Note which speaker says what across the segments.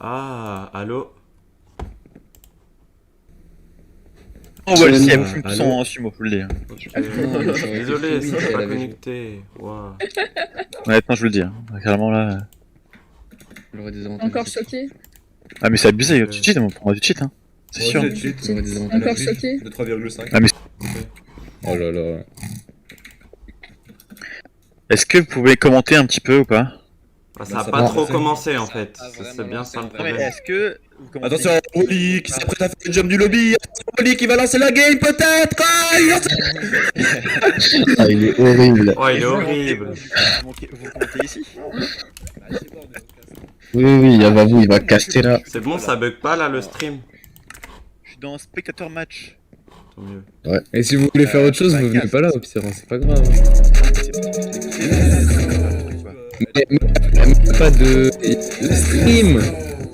Speaker 1: Ah, allô?
Speaker 2: On voit le CM,
Speaker 1: Allô
Speaker 2: sans sumo, je vous le dis.
Speaker 1: Je suis désolé, c'était pas connecté. Wow.
Speaker 2: Ouais, attends, je vous le dis. Carrément là.
Speaker 3: J'aurais des avantages.
Speaker 4: Encore choqué.
Speaker 2: Ah, mais c'est abusé, tu cheats, pour moi, tu cheats, hein. C'est sûr.
Speaker 3: J'aurais des avantages.
Speaker 4: Encore choqué.
Speaker 5: De 3,5.
Speaker 2: Ah, mais...
Speaker 3: Oh là là.
Speaker 2: Est-ce que vous pouvez commenter un petit peu ou pas?
Speaker 1: Ah, ça
Speaker 5: Bah,
Speaker 1: a
Speaker 5: ça
Speaker 1: pas
Speaker 5: va
Speaker 1: trop
Speaker 5: passer.
Speaker 1: commencé en fait.
Speaker 6: Ah,
Speaker 1: C'est
Speaker 6: vraiment,
Speaker 1: bien ça le
Speaker 6: c'est
Speaker 2: Non, mais
Speaker 1: problème.
Speaker 2: est-ce que vous commentez...
Speaker 5: Attention, Oli qui s'apprête à faire le jump du lobby. Attention, Oli qui va lancer la game peut-être. Ah, il lance...
Speaker 7: Ah, il est horrible.
Speaker 1: Oh, il est horrible.
Speaker 2: Vous commentez ici?
Speaker 7: Oui, oui, il va vous, il va caster là.
Speaker 1: C'est bon, ça bug pas là le stream?
Speaker 2: Je suis dans spectateur match.
Speaker 1: Tant mieux.
Speaker 3: Et si vous voulez faire autre chose, vous venez pas là au pire, hein, c'est pas grave. Mais pas de stream.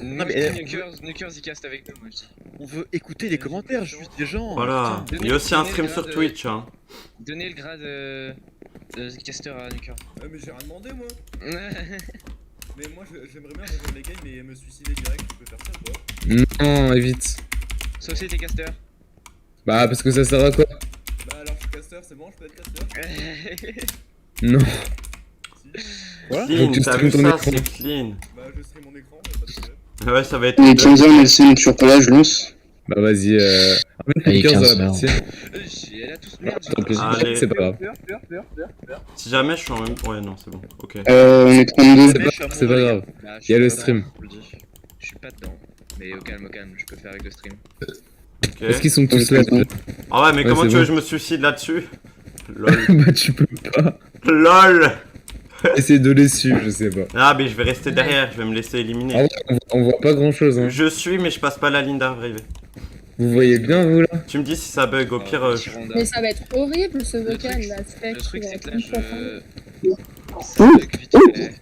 Speaker 2: Non, mais
Speaker 6: Nukers il caste avec nous, moi je dis.
Speaker 2: on veut écouter les commentaires juste des gens.
Speaker 1: Voilà.
Speaker 2: Putain.
Speaker 1: Il y a aussi un stream sur Twitch. Hein.
Speaker 6: Donnez le grade de caster à Nukers.
Speaker 5: Mais j'ai rien demandé moi. Mais moi j'aimerais bien rejoindre les games et me suicider direct. Tu peux faire ça ou pas?
Speaker 3: Non, évite.
Speaker 6: Société caster.
Speaker 3: Bah, parce que ça sert à quoi?
Speaker 5: Bah alors je suis caster, c'est bon, je peux être caster?
Speaker 3: Non.
Speaker 5: Si.
Speaker 2: Quoi?
Speaker 1: Clean,
Speaker 3: Donc, tu
Speaker 1: t'as vu
Speaker 3: stream ton
Speaker 1: ça?
Speaker 3: écran.
Speaker 1: C'est clean.
Speaker 5: Bah je stream mon écran, mais pas de problème.
Speaker 1: Ouais, ça va être.
Speaker 7: Il est 15h, mais c'est toujours pas là, je lance.
Speaker 3: Bah, vas-y. En fait,
Speaker 7: Allez,
Speaker 3: Nukers dans
Speaker 7: 15
Speaker 3: la
Speaker 7: heures.
Speaker 3: partie.
Speaker 6: Elle a tous merde.
Speaker 3: Tant pis,
Speaker 1: Allez.
Speaker 3: c'est pas grave.
Speaker 1: Si jamais je suis en même. Ouais, non, c'est bon. Ok.
Speaker 7: On est 32.
Speaker 3: C'est pas grave. Il y a le stream.
Speaker 6: Je suis pas dedans. Mais au calme, je peux faire avec le stream.
Speaker 1: Ok.
Speaker 3: Est-ce qu'ils sont tous là?
Speaker 1: Ah ouais, mais
Speaker 3: Ouais,
Speaker 1: comment
Speaker 3: c'est
Speaker 1: tu veux
Speaker 3: bon.
Speaker 1: que je me suicide là-dessus? Lol.
Speaker 3: Bah, tu peux pas.
Speaker 1: LOL.
Speaker 3: Essayer de les suivre, je sais pas.
Speaker 1: Ah, mais je vais rester derrière, je vais me laisser
Speaker 3: En
Speaker 1: éliminer.
Speaker 3: vrai, on voit pas grand chose, hein.
Speaker 1: Je suis, mais je passe pas la ligne d'arrivée.
Speaker 3: Vous voyez bien, vous là?
Speaker 1: Tu me dis si ça bug, au pire.
Speaker 4: Mais ça va être horrible ce vocal là.
Speaker 6: Le truc c'est que là
Speaker 4: je.
Speaker 6: ça bug vite fait.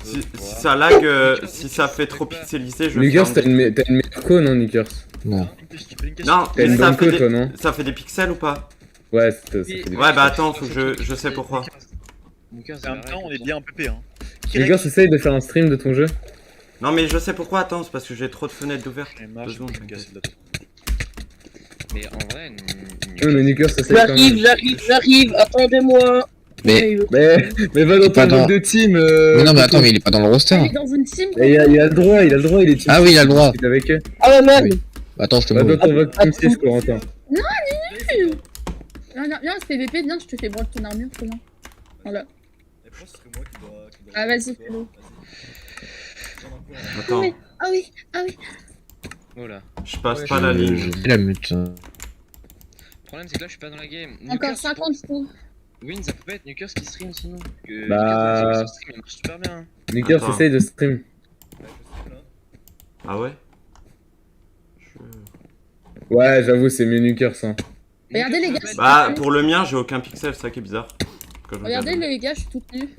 Speaker 1: Si ça lag, si ça fait trop pixelisé, je
Speaker 3: Nukers,
Speaker 1: ferme.
Speaker 3: t'as une meilleure cône, hein, Nukers?
Speaker 7: Non.
Speaker 1: Non,
Speaker 3: T'as
Speaker 1: mais
Speaker 3: une
Speaker 1: ça
Speaker 3: bonne
Speaker 1: fait,
Speaker 3: queue, toi, non?
Speaker 1: ça fait des pixels ou pas?
Speaker 3: Ouais, ça fait des
Speaker 1: Ouais, bah attends, faut que je sais pourquoi.
Speaker 6: Nukers,
Speaker 2: En même temps, on est bien en PP, hein.
Speaker 3: Nukers, essaye de faire un stream de ton jeu.
Speaker 1: Non, mais je sais pourquoi, attends, c'est parce que j'ai trop de fenêtres ouvertes.
Speaker 2: Et
Speaker 1: 2
Speaker 2: marche,
Speaker 1: secondes.
Speaker 2: je vais casser de l'autre.
Speaker 6: Mais en vrai,
Speaker 3: Ouais, mais Nukers, essaye quand même.
Speaker 8: J'arrive, attendez-moi.
Speaker 7: Mais,
Speaker 3: Mais va dans ton
Speaker 7: Pas dans-
Speaker 3: jeu de team.
Speaker 7: mais non, mais attends, mais il est pas dans le roster.
Speaker 4: Il est dans une team.
Speaker 3: Il a le droit, il est team.
Speaker 7: Ah oui, il a le droit.
Speaker 3: Il est avec eux.
Speaker 8: Ah ouais, même.
Speaker 7: Oui. Attends, je te
Speaker 3: Va
Speaker 7: move.
Speaker 3: dans ton vote team 6, Corentin.
Speaker 4: Viens, ce PVP, viens, je te fais broc ton armure, comment? Voilà.
Speaker 5: Et pourquoi ce serait moi qui dois.
Speaker 4: Ah, vas-y, fais-le.
Speaker 1: Attends,
Speaker 4: Ah oui, ah oui.
Speaker 6: voilà.
Speaker 1: je passe pas la ligne.
Speaker 7: J'ai la mute.
Speaker 6: Le problème c'est que là je suis pas dans la game.
Speaker 4: Encore
Speaker 6: Nukers,
Speaker 4: 50 coups.
Speaker 6: Win, ça peut pas être Nukers qui stream sinon. Que
Speaker 3: Bah-
Speaker 6: Nukers, son stream il marche super bien.
Speaker 3: Nukers,
Speaker 1: Attends.
Speaker 3: essaye de stream.
Speaker 1: Ah ouais?
Speaker 3: Ouais, j'avoue, c'est mieux Nukers, hein.
Speaker 4: Regardez, les gars.
Speaker 1: Bah, pour le mien, j'ai aucun pixel, c'est ça qui est bizarre. Quand je
Speaker 4: Regardez
Speaker 1: regarde.
Speaker 4: les gars, je suis toute nue.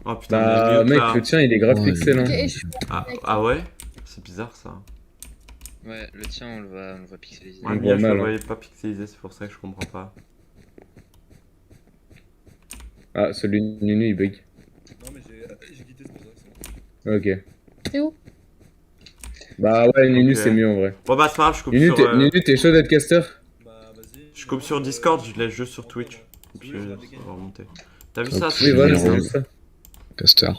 Speaker 1: Oh putain,
Speaker 3: Bah,
Speaker 1: mais
Speaker 3: mec,
Speaker 1: là.
Speaker 3: le tien, il est grave
Speaker 7: Ouais.
Speaker 3: pixel, hein.
Speaker 4: Ok, et je suis.
Speaker 1: Ah ouais? C'est bizarre ça.
Speaker 6: Ouais, le tien on le voit pixeliser.
Speaker 1: Ouais,
Speaker 3: On
Speaker 1: le mien,
Speaker 3: voit
Speaker 1: je
Speaker 3: mal,
Speaker 1: le
Speaker 3: hein.
Speaker 1: voyais pas pixelisé, c'est pour ça que je comprends pas.
Speaker 3: Ah, celui de Nunu, il bug.
Speaker 5: Non, mais j'ai quitté, c'est pour ça. C'est bon.
Speaker 3: Ok.
Speaker 4: C'est où?
Speaker 3: Bah ouais, Nunu,
Speaker 1: Ok.
Speaker 3: c'est mieux en vrai.
Speaker 1: Bon bah c'est pas grave, je coupe
Speaker 3: Nunu,
Speaker 1: sur...
Speaker 3: Nunu, t'es chaud d'être caster?
Speaker 5: Bah vas-y.
Speaker 1: Je coupe sur Discord, je laisse juste sur Twitch. Et puis ça va remonter. T'as vu ça?
Speaker 7: Ok.
Speaker 3: Oui,
Speaker 1: c'est
Speaker 3: voilà,
Speaker 1: bien,
Speaker 3: c'est
Speaker 1: hein.
Speaker 3: juste ça.
Speaker 7: Caster.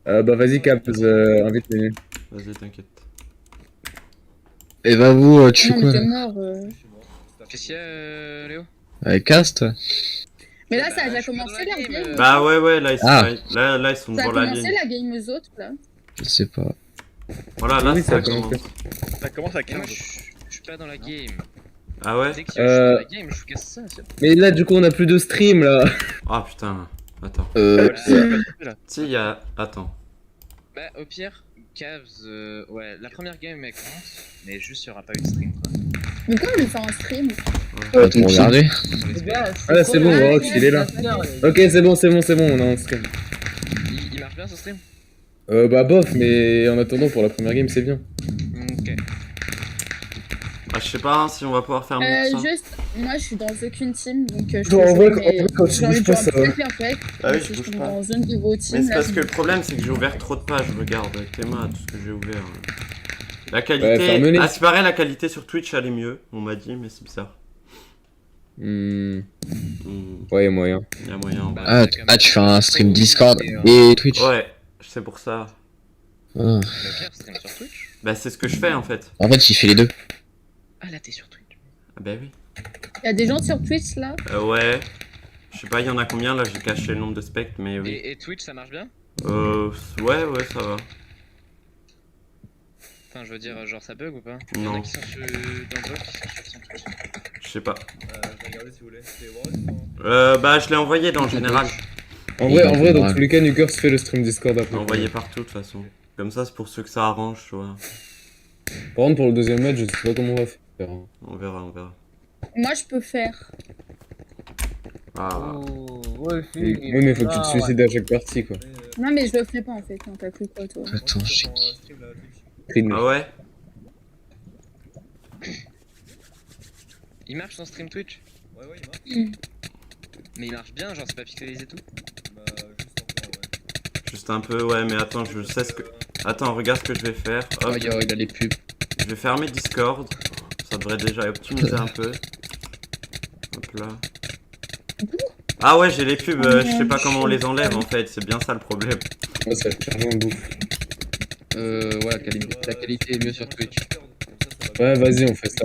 Speaker 3: Bah vas-y, Cap, invite Nunu.
Speaker 1: Vas-y, t'inquiète.
Speaker 7: Et bah vous, tu
Speaker 4: Non,
Speaker 7: fais
Speaker 4: mais
Speaker 7: quoi
Speaker 4: t'es
Speaker 7: là
Speaker 4: mort.
Speaker 6: Qu'est-ce qu'il y a Léo?
Speaker 7: Avec Cast?
Speaker 4: Mais là, ça a
Speaker 6: Bah,
Speaker 4: déjà
Speaker 6: je suis
Speaker 4: commencé
Speaker 6: pas dans la
Speaker 4: la
Speaker 6: game,
Speaker 4: game.
Speaker 1: Bah ouais, là ils sont,
Speaker 7: Ah.
Speaker 1: là, ils sont
Speaker 4: Ça a
Speaker 1: devant la
Speaker 4: commencé
Speaker 1: ligne.
Speaker 4: la game aux autres là.
Speaker 7: Je sais pas.
Speaker 1: Voilà, là
Speaker 3: Oui,
Speaker 1: ça
Speaker 3: ça a commencé.
Speaker 1: commence.
Speaker 2: Ça commence à
Speaker 6: Et moi
Speaker 2: 15.
Speaker 6: je suis pas dans la game.
Speaker 1: Ah ouais?
Speaker 6: Dès que je suis dans la game, je vous casse ça.
Speaker 3: Mais là, du coup, on a plus de stream là.
Speaker 1: Ah putain, attends.
Speaker 2: Voilà.
Speaker 1: Si, il y a... Attends.
Speaker 6: Bah au pire, Cavs, ouais, la première game elle commence, mais juste il y aura pas eu de stream quoi.
Speaker 4: Mais comment lui faire un stream?
Speaker 7: Pas trop regarder.
Speaker 3: Ah là, c'est bon, Rox, il est là. Ok, c'est bon, on a un stream.
Speaker 6: Il marche bien ce stream?
Speaker 3: Bah bof, mais en attendant, pour la première game, c'est bien.
Speaker 6: Ok.
Speaker 1: Ah, je sais pas hein, si on va pouvoir faire mieux que ça.
Speaker 4: Juste, moi je suis dans aucune team, donc je
Speaker 3: Non, en
Speaker 4: peux
Speaker 3: vrai,
Speaker 4: jouer, mais
Speaker 3: quand tu
Speaker 4: j'ai envie
Speaker 3: bouges
Speaker 4: de
Speaker 3: pas,
Speaker 4: jouer
Speaker 3: ça
Speaker 4: un
Speaker 3: va.
Speaker 4: peu avec.
Speaker 1: Ah oui,
Speaker 4: Si
Speaker 1: je
Speaker 4: je
Speaker 1: bouge
Speaker 4: suis
Speaker 1: pas.
Speaker 4: dans une nouveau team,
Speaker 1: Mais c'est
Speaker 4: là,
Speaker 1: parce
Speaker 4: je-
Speaker 1: que le problème, c'est que j'ai ouvert trop de pages, regarde, avec tes mains, tout ce que j'ai ouvert. La
Speaker 3: Ouais,
Speaker 1: qualité...
Speaker 3: ferme-les.
Speaker 1: Ah, c'est pareil, la qualité sur Twitch, elle est mieux, on m'a dit, mais c'est bizarre.
Speaker 3: Hmm.
Speaker 1: Hmm,
Speaker 3: Ouais, y'a moyen.
Speaker 1: y a moyen, ouais.
Speaker 7: Ah, tu fais un stream Discord et Twitch.
Speaker 1: Ouais, c'est pour ça.
Speaker 7: Ah.
Speaker 6: Le pire, stream sur Twitch.
Speaker 1: Bah, c'est ce que je fais, en fait.
Speaker 7: En fait, il fait les deux.
Speaker 6: Ah là, t'es sur Twitch.
Speaker 1: Ah bah oui.
Speaker 4: Il y a des gens sur Twitch là.
Speaker 1: Ouais. Je sais pas, il y en a combien, là, j'ai caché le nombre de spectres, mais oui.
Speaker 6: Et Twitch, ça marche bien?
Speaker 1: Ouais, ça va.
Speaker 6: Enfin, je veux dire, genre ça bug ou pas? Il y en
Speaker 1: Non,
Speaker 6: a qui sont sur... dans le bug, qui sont sur son Twitch.
Speaker 1: je sais pas.
Speaker 5: Je vais regarder si vous voulez. C'est Warlock ou
Speaker 1: Bah, je l'ai envoyé dans le général.
Speaker 3: En
Speaker 7: Oui,
Speaker 3: vrai, dans
Speaker 7: ouais.
Speaker 3: tous les cas, Nukers fait le stream Discord après.
Speaker 1: Envoyé partout, de toute façon. Comme ça, c'est pour ceux que ça arrange, tu vois.
Speaker 3: Par contre, pour le deuxième match, je sais pas comment on va faire. hein.
Speaker 1: On verra, on verra.
Speaker 4: Moi je peux faire.
Speaker 1: Ah.
Speaker 3: Oui, mais faut que tu te suicides à chaque partie, quoi.
Speaker 4: Non, mais je le ferai pas en fait. Non, t'as plus quoi toi.
Speaker 7: Attends, j'ai...
Speaker 3: Stream.
Speaker 1: Ah ouais?
Speaker 6: Il marche son stream Twitch?
Speaker 5: Ouais, il marche.
Speaker 6: Mais il marche bien, genre c'est pas pixelisé et tout?
Speaker 5: Bah,
Speaker 1: Juste un peu, ouais, mais attends, je sais ce que... Attends, regarde ce que je vais faire. Hop,
Speaker 7: Oh, il a les pubs.
Speaker 1: je vais fermer Discord. Ça devrait déjà optimiser un peu. Hop là. Ah ouais, j'ai les pubs, je sais pas comment on les enlève en fait, c'est bien ça le problème.
Speaker 3: Ouais, ça charge en bouffe.
Speaker 7: Ouais, la qualité est mieux sur Twitch.
Speaker 3: Ouais, vas-y, on fait ça.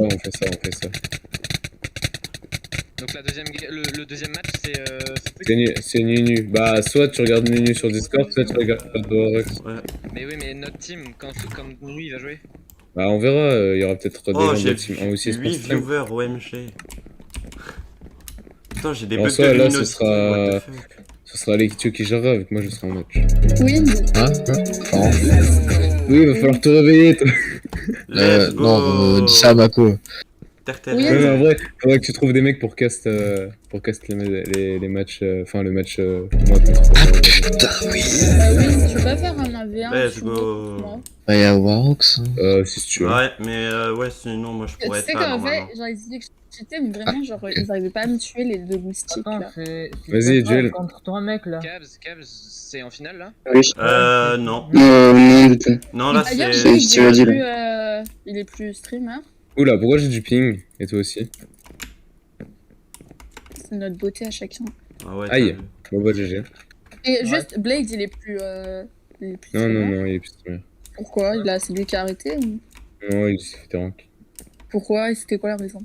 Speaker 6: Donc la deuxième, le deuxième match, c'est Twitch?
Speaker 3: C'est Nunu. Bah, soit tu regardes Nunu sur Discord, soit tu regardes Borex.
Speaker 1: Ouais.
Speaker 6: Mais oui, mais notre team, quand lui il va jouer.
Speaker 3: Bah, on verra, il y aura peut-être des
Speaker 1: Oh,
Speaker 3: gens de
Speaker 1: j'ai
Speaker 3: la team 1 aussi sur
Speaker 1: 8
Speaker 3: stream.
Speaker 1: viewers OMG. Putain, j'ai des
Speaker 3: En
Speaker 1: bugs
Speaker 3: soi,
Speaker 1: de
Speaker 3: là,
Speaker 1: mine
Speaker 3: ce
Speaker 1: aussi,
Speaker 3: sera-
Speaker 1: what the fuck.
Speaker 3: Ce sera Lekitio qui gérera, avec moi je serai en match.
Speaker 4: Oui.
Speaker 7: Hein?
Speaker 3: Oui, il va falloir te réveiller, toi.
Speaker 1: Let's go.
Speaker 7: Non, dis ça à Mako.
Speaker 1: Terre.
Speaker 4: Oui,
Speaker 3: Ouais, mais en vrai, faudrait que tu trouves des mecs pour cast les matchs, enfin le match moi contre.
Speaker 7: Putain, oui.
Speaker 4: Bah oui, tu peux pas faire un 1v1.
Speaker 1: Let's
Speaker 4: sur
Speaker 1: go.
Speaker 4: d'autres, moi.
Speaker 7: Bah, y'a Warox.
Speaker 3: Si tu veux.
Speaker 1: Ouais, mais ouais, sinon moi je
Speaker 4: Tu
Speaker 1: pourrais être
Speaker 4: sais
Speaker 1: là
Speaker 4: qu'en fait,
Speaker 1: normalement.
Speaker 4: genre ils disaient que j'étais, mais vraiment, genre ils arrivaient pas à me tuer les deux moustiques là.
Speaker 3: Vas-y, Joel.
Speaker 9: Contre trois mecs là.
Speaker 6: Cabs, c'est en finale là?
Speaker 1: Non.
Speaker 2: Non, du tout.
Speaker 1: Non, là
Speaker 4: D'ailleurs,
Speaker 1: c'est...
Speaker 4: Blade,
Speaker 2: tu l'as dit,
Speaker 4: il est plus streamer.
Speaker 3: Oula, pourquoi j'ai du ping? Et toi aussi?
Speaker 4: C'est notre beauté à chacun.
Speaker 1: Ah ouais,
Speaker 3: Aïe.
Speaker 1: t'as vu.
Speaker 3: Bon bah GG.
Speaker 4: Et juste, Blade, il est plus. Il est plus
Speaker 3: Non,
Speaker 4: streamer.
Speaker 3: non, il est plus streamer.
Speaker 4: Pourquoi? C'est lui qui a arrêté ou...
Speaker 3: Non, il s'est fait rank.
Speaker 4: Pourquoi? Et c'était quoi la raison?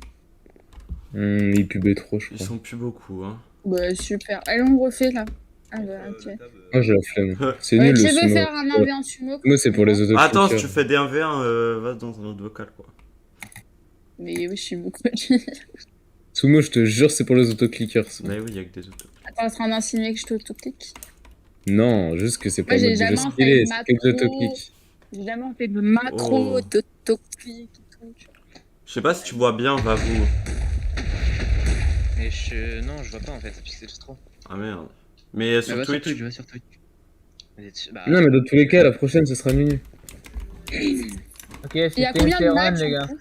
Speaker 3: Il pubait trop, je
Speaker 1: Ils
Speaker 3: crois.
Speaker 1: sont plus beaucoup, hein.
Speaker 4: Bah super. Allez, on refait là. Ah bah ok.
Speaker 3: Ah, j'ai la flemme. C'est
Speaker 4: Tu
Speaker 3: nul le
Speaker 4: veux
Speaker 3: sumo.
Speaker 4: faire un 1v1 sumo?
Speaker 3: Moi, c'est pour les autos.
Speaker 1: Attends, si tu fais des 1v1, va dans un autre vocal quoi.
Speaker 4: Mais oui, je suis beaucoup.
Speaker 3: Sumo, je te jure, c'est pour les autoclickers.
Speaker 1: Mais oui, y'a que des autos.
Speaker 4: Attends, on sera en insinué que je t'auto-clique.
Speaker 3: Non, juste que c'est pas
Speaker 4: Moi,
Speaker 3: en
Speaker 4: j'ai
Speaker 3: mode
Speaker 4: jamais
Speaker 3: déjà
Speaker 4: fait
Speaker 3: stylé,
Speaker 4: de
Speaker 3: c'est que des autoclicks.
Speaker 4: J'ai jamais fait de macro,
Speaker 1: Oh.
Speaker 4: d'auto-clic et tout. tu vois.
Speaker 1: Je sais pas si tu vois bien, va vous.
Speaker 6: Et non, je vois pas en fait, c'est pixelisé trop.
Speaker 1: Ah merde. Mais sur Twitch.
Speaker 6: va sur Twitch. Bah,
Speaker 3: Non, mais dans tous les cas, la prochaine, ce sera Nunu.
Speaker 9: Ok,
Speaker 4: Il y a
Speaker 9: c'était
Speaker 4: combien de
Speaker 9: Terran
Speaker 4: matchs
Speaker 9: les gars.
Speaker 4: en tout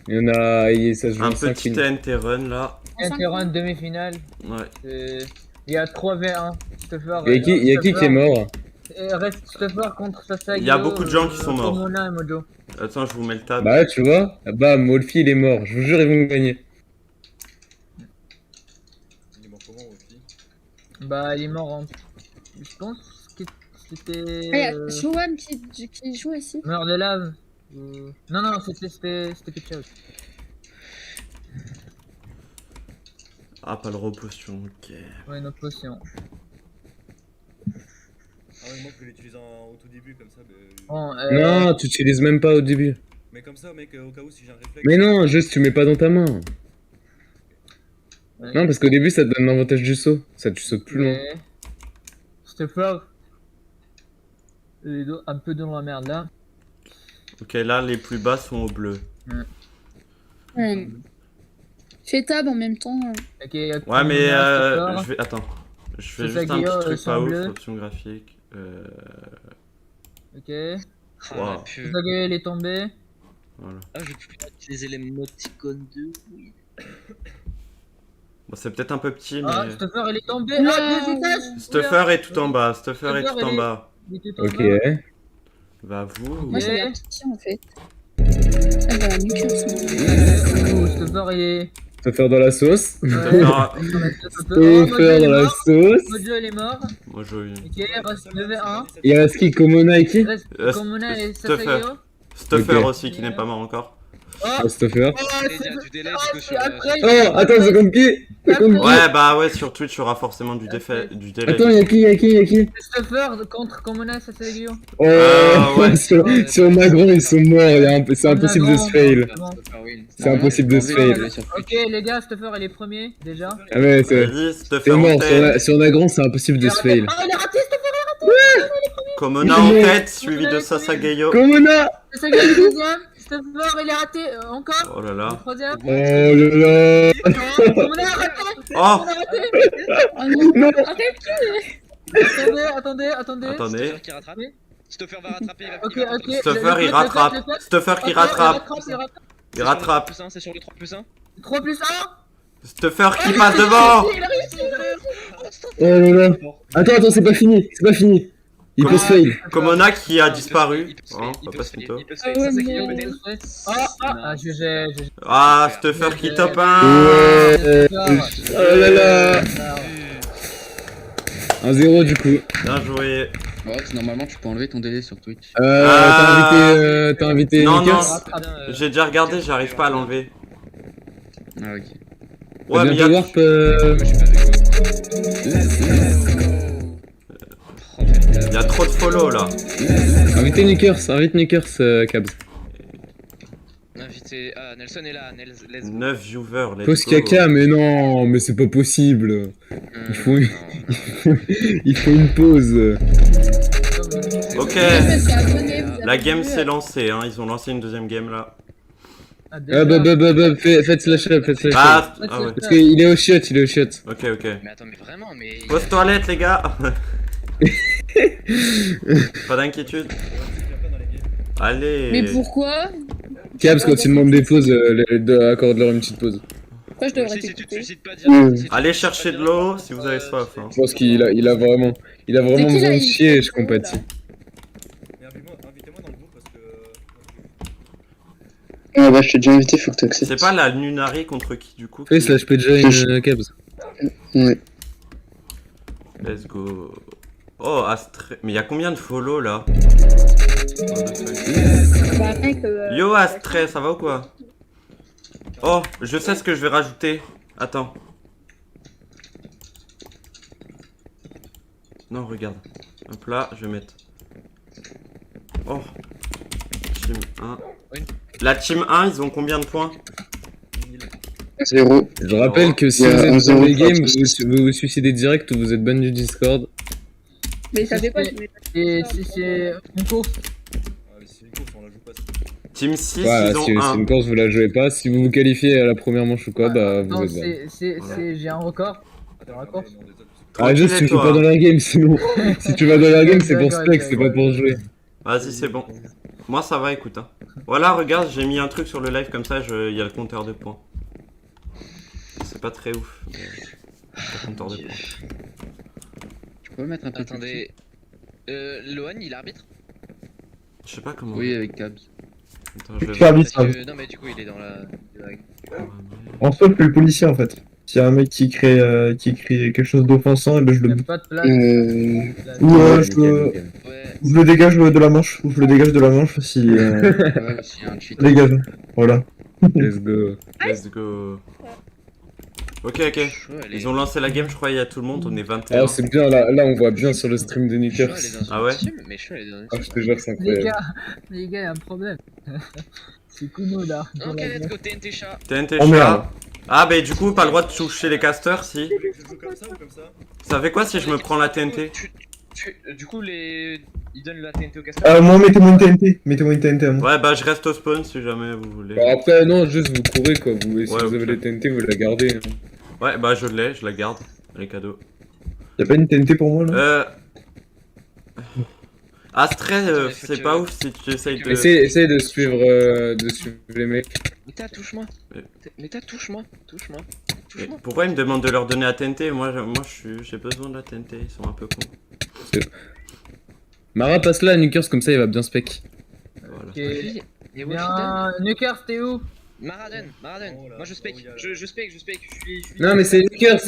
Speaker 3: Il y en a. Ça se joue
Speaker 1: Un
Speaker 3: en 5
Speaker 1: petit
Speaker 3: minutes.
Speaker 1: TNT run là.
Speaker 9: Terran demi-finale.
Speaker 1: Ouais.
Speaker 9: Il y a 3v1.
Speaker 3: Il y a qui est mort?
Speaker 9: Reste Stuffer contre Sasagio.
Speaker 1: Il y a beaucoup de gens qui sont morts.
Speaker 9: Pomona et Mojo.
Speaker 1: Attends, je vous mets le tab.
Speaker 3: Bah, tu vois, bam, Molfi il est mort. Je vous jure, ils vont gagner.
Speaker 5: Il est mort comment, Wolfie?
Speaker 9: Bah, il est mort en. Je pense que c'était.
Speaker 4: Ah, il y a Chouam qui joue ici.
Speaker 9: Mort de lave. Non, c'était Pitchout.
Speaker 1: Ah, pas le repotion, ok.
Speaker 9: Ouais, une autre potion.
Speaker 5: Ah ouais, moi je peux l'utiliser au tout début comme ça.
Speaker 9: Bon,
Speaker 3: Non, tu utilises même pas au début.
Speaker 5: Mais comme ça, mec, au cas où si j'ai un réflexe.
Speaker 3: Mais non, juste tu mets pas dans ta main.
Speaker 9: ouais.
Speaker 3: Non, parce qu'au début, ça te donne l'avantage du saut. Ça, tu sautes plus loin.
Speaker 9: Mais... Stuffer. Il est un peu dans la merde là.
Speaker 1: Ok, là, les plus bas sont au bleu.
Speaker 4: Fais tab en même temps.
Speaker 9: Ok, il y a
Speaker 1: Ouais, mais
Speaker 9: Stuffer.
Speaker 1: je vais. Attends. Je fais
Speaker 9: C'est
Speaker 1: juste un
Speaker 9: Saguio,
Speaker 1: petit truc
Speaker 9: sans
Speaker 1: pas ouf,
Speaker 9: bleu.
Speaker 1: option graphique.
Speaker 9: Ok.
Speaker 1: Wow.
Speaker 6: Ah, la pub.
Speaker 9: Sasagio il est tombé.
Speaker 1: Voilà.
Speaker 6: Ah, je peux plus utiliser les moticônes de oui.
Speaker 1: Bon, c'est peut-être un peu petit,
Speaker 9: Ah,
Speaker 1: mais.
Speaker 9: Stuffer, il est tombé.
Speaker 4: Non.
Speaker 9: Ah, deux étages.
Speaker 1: Stuffer est tout en bas. Stuffer est tout en bas.
Speaker 9: Il était tombé.
Speaker 3: Ok.
Speaker 1: Bah, vous.
Speaker 4: Moi, j'ai un petit en fait. Ah bah, Nuker,
Speaker 9: Oh, Stuffer, il est.
Speaker 3: Se faire dans la sauce.
Speaker 9: Ouais.
Speaker 1: Stuffer.
Speaker 3: Se faire dans la sauce.
Speaker 9: Mojo, il est mort.
Speaker 1: Moi, je.
Speaker 9: Ok, il reste 9v1.
Speaker 3: Il reste qui? Komona et qui?
Speaker 9: Il reste
Speaker 1: Euh,
Speaker 9: Komona et
Speaker 1: Stuffer.
Speaker 9: Sasageo.
Speaker 1: Stuffer
Speaker 3: Ok.
Speaker 1: aussi qui n'est pas mort encore.
Speaker 3: Oh, Stuffer.
Speaker 6: Il y a du délai du coup sur
Speaker 9: après,
Speaker 3: Oh, attends, c'est contre qui? C'est contre qui?
Speaker 1: Ouais, bah ouais, sur Twitch, il y aura forcément du délai.
Speaker 3: Attends, y'a qui?
Speaker 9: Stuffer contre Komona et Sasageo.
Speaker 3: Oh,
Speaker 1: ouais.
Speaker 3: sur Magron, ils sont morts. C'est impossible de se fail. C'est impossible de se fail.
Speaker 9: Ok, les gars, Stuffer, il est premier déjà.
Speaker 3: Ah ouais, c'est
Speaker 1: Vas-y, Stuffer
Speaker 3: c'est
Speaker 1: en
Speaker 3: mort.
Speaker 1: tête.
Speaker 3: Sur Nagron, c'est impossible de se fail.
Speaker 9: Ah, il a raté Stuffer.
Speaker 1: Komona en tête, suivi de Sasageo.
Speaker 3: Komona!
Speaker 9: Sasageo, le deuxième. Stuffer, il est raté encore.
Speaker 1: Oh là
Speaker 9: Le
Speaker 1: là.
Speaker 9: troisième.
Speaker 3: Oh là là!
Speaker 9: Komona a raté.
Speaker 1: Oh
Speaker 9: Komona a raté.
Speaker 4: Oh non,
Speaker 3: Non.
Speaker 4: arrête.
Speaker 9: Attendez.
Speaker 1: Attendez.
Speaker 6: Qui rattrape. Stuffer va rattraper.
Speaker 9: Ok, ok.
Speaker 1: Stuffer, il rattrape. Stuffer qui rattrape. Il rattrape.
Speaker 6: C'est sur le 3+1.
Speaker 9: 3 plus 1.
Speaker 1: Stuffer qui passe devant.
Speaker 9: Il a réussi.
Speaker 3: Oh là là! Attends, c'est pas fini. Il peut se fail.
Speaker 1: Komona qui a disparu. Oh,
Speaker 6: Il
Speaker 1: papa
Speaker 6: peut se fail.
Speaker 1: Sminto.
Speaker 6: Il peut se
Speaker 4: Ah
Speaker 6: fail.
Speaker 4: ouais,
Speaker 6: Sasageo
Speaker 4: mais-
Speaker 6: peut-être.
Speaker 9: Ah, GG.
Speaker 1: Ah, Stuffer qui top 1.
Speaker 3: Ouais! Oh là là! 1-0 du coup.
Speaker 1: Bien joué.
Speaker 7: Ouais, normalement, tu peux enlever ton délai sur Twitch.
Speaker 3: T'as invité
Speaker 1: Non,
Speaker 3: Nickers?
Speaker 1: non. J'ai déjà regardé, j'arrive pas à l'enlever.
Speaker 7: Ah, ok.
Speaker 1: Ouais, mais
Speaker 3: Bientôt
Speaker 1: y a...
Speaker 3: warp,
Speaker 6: Moi, je suis pas avec
Speaker 1: y a trop de follow là.
Speaker 3: invite Nickers, Cabs.
Speaker 6: Invité. Ah, Nelson est là. Let's go.
Speaker 1: 9 viewers, let's
Speaker 3: Pause
Speaker 1: go.
Speaker 3: caca, mais non, mais c'est pas possible. Il faut une- Il faut une pause.
Speaker 1: Ok.
Speaker 4: Je me suis abonné, vous
Speaker 1: La
Speaker 4: avez
Speaker 1: game
Speaker 4: vu,
Speaker 1: s'est lancée, hein. Ils ont lancé une deuxième game là.
Speaker 3: Ah bah, faites slash up.
Speaker 1: Ah, ah ouais.
Speaker 3: Parce qu'il est au shot,
Speaker 1: Ok.
Speaker 6: Mais attends, mais vraiment, mais.
Speaker 1: Pause toilette, les gars. Pas d'inquiétude. Allez.
Speaker 4: Mais pourquoi?
Speaker 3: Cabs, quand il demande des pauses, accorde-leur une petite pause.
Speaker 4: Pourquoi je devrais
Speaker 6: Si tu te
Speaker 4: t'écouter?
Speaker 6: suicides pas direct. si tu te
Speaker 1: Allez
Speaker 6: suicides
Speaker 1: chercher
Speaker 6: pas
Speaker 1: de
Speaker 6: direct,
Speaker 1: l'eau si vous avez soif. Hein.
Speaker 3: Je pense qu'il a vraiment
Speaker 4: C'est qui, là,
Speaker 3: besoin de
Speaker 4: il
Speaker 3: chier et je
Speaker 4: fait
Speaker 3: compatis.
Speaker 5: Mais invitez-moi dans le groupe parce que.
Speaker 8: Ah bah je t'ai déjà invité, faut que t'acceptes.
Speaker 1: C'est pas la Lunari contre qui du coup
Speaker 3: Fais
Speaker 1: qui-
Speaker 3: slash PJ Cabs.
Speaker 8: Ouais.
Speaker 1: Let's go. Oh, Astre. Mais y a combien de follow là?
Speaker 4: Bah, mec,
Speaker 1: Yo Astre, ça va ou quoi? Oh, je sais ce que je vais rajouter. Attends. Non, regarde. Hop là, je vais mettre. Oh. Team 1. La team 1, ils ont combien de points?
Speaker 8: 0.
Speaker 3: Je rappelle que si
Speaker 8: Il y a
Speaker 3: vous êtes
Speaker 8: un
Speaker 3: dans
Speaker 8: zéro
Speaker 3: les games,
Speaker 8: partout.
Speaker 3: vous vous suicidez direct ou vous êtes ban du Discord.
Speaker 4: mais ça fait quoi? Tu mets pas
Speaker 9: Et
Speaker 4: ça,
Speaker 9: c'est une course.
Speaker 5: Ah, mais c'est une course, on la joue pas.
Speaker 1: Team 6,
Speaker 3: Voilà,
Speaker 1: ils ont
Speaker 3: si c'est
Speaker 1: 1.
Speaker 3: une course, vous la jouez pas. Si vous vous qualifiez à la première manche ou quoi, bah vous
Speaker 9: Non,
Speaker 3: êtes ban.
Speaker 9: j'ai un record.
Speaker 5: Attends,
Speaker 9: D'accord.
Speaker 5: mais non, désolé.
Speaker 3: Ah, juste, tu fais pas dans la game sinon. Si tu vas dans la game, c'est pour spec, c'est pas pour jouer.
Speaker 1: Vas-y, c'est bon. Moi, ça va, écoute. Hein. Voilà, regarde, j'ai mis un truc sur le live comme ça, il y a le compteur de points. C'est pas très ouf. Mais... le compteur de points.
Speaker 7: Tu peux mettre un peu de
Speaker 6: Attendez. Lohan, il arbitre.
Speaker 1: Je sais pas comment.
Speaker 7: Oui, avec Cabs.
Speaker 1: Attends, je vais
Speaker 10: Tu arbitres,
Speaker 6: Parce que... Non, mais du coup, il est dans la.
Speaker 10: en soi, je suis le policier en fait. S'il y a un mec qui crée quelque chose d'offensant, et ben je
Speaker 9: Il
Speaker 10: le
Speaker 9: n'y a pas de place.
Speaker 10: ou
Speaker 6: Ouais.
Speaker 10: je le dégage de la manche, ou je le dégage de la manche si
Speaker 7: Ouais, s'il y a un cheat.
Speaker 10: dégage. Voilà.
Speaker 3: Let's go.
Speaker 1: Let's go. Ok,
Speaker 6: Chaud, elle est-
Speaker 1: Ils ont lancé la game, je crois, il y a tout le monde, on est 21.
Speaker 3: Ah, c'est bien, là on voit bien sur le stream de
Speaker 6: Chaud,
Speaker 3: Nickers.
Speaker 6: elle est dans son
Speaker 1: Ah ouais
Speaker 6: team, mais chaud, elle est dans une
Speaker 3: Ah, je
Speaker 6: team.
Speaker 3: te jure, c'est
Speaker 9: Les
Speaker 3: incroyable.
Speaker 9: gars, il y a un problème. C'est Kuno là.
Speaker 6: Ok, let's go, TNT chat.
Speaker 1: TNT
Speaker 10: Oh,
Speaker 1: chat.
Speaker 10: merde.
Speaker 1: Ah, bah du coup, pas le droit de toucher les casters si.
Speaker 5: Je joue comme ça ou comme ça?
Speaker 1: Ça fait quoi si je me prends la TNT?
Speaker 6: Du coup, ils donnent la TNT au casteur.
Speaker 10: Moi, mettez-moi une TNT. Mettez-moi une TNT à moi.
Speaker 1: Ouais, bah je reste au spawn si jamais vous voulez.
Speaker 3: Bon, après, non, juste vous courez quoi. Si
Speaker 1: Ouais,
Speaker 3: vous avez
Speaker 1: ok.
Speaker 3: les TNT, vous la gardez. Hein.
Speaker 1: Ouais, bah je l'ai, je la garde. Les cadeaux.
Speaker 10: Y'a pas une TNT pour moi là?
Speaker 1: Astray,
Speaker 6: Attends, mais faut
Speaker 1: c'est
Speaker 6: que-
Speaker 1: pas ouf si tu essayes de.
Speaker 3: Essaye de suivre les mecs.
Speaker 6: Méta, touche-moi. Méta, touche-moi. Touche-moi.
Speaker 1: Mais
Speaker 6: Touche-moi.
Speaker 1: pourquoi ils me demandent de leur donner la TNT? Moi j'ai besoin de la TNT, ils sont un peu cons.
Speaker 3: Mara, passe là à Nukers, comme ça il va bien spec.
Speaker 1: Voilà.
Speaker 9: Ok.
Speaker 6: Wolfie, et Wolfie,
Speaker 9: Bien, Nukers, t'es où?
Speaker 6: Maraden.
Speaker 5: Oh là,
Speaker 6: Moi je spec.
Speaker 5: oh, y a-
Speaker 6: Je spec. Je suis.
Speaker 3: Non, mais c'est Nukers qui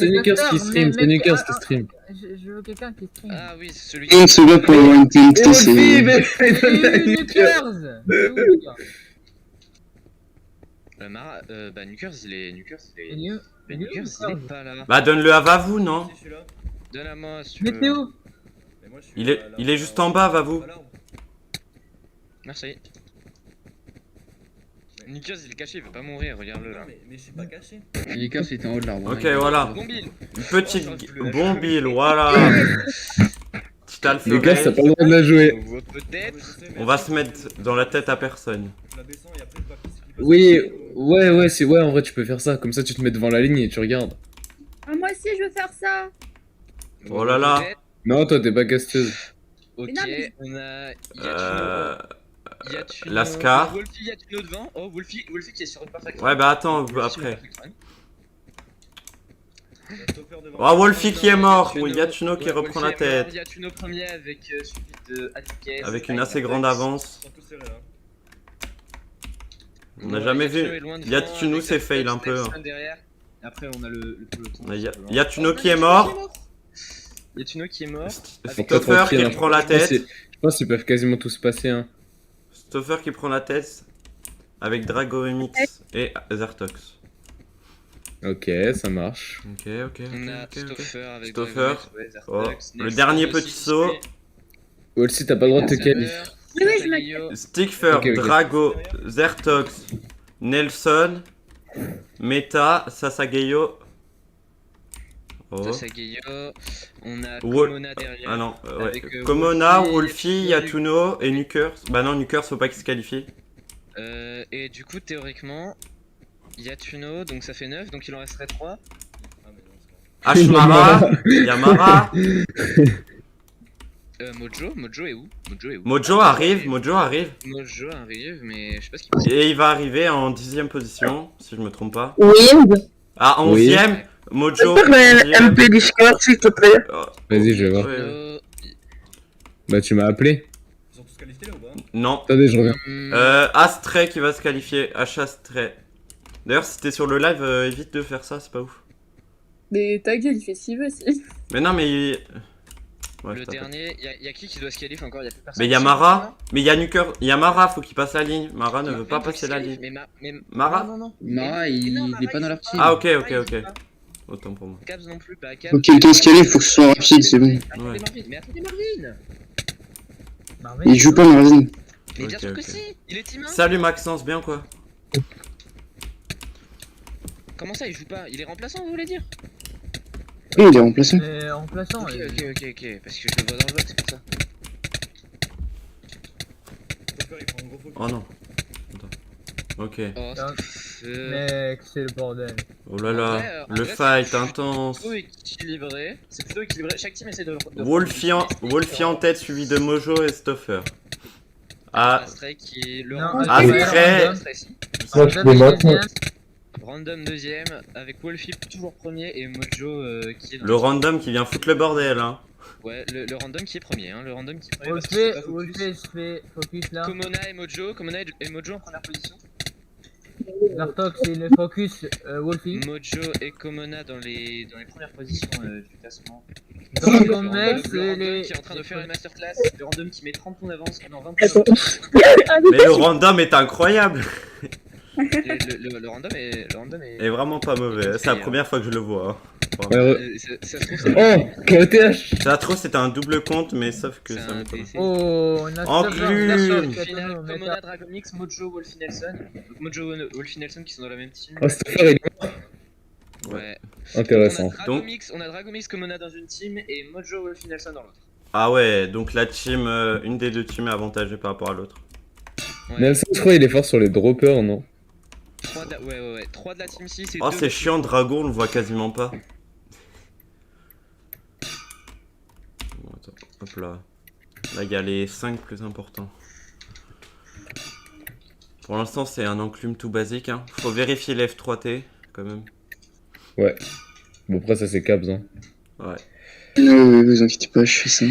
Speaker 3: stream.
Speaker 9: Mais-
Speaker 3: C'est Nukers
Speaker 9: ah,
Speaker 3: qui stream.
Speaker 9: Je veux quelqu'un qui stream.
Speaker 6: Ah oui, c'est celui
Speaker 8: Une seconde pour avoir une TNT, c'est...
Speaker 9: Nukers! C'est où, Nukers?
Speaker 6: Bah Nukers, il est.
Speaker 9: Il est où?
Speaker 6: Mais
Speaker 9: Il est où,
Speaker 6: Nukers, il
Speaker 9: Nukers
Speaker 6: est pas là.
Speaker 1: Bah donne-le à Vavou, non?
Speaker 5: Si, je suis là.
Speaker 6: Donne à moi si tu
Speaker 9: Mais
Speaker 6: veux.
Speaker 9: t'es où?
Speaker 5: Mais moi, je suis
Speaker 1: Il est-
Speaker 5: là,
Speaker 1: il est juste en bas, Vavou.
Speaker 5: à l'arbre.
Speaker 6: Merci. Nukers, il est caché, il veut pas mourir, regarde-le là.
Speaker 5: Non, mais je suis pas caché.
Speaker 7: Nukers, il était en haut de l'arbre.
Speaker 1: Ok, voilà.
Speaker 6: Bon Bill.
Speaker 1: Une petite. Bon Bill, voilà. Petit
Speaker 3: Nukers, t'as
Speaker 1: alphabet.
Speaker 3: pas le droit de la jouer.
Speaker 6: On voit
Speaker 5: Ouais,
Speaker 6: peut-être.
Speaker 5: je sais, mais
Speaker 1: On va
Speaker 5: après,
Speaker 1: se mettre dans la tête à personne.
Speaker 5: Je la descends et après, je vois qui c'est qui passe.
Speaker 3: Oui, ouais, en vrai, tu peux faire ça. Comme ça, tu te mets devant la ligne et tu regardes.
Speaker 4: Ah, moi aussi, je veux faire ça.
Speaker 1: Oh là là.
Speaker 6: Peut-être.
Speaker 3: Non, toi, t'es pas casteuse.
Speaker 6: Ok,
Speaker 4: Mais non, mais-
Speaker 6: on a. Yatuno.
Speaker 1: Lascar.
Speaker 6: Wolfie, Yatuno devant. Oh, Wolfie qui est sur une perfect.
Speaker 1: Ouais, bah attends,
Speaker 6: Wolfie sur une
Speaker 1: après.
Speaker 6: perfect run.
Speaker 5: Il y a Stopper devant.
Speaker 1: Oh, Wolfie qui est mort.
Speaker 6: Yatuno.
Speaker 1: Ou Yatuno qui
Speaker 6: Ouais,
Speaker 1: reprend
Speaker 6: Wolfie
Speaker 1: la
Speaker 6: est mort,
Speaker 1: tête.
Speaker 6: Yatuno premier avec suivi de Atikes.
Speaker 1: Avec une assez grande avance.
Speaker 5: Ils sont tous serrés là.
Speaker 1: On n'a jamais vu. Yatuno s'est fail un peu. Hein.
Speaker 6: Derrière. Après, on a le peloton.
Speaker 1: Yatuno qui est mort.
Speaker 6: Yatuno qui est mort.
Speaker 1: Stoffer qui prend la tête.
Speaker 3: Je pense qu'ils peuvent quasiment tous passer. Hein.
Speaker 1: Stoffer qui prend la tête. Avec Drago Remix et Zertox.
Speaker 3: Ok, ça marche.
Speaker 1: Ok.
Speaker 6: On a Stoffer avec
Speaker 1: Stoffer.
Speaker 6: Dragonix, ouais,
Speaker 1: Oh,
Speaker 6: Zertox,
Speaker 1: le
Speaker 6: Nelson
Speaker 1: dernier
Speaker 6: aussi,
Speaker 1: petit saut.
Speaker 3: Wolsey, t'as pas le droit de te qualifier.
Speaker 4: Oui, oui, je me-
Speaker 1: Stickfer,
Speaker 3: Ok.
Speaker 1: Drago, Zertox, Nelson, Meta, Sasageyo. Oh.
Speaker 6: Sasageyo, on a
Speaker 1: Wol-
Speaker 6: Komona derrière.
Speaker 1: Ah non, ouais.
Speaker 6: Avec,
Speaker 1: Komona,
Speaker 6: Wolfie,
Speaker 1: Wolfie, Yatuno et Nukers. Bah non, Nukers, faut pas qu'il se qualifie.
Speaker 6: Et du coup, théoriquement, Yatuno, donc ça fait 9, donc il en resterait 3.
Speaker 5: Ah, mais non, c'est
Speaker 1: Ashmara, Yamara.
Speaker 6: Mojo est où?
Speaker 1: Mojo arrive, Mojo arrive.
Speaker 6: Mojo arrive, mais je sais pas ce qu'il
Speaker 1: Et il va arriver en 10ème position, si je me trompe pas.
Speaker 8: Oui,
Speaker 1: Ah, 11ème, Mojo.
Speaker 8: MP Discord, s'il te plaît.
Speaker 1: Oh,
Speaker 3: Vas-y, je vais voir.
Speaker 1: ouais.
Speaker 3: Bah, tu m'as appelé.
Speaker 5: Ils sont tous qualifiés là ou pas?
Speaker 1: Non.
Speaker 3: Attendez, je reviens.
Speaker 1: Astray qui va se qualifier. Astray. D'ailleurs, si t'es sur le live, évite de faire ça, c'est pas ouf.
Speaker 4: Mais ta gueule, il fait ce qu'il veut, si.
Speaker 1: Mais non, mais. Ouais,
Speaker 6: Le
Speaker 1: je t'appelle.
Speaker 6: dernier, y'a qui doit se qualifier encore? Y'a plus personne.
Speaker 1: Mais y'a Mara, mais y'a Nuker, y'a Mara, faut qu'il passe la ligne. Mara ne veut pas passer la ligne.
Speaker 6: Mais
Speaker 1: Mara
Speaker 6: non.
Speaker 7: Mara, il est pas dans leur team.
Speaker 1: Ah, ok. Autant pour moi.
Speaker 6: Cabs non plus, pas Cabs.
Speaker 8: Faut que quelqu'un se qualifie, faut que ce soit rapide, c'est bon.
Speaker 6: Attendez Marvin, mais attendez Marvin!
Speaker 9: Marvin,
Speaker 8: Il joue pas, Marvin.
Speaker 6: Mais bien
Speaker 1: Ok,
Speaker 6: sûr que
Speaker 1: ok.
Speaker 6: si! Il est team 1!
Speaker 1: Salut Maxence, bien quoi?
Speaker 6: Comment ça, il joue pas? Il est remplaçant, vous voulez dire?
Speaker 8: Oui, il est remplaçant.
Speaker 9: Mais remplaçant.
Speaker 6: Ok, parce que je le vois dans le jeu, c'est pour ça.
Speaker 5: Stopper, il prend un gros focus.
Speaker 1: Oh non. Attends. Ok.
Speaker 6: Oh,
Speaker 9: Ah.
Speaker 6: c'est
Speaker 9: Mec, c'est le bordel.
Speaker 1: Oh là
Speaker 6: En
Speaker 1: là.
Speaker 6: vrai,
Speaker 1: Le fight intense.
Speaker 6: plutôt équilibré. C'est plutôt équilibré. Chaque team essaie de.
Speaker 1: Wolfie en tête, suivi de Mojo et Stoffer. Ah,
Speaker 6: Astray qui est le
Speaker 9: Non,
Speaker 1: Astray.
Speaker 6: Astray, si.
Speaker 10: Moi, je peux maintenant.
Speaker 6: Random deuxième, avec Wolfie toujours premier et Mojo qui est dans
Speaker 1: le random qui vient foutre le bordel, hein.
Speaker 6: Ouais, le random qui est premier, hein. Le random qui est premier. parce que
Speaker 9: Wolfie,
Speaker 6: c'est pas focus.
Speaker 9: Wolfie se fait focus là.
Speaker 6: Komona et Mojo en première position.
Speaker 9: Zartox, il est focus Wolfie.
Speaker 6: Mojo et Komona dans les premières positions du classement.
Speaker 9: Donc,
Speaker 6: Le
Speaker 9: ton
Speaker 6: random,
Speaker 9: mec,
Speaker 6: le
Speaker 9: c'est
Speaker 6: random
Speaker 9: les.
Speaker 6: qui est en train de faire une masterclass. Le random qui met 30 points d'avance. Non, 20 points d'avance.
Speaker 1: Mais le random est incroyable.
Speaker 6: Le random est.
Speaker 1: Et vraiment pas mauvais. C'est la première fois que je le vois. Hein.
Speaker 6: Ça se trouve, c'est
Speaker 3: Oh, KOTH.
Speaker 1: Ça trouve c'était un double compte, mais sauf que
Speaker 6: c'est
Speaker 1: ça
Speaker 6: un
Speaker 1: me tombe.
Speaker 6: TC.
Speaker 9: Oh, on a
Speaker 1: En
Speaker 9: Stopper,
Speaker 1: plus.
Speaker 9: Zartox,
Speaker 6: Final,
Speaker 9: Yatuno, Meta.
Speaker 6: Komona, Dragonix, Mojo, Wolfie Nelson. Donc Mojo, Wolfie Nelson qui sont dans la même team.
Speaker 3: Oh, Stoffer, il est mort.
Speaker 6: Ouais.
Speaker 3: Intéressant.
Speaker 6: On a Dragomix, Komona dans une team et Mojo, Wolfie Nelson dans l'autre.
Speaker 1: Ah ouais, donc la team, une des deux teams est avantagée par rapport à l'autre.
Speaker 6: Ouais.
Speaker 3: Nelson, je crois, il est fort sur les droppers, non?
Speaker 6: 3 de la... Ouais. 3 de la team 6 et
Speaker 1: Oh,
Speaker 6: 2
Speaker 1: c'est chiant, Dragon, on le voit quasiment pas. Bon, attends, hop là. Là, il y a les 5 plus importants. Pour l'instant, c'est un enclume tout basique. Hein. Faut vérifier l'F3T, quand même.
Speaker 3: Ouais. Bon, après, ça, c'est Caps, hein.
Speaker 1: Ouais.
Speaker 8: Non, vous inquiétez pas, je fais ça.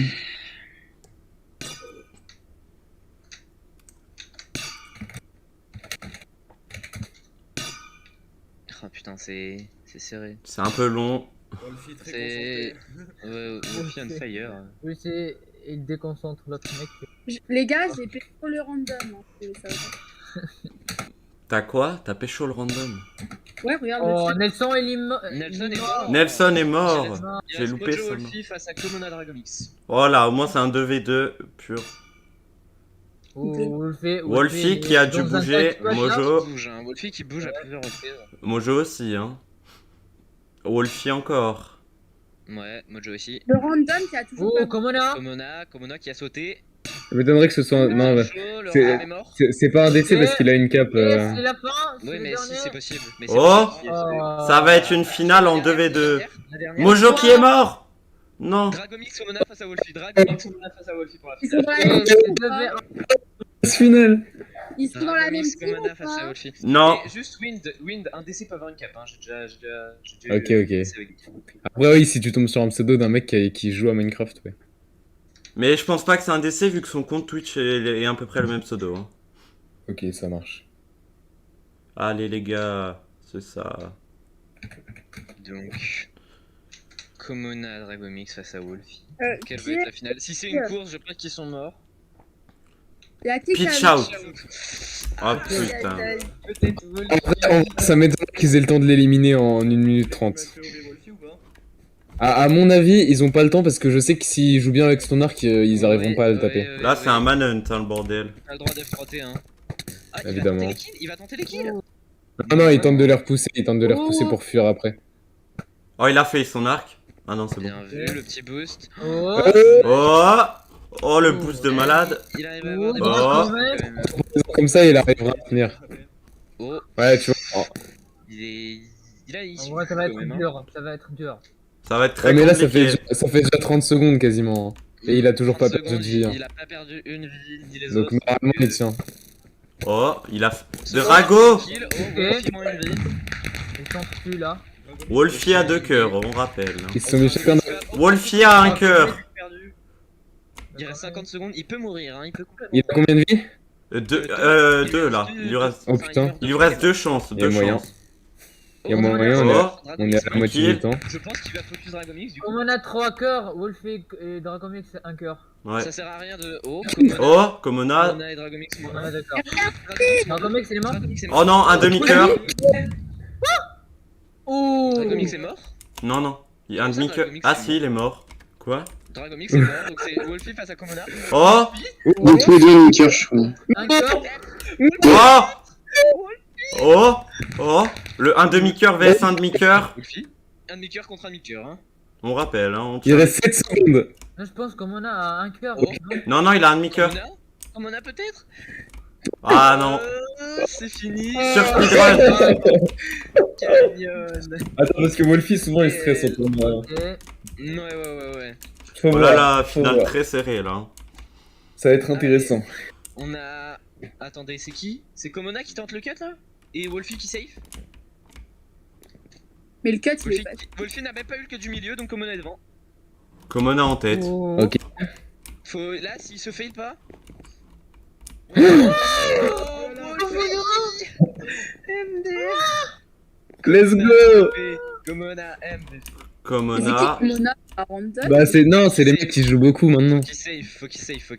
Speaker 6: Ah putain, c'est serré.
Speaker 1: C'est un peu long.
Speaker 5: Wolfie très
Speaker 6: C'est.
Speaker 5: concentré.
Speaker 6: Wolfie on fire.
Speaker 9: Oui, c'est. Il déconcentre l'autre mec.
Speaker 4: Les gars, j'ai pété pour le random. Hein, si vous savez.
Speaker 1: T'as quoi? T'as pécho le random?
Speaker 4: Ouais, regarde.
Speaker 9: Oh,
Speaker 4: le
Speaker 9: Nelson,
Speaker 6: Nelson est mort.
Speaker 1: Nelson est mort.
Speaker 6: Il
Speaker 1: J'ai
Speaker 6: reste
Speaker 1: loupé
Speaker 6: Mojo
Speaker 1: ça.
Speaker 6: Wolfie face à Komona Dragomix.
Speaker 1: Voilà, au moins c'est un 2v2 pur. Wolfie qui a dû bouger, Mojo.
Speaker 6: Bouge, hein. Wolfie qui bouge à plusieurs reprises.
Speaker 1: Mojo aussi, hein. Wolfie encore.
Speaker 6: Ouais, Mojo aussi.
Speaker 4: Le random qui a toujours.
Speaker 9: Oh, Komona.
Speaker 6: Komona qui a sauté.
Speaker 3: Ça m'étonnerait que ce soit. Non, bah,
Speaker 6: Mojo, le
Speaker 3: c'est-
Speaker 6: ram est mort.
Speaker 3: c'est pas un décès parce qu'il a une cape.
Speaker 9: Et c'est la fin. c'est
Speaker 6: Oui,
Speaker 9: le
Speaker 6: mais
Speaker 9: dernier.
Speaker 6: si c'est possible. Mais c'est
Speaker 1: Oh
Speaker 6: possible.
Speaker 1: Ça va être une finale en 2v2.
Speaker 6: La dernière.
Speaker 1: Mojo qui est mort. Non.
Speaker 6: Dragomix Komona face à Wolfie. Dragomix Komona face à Wolfie pour la
Speaker 4: Ils
Speaker 6: finale.
Speaker 4: sont dans la même
Speaker 9: C'est
Speaker 4: team ou
Speaker 9: deux
Speaker 4: pas
Speaker 9: vers-
Speaker 3: Final.
Speaker 4: Ils sont dans la même
Speaker 6: Dragomix
Speaker 4: team
Speaker 6: Komona
Speaker 4: ou
Speaker 6: face à
Speaker 4: pas
Speaker 6: Wolfie.
Speaker 1: Non.
Speaker 6: Et juste Wind, un DC peut avoir une cape. Hein. J'ai déjà
Speaker 3: Ok,
Speaker 6: eu
Speaker 3: ok.
Speaker 6: un DC avec lui.
Speaker 3: Après, oui, si tu tombes sur un pseudo d'un mec qui joue à Minecraft, ouais.
Speaker 1: Mais je pense pas que c'est un décès vu que son compte Twitch est à peu près le même pseudo. Hein.
Speaker 3: Ok, ça marche.
Speaker 1: Allez les gars, c'est ça.
Speaker 6: Donc. Komona Dragomix face à Wolfie. Quelle
Speaker 4: qui
Speaker 6: va
Speaker 4: est-
Speaker 6: être la finale? Si c'est une course, je pense qu'ils sont morts.
Speaker 4: Il y a qui qui a-
Speaker 1: Pitch out. Oh
Speaker 4: Aïe, aïe,
Speaker 1: putain.
Speaker 4: aïe.
Speaker 9: Peut-être Wolfie.
Speaker 3: En vrai, ça m'étonnerait qu'ils aient le temps de l'éliminer en 1 minute 30.
Speaker 5: Tu vas faire Wolfie ou pas?
Speaker 3: À mon avis, ils ont pas le temps parce que je sais que s'ils jouent bien avec son arc, ils arriveront pas à le taper.
Speaker 1: Là c'est un manhunt hein, le bordel.
Speaker 6: T'as le droit d'F3T, hein. Ah,
Speaker 3: Évidemment.
Speaker 6: il va tenter les kills.
Speaker 3: Non, non, ils tentent de les repousser, pour fuir après.
Speaker 1: Oh il a fait son arc. Ah non c'est bon.
Speaker 6: Bien vu, le petit boost.
Speaker 9: Oh.
Speaker 1: Oh. Oh le boost de malade.
Speaker 6: Il arrive à avoir des
Speaker 1: Oh.
Speaker 6: boosts, quand même.
Speaker 3: Comme ça, il arrivera à tenir.
Speaker 6: Oh,
Speaker 3: Ouais, tu vois.
Speaker 6: il est. Il a
Speaker 9: En vrai, ça va être
Speaker 6: quand même, hein.
Speaker 9: dur. Ça va être dur.
Speaker 1: Ça va être très
Speaker 3: Ouais, mais là,
Speaker 1: compliqué.
Speaker 3: ça fait déjà 30 secondes quasiment. Et il a toujours pas
Speaker 6: 30
Speaker 3: perdu de
Speaker 6: secondes,
Speaker 3: vie. Hein.
Speaker 6: Il a pas perdu une vie, ni les
Speaker 3: Donc
Speaker 6: autres.
Speaker 3: normalement, il tient.
Speaker 1: Oh il a...
Speaker 6: Ce
Speaker 1: De
Speaker 6: soir,
Speaker 1: Rago.
Speaker 6: kill. Oh, Wolfie moins une vie.
Speaker 9: Ils sont plus là.
Speaker 1: Wolfie a 2 cœurs, on rappelle. hein.
Speaker 3: Ils se sont mis chacun dans...
Speaker 1: Wolfie a un cœur.
Speaker 6: Perdu. Il reste 50 secondes, il peut mourir, hein. Il peut complètement.
Speaker 3: Il a combien de vie?
Speaker 1: Deux là. Il lui reste...
Speaker 3: Oh, putain.
Speaker 1: Il lui reste 2 chances.
Speaker 3: Il y a
Speaker 1: 2
Speaker 3: moyen.
Speaker 1: chances.
Speaker 3: Il y a moyen, on est à la moitié du temps.
Speaker 6: Je pense qu'il va focus Dragomix du coup.
Speaker 9: Comme on a 3 cœurs, Wolfie et Dragomix c'est 1 cœur.
Speaker 1: Ouais.
Speaker 6: Ça sert à rien de. Oh,
Speaker 1: Oh Komona.
Speaker 6: Komona et Dragomix moins
Speaker 9: Ah,
Speaker 6: un.
Speaker 9: d'accord. Dragomix il est mort.
Speaker 6: Dragomix est mort.
Speaker 1: Oh non un demi-cœur.
Speaker 9: Oh.
Speaker 6: Dragomix est mort.
Speaker 1: Non non. Il y a un
Speaker 6: Ça,
Speaker 1: demi-cœur.
Speaker 6: Dragomix,
Speaker 1: Ah
Speaker 6: c'est
Speaker 1: si il est mort. Quoi?
Speaker 6: Dragomix est mort, donc c'est Wolfie face à Komona.
Speaker 1: Oh.
Speaker 8: Donc tous les deux une cœur, je crois.
Speaker 9: 1 cœur.
Speaker 1: Oh. Oh. Oh. Le un demi-cœur vs un demi-cœur.
Speaker 6: Wolfie. Un demi-cœur contre un demi-cœur, hein.
Speaker 1: On rappelle hein. On
Speaker 3: Il reste 7 secondes.
Speaker 9: Je pense qu'on en a 1 cœur.
Speaker 6: Oh.
Speaker 1: Non non il a un demi-cœur.
Speaker 6: Komona Komona peut-être.
Speaker 1: Ah non.
Speaker 6: C'est fini.
Speaker 1: Sur speedrun.
Speaker 6: Quelle mignonne.
Speaker 3: Attends, parce que Wolfie, souvent, il stresse en tournoi.
Speaker 9: Ok.
Speaker 6: Ouais.
Speaker 3: Faut
Speaker 1: Oh là là,
Speaker 3: voir, faut
Speaker 1: finale
Speaker 3: voir.
Speaker 1: très serrée là.
Speaker 3: Ça va être intéressant.
Speaker 6: On a. Attendez, c'est qui? C'est Komona qui tente le cut là? Et Wolfie qui safe?
Speaker 4: Mais le cut, il est pas.
Speaker 6: Wolfie n'a même pas eu le cut du milieu, donc Komona est devant.
Speaker 1: Komona en tête.
Speaker 9: Oh.
Speaker 3: Ok.
Speaker 6: Faut. Là, s'il se fail pas.
Speaker 3: Let's go!
Speaker 6: Komona M.
Speaker 4: Mais c'est qui
Speaker 1: Komona.
Speaker 4: Mona à random?
Speaker 3: Bah, c'est les mecs qui jouent beaucoup maintenant.
Speaker 6: Faut qu'il safe.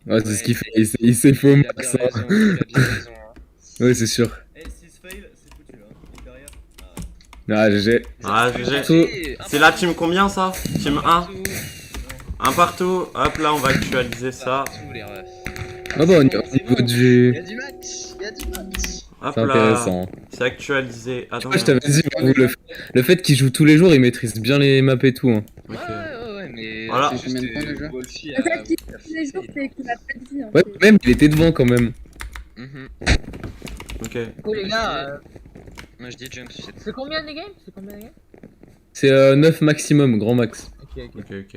Speaker 3: Ouais, c'est ce qu'il fait. Il safe au
Speaker 6: Il a
Speaker 3: max.
Speaker 6: bien raison, il a bien raison. Hein.
Speaker 3: Ouais, c'est sûr.
Speaker 5: Eh, si se fail, c'est foutu hein. Et derrière.
Speaker 3: Ah, GG.
Speaker 1: Ah GG.
Speaker 3: Tout.
Speaker 1: C'est la team combien ça? Team 1. Un partout. Hop là on va actualiser ça.
Speaker 3: Ah bah, au niveau
Speaker 6: Il
Speaker 3: du...
Speaker 6: y a du match.
Speaker 1: Hop
Speaker 3: C'est
Speaker 1: là.
Speaker 3: intéressant.
Speaker 1: C'est actualisé. Attends.
Speaker 3: Moi, je t'avais dit, le fait qu'il joue tous les jours, il maîtrise bien les maps et tout. Hein.
Speaker 1: Ok.
Speaker 6: Ouais, mais.
Speaker 1: Voilà.
Speaker 6: c'est juste,
Speaker 7: Combien de temps, déjà
Speaker 6: Wolfie a-
Speaker 4: Peut-être qu'il tous les jours, c'est qu'il a pas de vie. En
Speaker 3: Ouais,
Speaker 4: fait.
Speaker 3: même, il était devant quand même.
Speaker 6: Mhm.
Speaker 1: Ok.
Speaker 9: Du coup, les gars,
Speaker 6: Moi je dis jump shit.
Speaker 9: c'est combien les games?
Speaker 3: C'est 9 maximum, grand max.
Speaker 9: Ok.
Speaker 1: Ok.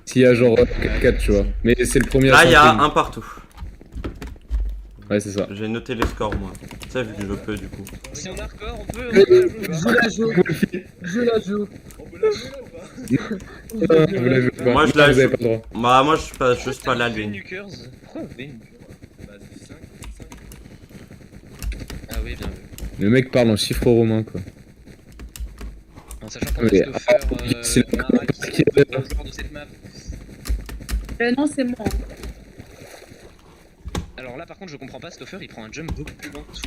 Speaker 3: S'il y a genre 4-4, tu vois. Mais c'est le premier
Speaker 1: Là,
Speaker 3: à
Speaker 1: il y a
Speaker 3: cinquième.
Speaker 1: un partout.
Speaker 3: Ouais, c'est ça.
Speaker 1: J'ai noté les scores, moi. Tu sais, vu que je peux, du coup.
Speaker 6: Si on a record, on peut
Speaker 9: Je la joue. Je la joue.
Speaker 5: On peut la jouer là ou pas?
Speaker 3: Vous la jouez pas.
Speaker 1: Moi, je
Speaker 3: Vous
Speaker 1: la
Speaker 3: avez
Speaker 1: joue.
Speaker 3: pas le droit.
Speaker 1: Bah, moi, je passe juste pas la ligne.
Speaker 6: Nukers. Pourquoi V
Speaker 5: Vas-y, 5.
Speaker 6: Ah oui, bien vu.
Speaker 3: Le mec parle en chiffres romains, quoi.
Speaker 6: En sachant qu'on a
Speaker 3: Oui,
Speaker 6: Stoffer,
Speaker 3: c'est la
Speaker 6: Mara qui
Speaker 3: qui
Speaker 6: sont
Speaker 3: est-
Speaker 6: deux joueurs de cette map.
Speaker 4: Non, c'est moi.
Speaker 6: Alors là, par contre, je comprends pas, Stoffer il prend un jump beaucoup plus loin que tout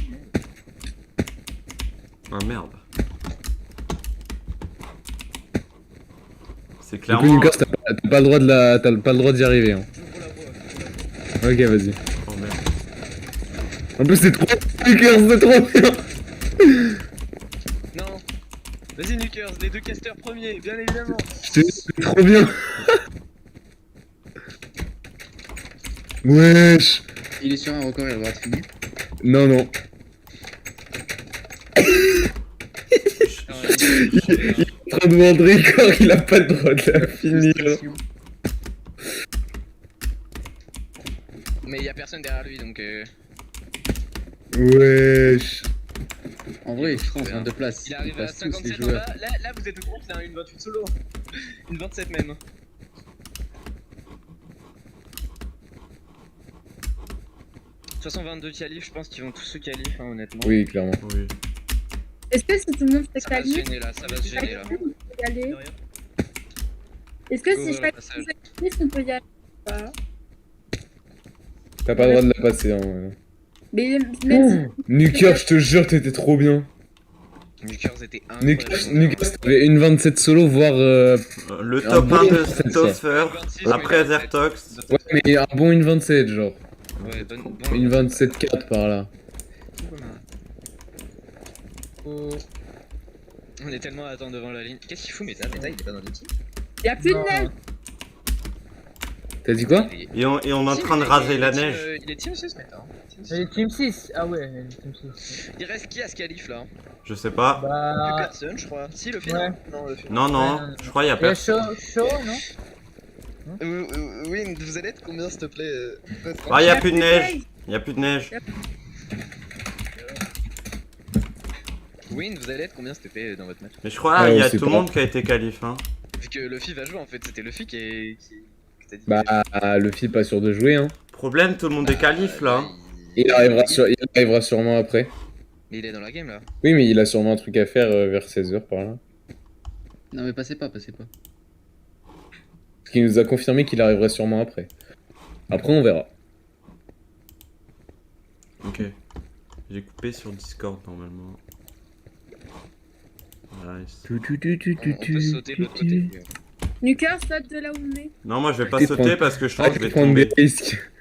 Speaker 6: le monde.
Speaker 1: Ah, merde. C'est
Speaker 3: Du coup,
Speaker 1: clairement...
Speaker 3: Lucas, t'as pas le droit de t'as pas le droit d'y arriver. Hein.
Speaker 5: J'ouvre la voie.
Speaker 3: Ok, vas-y.
Speaker 1: Oh, merde.
Speaker 3: En plus, c'est trop Lucas, c'est trop bien.
Speaker 6: Non. Vas-y, Nukers, les deux casters premiers, bien évidemment.
Speaker 3: C'est trop bien. Wesh.
Speaker 7: Il est sur un record, il a le droit de finir.
Speaker 3: Non, non. Il est en train de demander record, il a pas le droit de la finir.
Speaker 6: Mais il y a personne derrière lui, donc
Speaker 3: Wesh.
Speaker 7: En vrai, je pense, en deux places.
Speaker 6: il arrive
Speaker 7: Ils
Speaker 6: à
Speaker 7: passent tous les
Speaker 6: 57 en
Speaker 7: joueurs.
Speaker 6: bas. Là, vous êtes au groupe, là, une 28 solo. Une 27 même. De toute façon, 22 qualifs, je pense qu'ils vont tous se qualif, hein, honnêtement.
Speaker 3: Oui, clairement.
Speaker 1: Oui.
Speaker 4: Est-ce que si tout le monde se
Speaker 6: Ça va se
Speaker 4: qualifie,
Speaker 6: gêner là, ça va se gêner là.
Speaker 4: on peut y aller?
Speaker 5: Derrière.
Speaker 4: Est-ce que
Speaker 6: Go
Speaker 4: si
Speaker 6: vers
Speaker 4: je
Speaker 6: le
Speaker 4: fais
Speaker 6: passage.
Speaker 4: on peut y aller ou pas?
Speaker 3: T'as pas le droit de la passer, hein. Ouais.
Speaker 4: Mais même
Speaker 3: Nuker, je te jure, t'étais trop bien.
Speaker 6: Nukers était
Speaker 3: Nuker,
Speaker 6: incroyable.
Speaker 3: t'avais une 27 solo, voire.
Speaker 1: Le
Speaker 3: Un
Speaker 1: top
Speaker 3: bon
Speaker 1: 1 de
Speaker 3: 27,
Speaker 1: Stoffer,
Speaker 6: 26,
Speaker 1: après
Speaker 6: mais
Speaker 1: Zertox.
Speaker 3: Ouais, mais un bon une 27, genre.
Speaker 6: Ouais, bon.
Speaker 3: Une 27-4 par là.
Speaker 9: Oh.
Speaker 6: On est tellement à attendre devant la ligne. Qu'est-ce qu'il fout, Meta il est pas dans l'équipe.
Speaker 4: il y a plus de
Speaker 9: Non.
Speaker 4: neige.
Speaker 3: T'as dit quoi?
Speaker 1: Et on est en train de raser la neige.
Speaker 6: Il est team 6 Meta. Hein. Team 6.
Speaker 9: Elle est Team 6. Ah ouais, elle est Team 6.
Speaker 6: Il reste qui à ce qualif là?
Speaker 1: Je sais pas.
Speaker 6: Plus
Speaker 9: Bah.
Speaker 6: personne, je crois. Si, le fait
Speaker 9: Ouais.
Speaker 6: non, le fait.
Speaker 1: Non, non,
Speaker 9: Ouais, non,
Speaker 1: je crois qu'il y a
Speaker 9: Il y a
Speaker 1: personne.
Speaker 9: chaud, non?
Speaker 6: Oui, vous allez être combien s'il te plaît
Speaker 1: Ah, il y a plus de neige. Il y a plus de neige.
Speaker 6: Win, vous allez être combien s'il te plaît dans votre match?
Speaker 1: Mais je crois
Speaker 3: Ouais,
Speaker 1: il y a
Speaker 3: c'est
Speaker 1: tout le
Speaker 3: pas-
Speaker 1: monde qui a été qualif. Hein.
Speaker 6: Vu que Luffy va jouer en fait, c'était Luffy qui t'a dit.
Speaker 3: Bah, Luffy pas sûr de jouer, hein.
Speaker 1: Problème, tout le monde est qualif là.
Speaker 3: Il arrivera sûrement après.
Speaker 6: Mais il est dans la game là.
Speaker 3: Oui, mais il a sûrement un truc à faire vers 16h par là.
Speaker 7: Non, mais passez pas, passez pas.
Speaker 3: Parce qu'il nous a confirmé qu'il arriverait sûrement après. Après, on verra.
Speaker 1: Ok. J'ai coupé sur Discord normalement. Nice.
Speaker 6: On peut sauter de l'autre côté.
Speaker 4: Nuker, saute de là où on est.
Speaker 1: Non, moi je vais pas
Speaker 3: Arrêtez de
Speaker 1: sauter
Speaker 3: prendre-
Speaker 1: parce que je sens que je
Speaker 3: Arrête de
Speaker 1: vais
Speaker 3: prendre des
Speaker 1: tomber.
Speaker 3: risques.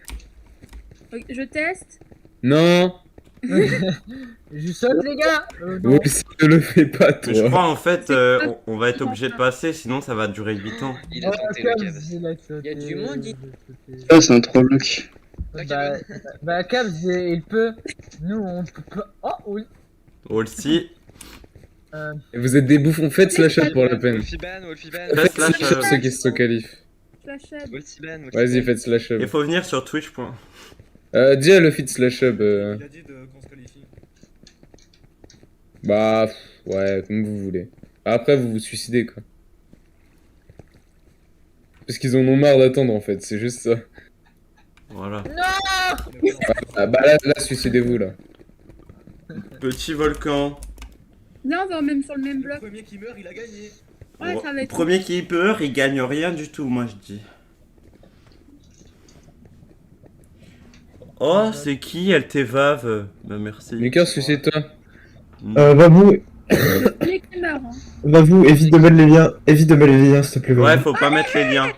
Speaker 4: Ok, je teste.
Speaker 3: Non,
Speaker 9: Je saute, les gars. Non.
Speaker 3: oui, si ne le fais pas,
Speaker 1: Mais je
Speaker 3: toi.
Speaker 1: crois en fait, on va être obligé de passer, sinon ça va durer 8 ans.
Speaker 6: Il a
Speaker 9: Oh,
Speaker 6: tenté le
Speaker 9: Kabs,
Speaker 6: cave.
Speaker 9: il a sauté.
Speaker 6: Il y a du monde, il-
Speaker 8: Ah, c'est un 3 blocs.
Speaker 9: Bah, bah Kabs, il peut. Nous, on peut pas. Oh, oui.
Speaker 1: Aussi,
Speaker 3: Vous êtes des bouffons, faites slash up pour la peine.
Speaker 6: Wolfiban, Wolfiban.
Speaker 1: Faites slash
Speaker 3: Slash up ceux qui se qualifient.
Speaker 4: Flash up.
Speaker 6: Wolfiban.
Speaker 3: Vas-y, faites slash
Speaker 1: il
Speaker 3: up.
Speaker 1: faut venir sur Twitch.
Speaker 3: Dis à Luffy de slash up.
Speaker 5: Il a dit qu'on se qualifie.
Speaker 3: Bah, ouais, comme vous voulez. Après, vous vous suicidez, quoi. Parce qu'ils en ont marre d'attendre, en fait, c'est juste ça.
Speaker 1: Voilà.
Speaker 3: Ah, bah là, suicidez-vous, là.
Speaker 1: Petit volcan.
Speaker 4: Non, on va même sur le même
Speaker 5: Le
Speaker 4: bloc.
Speaker 5: premier qui meurt, il a gagné.
Speaker 4: Ouais, ça va être.
Speaker 1: Premier qui peur, il gagne rien du tout, moi je dis. Oh, c'est qui Elle t'évave. Bah merci.
Speaker 3: Nuker, suicide-toi.
Speaker 10: Va-vous,
Speaker 4: Le premier qui meurt. Hein.
Speaker 10: va-vous, évite de mettre les liens. Évite de mettre les liens, s'il te plaît.
Speaker 1: Ouais,
Speaker 10: vas-y.
Speaker 1: faut pas mettre les liens.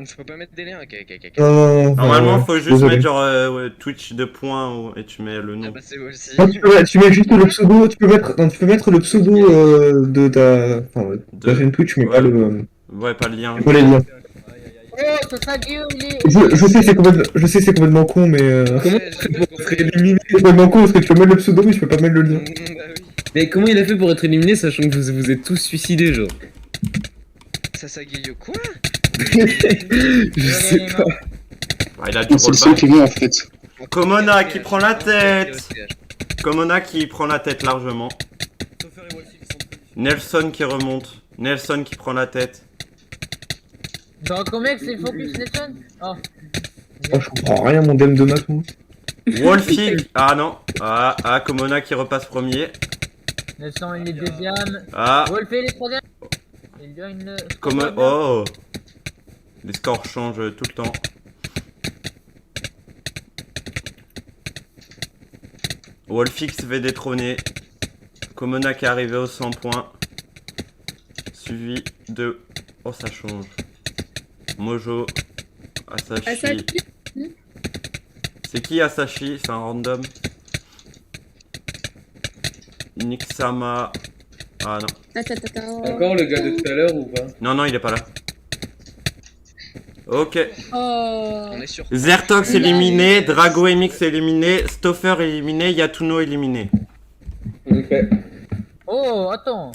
Speaker 6: Je peux pas mettre des liens, ok.
Speaker 10: Non, non, non,
Speaker 1: Normalement, faut juste
Speaker 10: désolé.
Speaker 1: mettre genre ouais, Twitch 2 points et tu mets le
Speaker 6: Ah
Speaker 1: nom.
Speaker 6: bah c'est aussi.
Speaker 10: Non, tu mets juste le pseudo, tu peux mettre le pseudo de ta chaîne Twitch, mais
Speaker 1: Ouais.
Speaker 10: pas le,
Speaker 1: Ouais, pas le lien.
Speaker 10: pas les liens.
Speaker 5: Aïe, aïe, aïe.
Speaker 9: Oh, c'est ça, Guillaume, il est.
Speaker 10: Je sais, c'est complètement con, mais
Speaker 3: Comment
Speaker 6: Ouais,
Speaker 3: il a
Speaker 6: j'ai
Speaker 3: fait
Speaker 6: bien
Speaker 3: pour être
Speaker 6: compris.
Speaker 3: éliminé?
Speaker 10: c'est complètement con parce que tu peux mettre le pseudo, mais tu peux pas mettre le lien.
Speaker 6: Bah oui.
Speaker 3: Mais comment il a fait pour être éliminé, sachant que vous êtes tous suicidés, genre?
Speaker 6: Sasageyo quoi?
Speaker 3: Je sais pas.
Speaker 1: Ah, il a du
Speaker 8: C'est le seul
Speaker 1: rollback.
Speaker 8: qui est bon en fait.
Speaker 1: Komona qui prend la tête. Komona qui prend la tête largement.
Speaker 5: Topher et Wolfie qui sont très difficiles.
Speaker 1: Nelson qui remonte. Nelson qui prend la tête.
Speaker 9: Dans combien que c'est le focus Nelson? Oh.
Speaker 10: Oh, je comprends rien, mon dème de map, moi.
Speaker 1: Wolfie. Ah non. Ah, Komona qui repasse premier.
Speaker 9: Nelson il est deuxième.
Speaker 1: Ah,
Speaker 9: Wolf il est troisième. Il gagne le.
Speaker 1: Komona. Oh. Les scores changent tout le temps. Wolfie qui se fait détrôner. Komona qui est arrivé aux 100 points. Suivi de... Oh, ça change. Mojo. Asashi.
Speaker 4: Asashi.
Speaker 1: C'est qui Asashi? C'est un random. Nixama. Ah non.
Speaker 3: Encore le gars de tout à l'heure ou pas?
Speaker 1: Non, il est pas là. Ok.
Speaker 4: Oh.
Speaker 6: On est sur.
Speaker 1: Zertox éliminé, Drago MX éliminé, Stoffer éliminé, Yatuno éliminé.
Speaker 3: Ok.
Speaker 9: Oh, attends.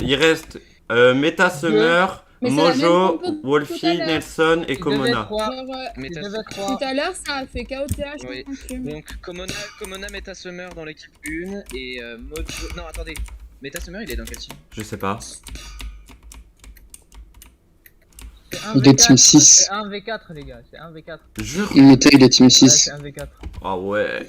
Speaker 1: Il reste Meta Summer,
Speaker 4: Mais c'est la même
Speaker 1: Mojo,
Speaker 4: compo que tout
Speaker 1: Wolfie,
Speaker 4: à l'heure.
Speaker 1: Nelson et
Speaker 9: Il devait
Speaker 1: Komona.
Speaker 9: trois.
Speaker 4: Genre,
Speaker 9: Il
Speaker 6: Meta-
Speaker 9: devait trois.
Speaker 4: tout à l'heure, ça a fait KOTH.
Speaker 6: Oui. Donc Komona Meta Summer dans l'équipe 1 et Mojo. Non, attendez. Meta Summer, il est dans quel team?
Speaker 1: Je sais pas.
Speaker 9: C'est un
Speaker 8: Il est
Speaker 9: V4,
Speaker 8: team 6.
Speaker 9: C'est un V4 les gars, c'est un V4.
Speaker 1: Jure.
Speaker 8: Meta, il est team
Speaker 9: Ouais,
Speaker 8: 6.
Speaker 9: c'est un V4.
Speaker 1: Ah ouais.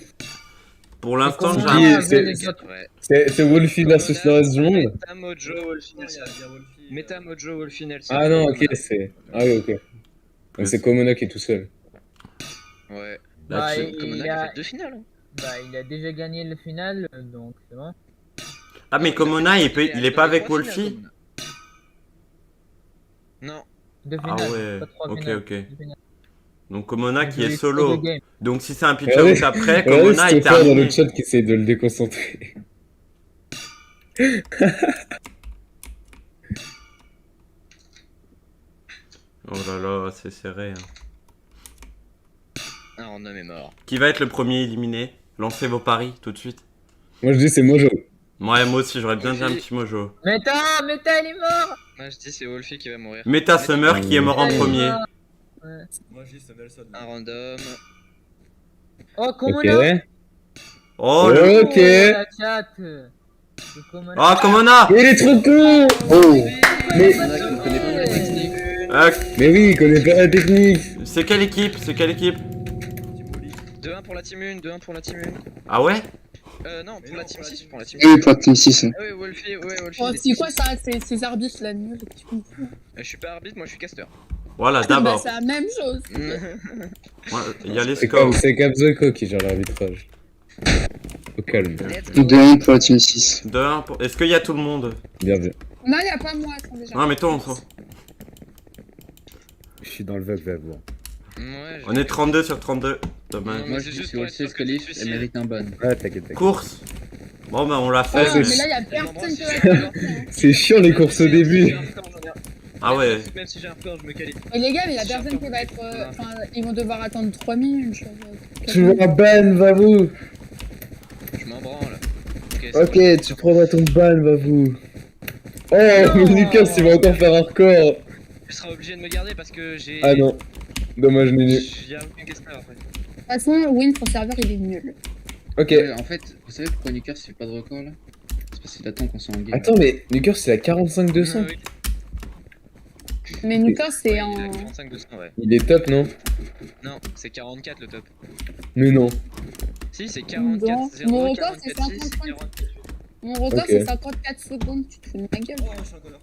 Speaker 1: Pour l'instant,
Speaker 9: comment
Speaker 1: j'ai
Speaker 3: j'ai-
Speaker 1: un...
Speaker 3: c'est-
Speaker 9: les autres
Speaker 6: Ouais.
Speaker 3: C'est Wolfie versus le reste du monde?
Speaker 6: Meta Mojo Wolfie
Speaker 5: Il y
Speaker 6: Nelson.
Speaker 5: a Wolfie.
Speaker 6: Meta Mojo Wolfie Nelson.
Speaker 3: Ah non, ok, c'est. Ah oui, ok. Donc c'est Komona qui est tout seul.
Speaker 6: Ouais.
Speaker 1: Là,
Speaker 9: Bah,
Speaker 1: tu-
Speaker 6: Komona
Speaker 9: il
Speaker 6: a
Speaker 9: a...
Speaker 6: fait 2 finales. Hein.
Speaker 9: bah, il a déjà gagné le final, donc c'est bon.
Speaker 1: Ah mais Komona, il est pas avec Wolfie?
Speaker 6: Non.
Speaker 9: Deux
Speaker 1: Ah
Speaker 9: finales,
Speaker 1: ouais.
Speaker 9: pas trois
Speaker 1: Ok,
Speaker 9: finales,
Speaker 1: ok.
Speaker 9: deux finales.
Speaker 1: Donc Komona qui
Speaker 9: J'ai
Speaker 1: est
Speaker 9: eu
Speaker 1: solo.
Speaker 9: deux games.
Speaker 1: Donc si c'est un pitch
Speaker 3: Regardez-
Speaker 1: out après,
Speaker 3: Regardez
Speaker 1: Komona est
Speaker 3: Stoffer dans
Speaker 1: terminé.
Speaker 3: le chat qui essaie de le déconcentrer.
Speaker 1: Oh là là, c'est serré. Hein.
Speaker 6: Un random est mort.
Speaker 1: Qui va être le premier éliminé? Lancez vos paris tout de suite.
Speaker 3: Moi je dis c'est Mojo.
Speaker 1: Ouais, moi aussi, j'aurais bien dit un
Speaker 6: Wolfie.
Speaker 1: petit Mojo.
Speaker 9: Meta, il est mort.
Speaker 6: Moi je dis c'est Wolfie qui va mourir.
Speaker 1: Meta Summer qui est mort en
Speaker 9: Meta, il est
Speaker 1: premier.
Speaker 9: mort.
Speaker 5: Moi, je dis c'est Nelson.
Speaker 6: Un random.
Speaker 9: Oh,
Speaker 3: Ok.
Speaker 9: Komona.
Speaker 1: Oh le...
Speaker 3: Ok.
Speaker 9: La chat. C'est Komona.
Speaker 1: Ah, Komona!
Speaker 3: Il est trop con.
Speaker 8: Oh,
Speaker 3: Mais,
Speaker 1: Mais
Speaker 3: oui, il connaît pas la technique.
Speaker 1: c'est quelle équipe? C'est quelle équipe?
Speaker 5: Team Oli.
Speaker 6: 2-1 pour la team 1, 2-1 pour la team 1.
Speaker 1: Ah ouais?
Speaker 6: Non,
Speaker 5: Mais
Speaker 6: pour
Speaker 5: non,
Speaker 6: la team
Speaker 5: pour la
Speaker 6: 6,
Speaker 5: team
Speaker 6: pour la team
Speaker 8: oui, pour team 6.
Speaker 6: Ah ouais, Wolfie, Wolfie.
Speaker 4: Oh,
Speaker 6: il est
Speaker 4: c'est
Speaker 6: team
Speaker 4: quoi
Speaker 6: 6.
Speaker 4: ça? C'est ces arbitres là, nuls, tu comprends?
Speaker 6: Je suis pas arbitre, moi je suis caster.
Speaker 1: Voilà,
Speaker 4: Bah,
Speaker 1: d'abord.
Speaker 4: c'est la même chose.
Speaker 1: Ouais, il y a les
Speaker 3: C'est
Speaker 1: scores.
Speaker 3: Capzoco qui gère l'arbitrage. Au calme.
Speaker 6: Let's go.
Speaker 8: 2-1 pour la team 6.
Speaker 1: De 1 pour... Est-ce qu'il y a tout le monde?
Speaker 3: Bien vu.
Speaker 4: Non, y a pas moi, attends déjà.
Speaker 1: Non, mais toi, on s'en...
Speaker 11: Je suis dans le veuve bon.
Speaker 6: Ouais,
Speaker 1: On est 32 sur 32. Dommage.
Speaker 6: Non,
Speaker 7: Moi
Speaker 6: c'est
Speaker 7: je dis
Speaker 6: juste
Speaker 7: si
Speaker 6: pour
Speaker 7: Wolfie
Speaker 6: être sûr
Speaker 7: se
Speaker 6: que tu
Speaker 7: qualifie,
Speaker 6: te
Speaker 7: elle
Speaker 6: suicides.
Speaker 7: mérite un ban.
Speaker 11: Ouais, t'inquiète.
Speaker 1: Course. Bon, bah, on l'a
Speaker 4: Ah,
Speaker 1: fait.
Speaker 4: mais
Speaker 1: mais-
Speaker 4: là, y a
Speaker 6: Non,
Speaker 4: personne
Speaker 6: moi,
Speaker 4: qui
Speaker 6: si
Speaker 4: va
Speaker 6: j'ai
Speaker 4: être
Speaker 6: un
Speaker 4: content, hein.
Speaker 3: C'est chiant les courses au début.
Speaker 1: Ah ouais.
Speaker 6: Même si j'ai un record, je me qualifie.
Speaker 4: Et les gars, mais y a personne qui va être. Enfin, ils vont devoir attendre 3 minutes. Genre,
Speaker 3: Tu veux un ban, va vous.
Speaker 6: Je m'en branle. c'est
Speaker 3: Ok,
Speaker 6: bon.
Speaker 3: tu prendras ton ban, va vous. Oh, mais Lucas, il va encore faire un record.
Speaker 6: Je serai obligé de me garder parce que j'ai.
Speaker 3: Ah non. Dommage, Nunu.
Speaker 6: J'ai un caster après.
Speaker 4: De toute façon, Win, son serveur, il est nul.
Speaker 3: Ok.
Speaker 7: Ouais, en fait, vous savez pourquoi Nuker fait pas de record là? C'est parce qu'il attend qu'on soit en game.
Speaker 3: Attends, mais Nuker, c'est à 45-200.
Speaker 6: Ah oui.
Speaker 4: Mais Nuka, c'est
Speaker 6: Ouais,
Speaker 4: en.
Speaker 6: il est à 45 200, ouais.
Speaker 3: Il est top, non?
Speaker 6: Non, c'est 44 le top.
Speaker 3: Mais non.
Speaker 6: Si, c'est
Speaker 4: Non,
Speaker 6: 44. 0,
Speaker 4: mon record, c'est
Speaker 6: 44, 6,
Speaker 4: 55.
Speaker 6: 44.
Speaker 4: Mon record,
Speaker 3: Ok.
Speaker 4: c'est 54 secondes. Tu te fous de ma gueule.
Speaker 5: Oh, je suis un connard.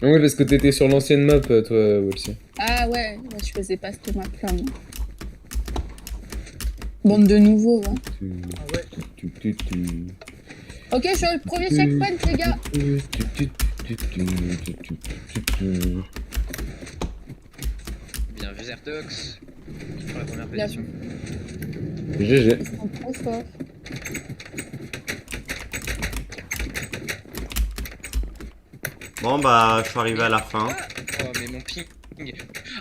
Speaker 3: Ah ouais, parce que t'étais sur l'ancienne map, toi, Wolfie.
Speaker 4: Ah ouais, bah, je faisais pas cette map là. moi. Bande de nouveaux, hein.
Speaker 9: Ah ouais.
Speaker 4: Ok, je suis au premier checkpoint, les gars.
Speaker 6: Bien vu, Zertox. Pour la première
Speaker 4: Bien
Speaker 6: position.
Speaker 3: GG.
Speaker 4: Ils sont trop forts.
Speaker 1: Bon, bah, je suis arrivé à la fin.
Speaker 6: Oh, mais mon ping.